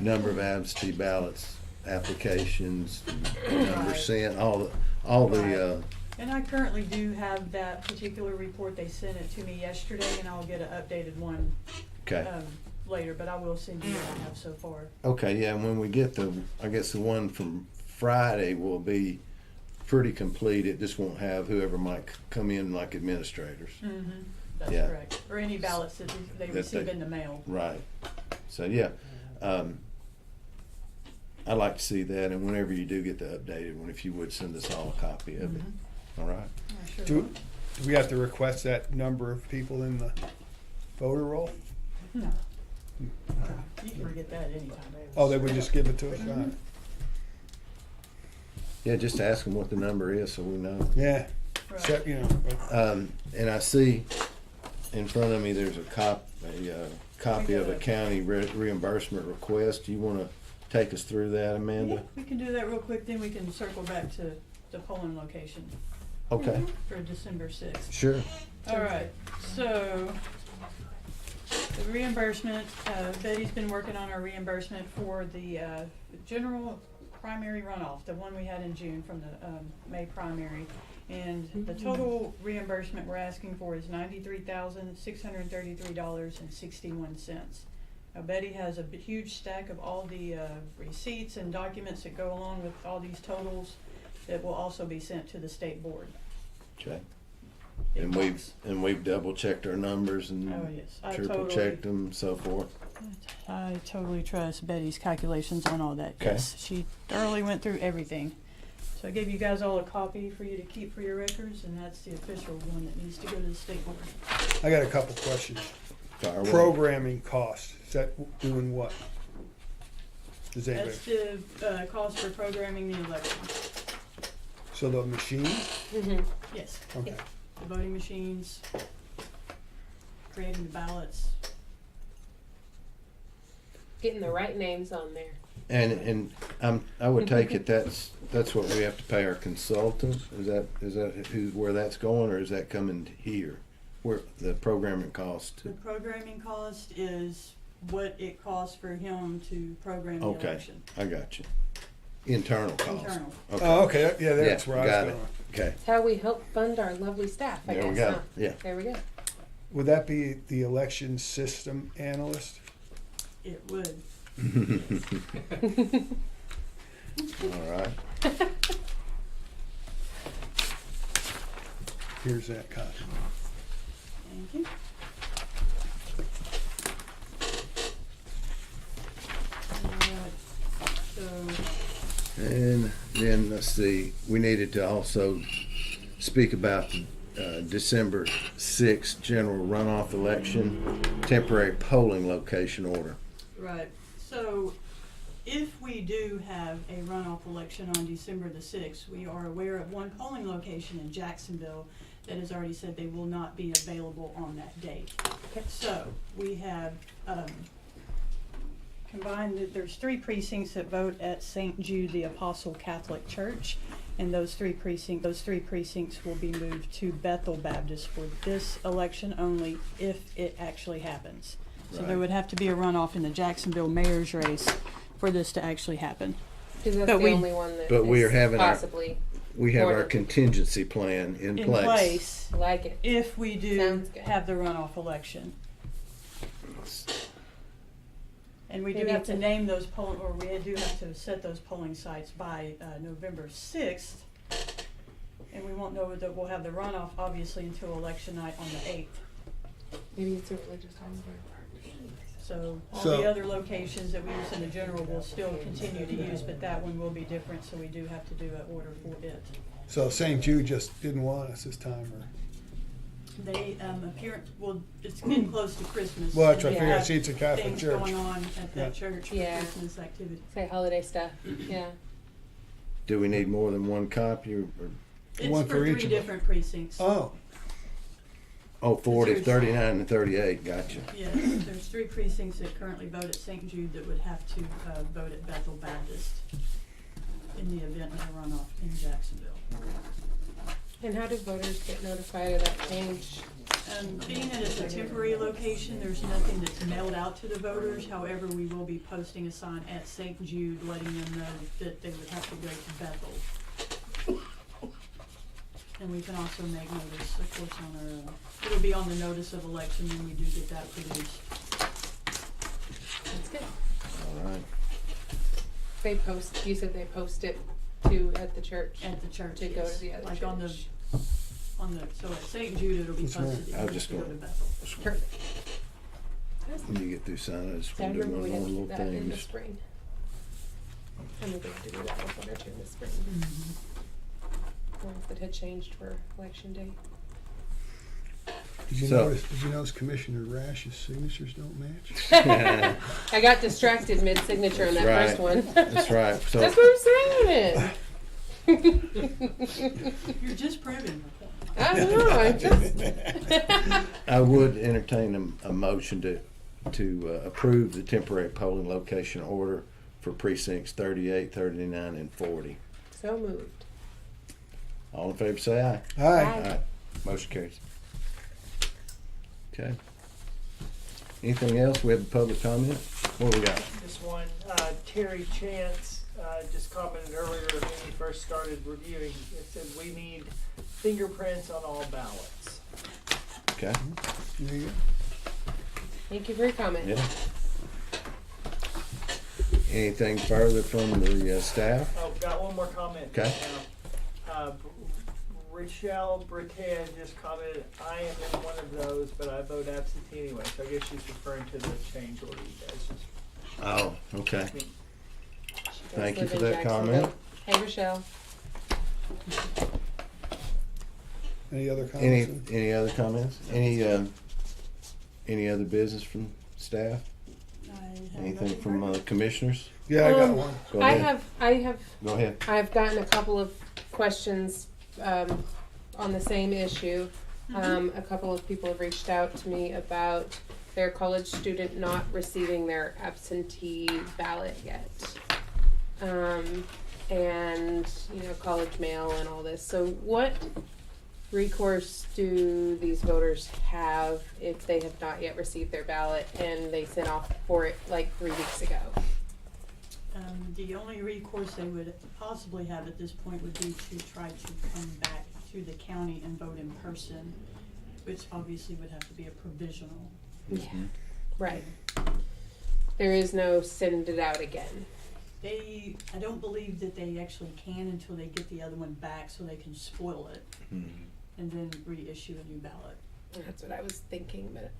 number of absentee ballots, applications, number Right. sent, all the And I currently do have that particular report. They sent it to me yesterday, and I'll get an updated one okay. later, but I will send you what I have so far. Okay, yeah, and when we get I guess the one from Friday will be pretty complete. It just won't have whoever might come in like administrators. Mm-hmm. That's Yeah. correct. Or any ballots that they That receive they- in the mail. Right. So, yeah, I'd like to see that, and whenever you do get the updated one, if you would send us all a copy of it. Mhm. All right? I sure Do, will. do we have to request that number of people in the voter roll? No. You can forget that anytime. Oh, they would just give it to us? All right. Yeah, just ask them what the number is so we know. Yeah, Right. check, you know, And I see in front of me, there's a copy of a county reimbursement request. Do you want to take us through that, Yeah, Amanda? we can do that real quick, then we can circle back to the polling location Okay, for December 6th. sure. All right, so the reimbursement, Betty's been working on our reimbursement for the general primary runoff, the one we had in June from the May primary. And the total reimbursement we're asking for is $93,633.61. Now Betty has a huge stack of all the receipts and documents that go along with all these totals that will also be sent to the state board. Okay. Big And box. we've double checked our numbers and Oh, yes. I triple totally- checked them, so forth. I totally trust Betty's calculations on all that. Okay. Yes, she thoroughly went through everything. So I gave you guys all a copy for you to keep for your records, and that's the official one that needs to go to the state board. I got a couple questions. Fire away. Programming cost, is that doing what? Does anybody, That's the cost for programming the election. so the machine? Mhm. Yes, Okay. the voting machines, creating the ballots. Getting the right names on there. And I would take it that's what we have to pay our consultant. Is that where that's going, or is that coming here? Where the programming cost? The programming cost is what it costs for him to program the Okay, election. I got you. Internal cost. Internal. Oh, okay, yeah, that's Yeah, where I got was it. going. Okay. It's how we help fund our lovely staff, I There guess. we go. Huh? Yeah. There we go. Would that be the election system analyst? It would. All right. Here's that copy. Thank you. Alright, so, And then let's see. We needed to also speak about the December 6th general runoff election temporary polling location order. right, so if we do have a runoff election on December the 6th, we are aware of one polling location in Jacksonville that has already said they will not be available on that date. So, we have, combined, there's 3 precincts that vote at St. Jude the Apostle Catholic Church. And those three precincts will be moved to Bethel Baptist for this election only, if it actually happens. So there Right. would have to be a runoff in the Jacksonville mayor's race for this to actually happen. Because that's But the we- only one that But we is are having our- possibly We have More our than- contingency plan in In place. place, like it. if we do Sounds good. have the runoff election. And we do Maybe have it's to a- name those we do have to set those polling sites by November 6th. And we won't know that we'll have the runoff, obviously, until election night on the 8th. Maybe it's a religious holiday. So all So- the other locations that we use in the general will still continue to use, but that one will be different, so we do have to do an order for it. So St. Jude just didn't want us this time, or? They it's getting close to Christmas. Well, that's and what I they figured. have See, it's a Catholic things church. going on at that church for Yeah. Christmas activity. Say holiday stuff. Yeah. Do we need more than one copy or It's One for for each 3 of them. different precincts. Oh, 40, There's- 39, and 38? Gotcha. Yes, there's 3 precincts that currently vote at St. Jude that would have to vote at Bethel Baptist. in the event of a runoff in Jacksonville. And how do voters get notified of that change? Being that it's a temporary location, there's nothing that's mailed out to the voters. However, we will be posting a sign at St. Jude letting them know that they would have to go to Bethel. And we can also make notice, of course, on our, it'll be on the notice of election when we do get that produced. That's good. All right. They post, you said they post it too at the church? At the church, To go yes. to the other Like church. so at St. Jude, it'll be That's right. posted that I you was have just to go gonna- to Bethel. Perfect. When you get through signing, I just I want to do remember one we had to little do that in the things. spring. I think we had to do that with one or two in the spring. Or if it had changed for election day. Did you So- notice Commissioner Rash's signatures don't match? I got distracted mid-signature on that That's first one. That's right. So That's what I'm saying. You're just proving the point. I know, I just. I would entertain a motion to approve the temporary polling location order for precincts 38, 39, and 40. So moved. All in favor, say aye. Hi. Aye. Motion carries. Okay. Anything else? We have a public comment? What do we got? Just one, Terry Chance, just commented earlier when he first started reviewing, it said we need fingerprints on all ballots. Okay. There you go. Thank you for your comment. Yeah. Anything further from the staff? Oh, got one more comment. Okay. Rochelle Britain just commented, I am in one of those, but I vote absentee anyway, so I guess she's referring to the change order you guys just Oh, okay. made. She does Thank you live for in that comment. Jacksonville. Hey, Rochelle. Any other Any comments? other comments? Any other business from staff? I have Anything nothing from further. commissioners? Yeah, I got Um, one. Go I ahead. have Go ahead. I've gotten a couple of questions on the same issue. A couple of people have reached out to me about their college student not receiving their absentee ballot yet. And, college mail and all this. So what recourse do these voters have if they have not yet received their ballot and they sent off for it like 3 weeks ago? The only recourse they would possibly have at this point would be to try to come back to the county and vote in person, which obviously would have to be a provisional. Yeah. Right. There is no send it out again. I don't believe that they actually can until they get the other one back so they can spoil it and then reissue a new ballot. That's what I was thinking, but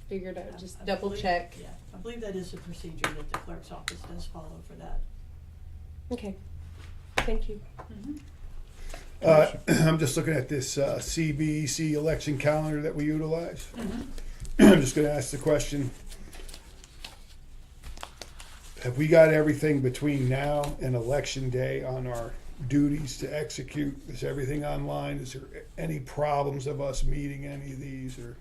figured I would just I double believe- check. Yeah, I believe that is a procedure that the clerk's office does follow for that. Okay. Thank you. I'm just looking at this CBEC election calendar that we utilize. I'm just going to ask the question, have we got everything between now and election day on our duties to execute? Is everything online? Is there any problems of us meeting any of these, or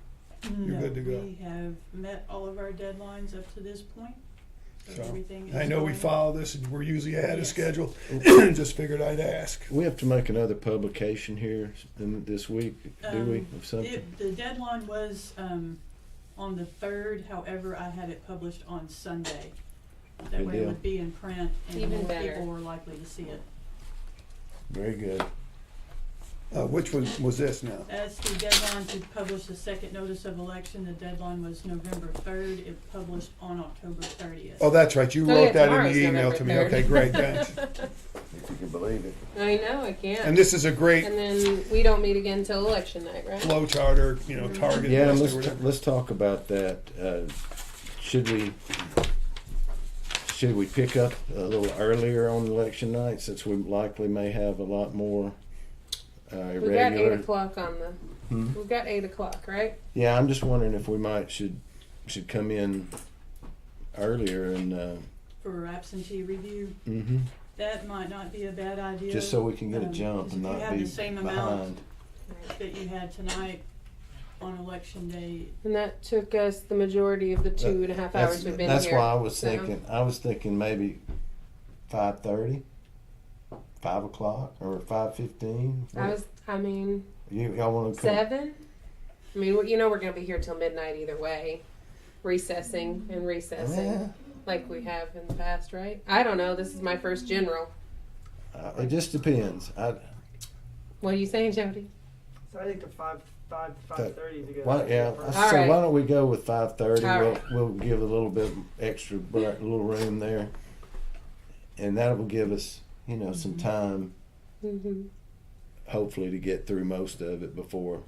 you're good to go? We have met all of our deadlines up to this point. So So, everything is I know we going- follow this and we're usually ahead of Yes. schedule. Just figured I'd ask. We have to make another publication here this week, do we, of something? The deadline was on the 3rd, however, I had it published on Sunday. That Good way it deal. would be in print and Even more better. people were likely to see it. Very good. Which one was this now? That's the deadline to publish the second notice of election. The deadline was November 3rd. It published on October 30th. Oh, that's right. You Oh, wrote yeah, that in tomorrow's the email November to me. 3rd. Okay, great, thanks. If you can believe it. I know, I can't. And this is a great And then we don't meet again till election night, right? flow chart or, target Yeah, list or let's whatever. let's talk about that. Should we pick up a little earlier on election night, since we likely may have a lot more We got 8 irregular? o'clock on the. We've got 8 o'clock, right? Yeah, I'm just wondering if we should come in earlier and For absentee review, mhm, that might not be a bad idea. just so we can get a jump 'cause and if you not have be the same amount behind. that you had tonight on election day, And that took us the majority of the 2.5 hours we've been That's here. why I was so. thinking. I was thinking maybe 5:30. 5 o'clock or 5:15? I mean, Y'all want to 7. I mean, you know, we're gonna be here till midnight either way, recessing and recessing, Yeah. like we have in the past, right? I don't know. This is my first general. It just depends. What are you saying, Jody? So I think the 5:30 is a good. Why, idea yeah. for I us. All say, right. why don't we go with 5:30? All We'll, right. we'll give a little bit extra, little room there, and that will give us, you know, some time, Mm-hmm. hopefully, to get through most of it before.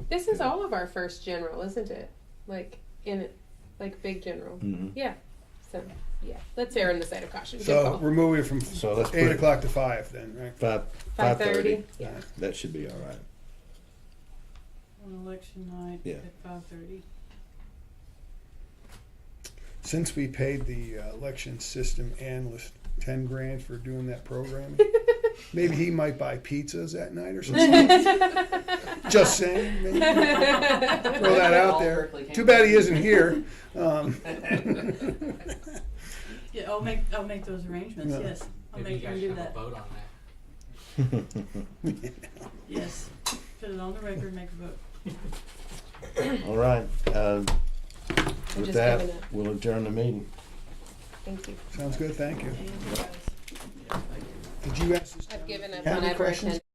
This is all of our first general, isn't it? Like in it, like big general. Mhm. Yeah. So yeah, let's err on the side of caution. Good So call. we're moving from So let's 8 put o'clock to 5 then, right? 5:30. Yeah. That should be all right. On election night Yeah. at 5:30. Since we paid the election system analyst 10 grand for doing that programming, maybe he might buy pizzas that night or something. Just saying. Maybe. Throw that out there. Too bad he isn't here. Yeah, I'll make those arrangements, Yeah. yes. I'll Maybe you make sure guys and do have a that. vote on that. Yes. Put it on the record, make a vote. All right. With just that, giving it. we'll adjourn the meeting. Thank you. Sounds good. Thank you. And you guys. Did you ask this? I've given up Have on any ever questions? attending.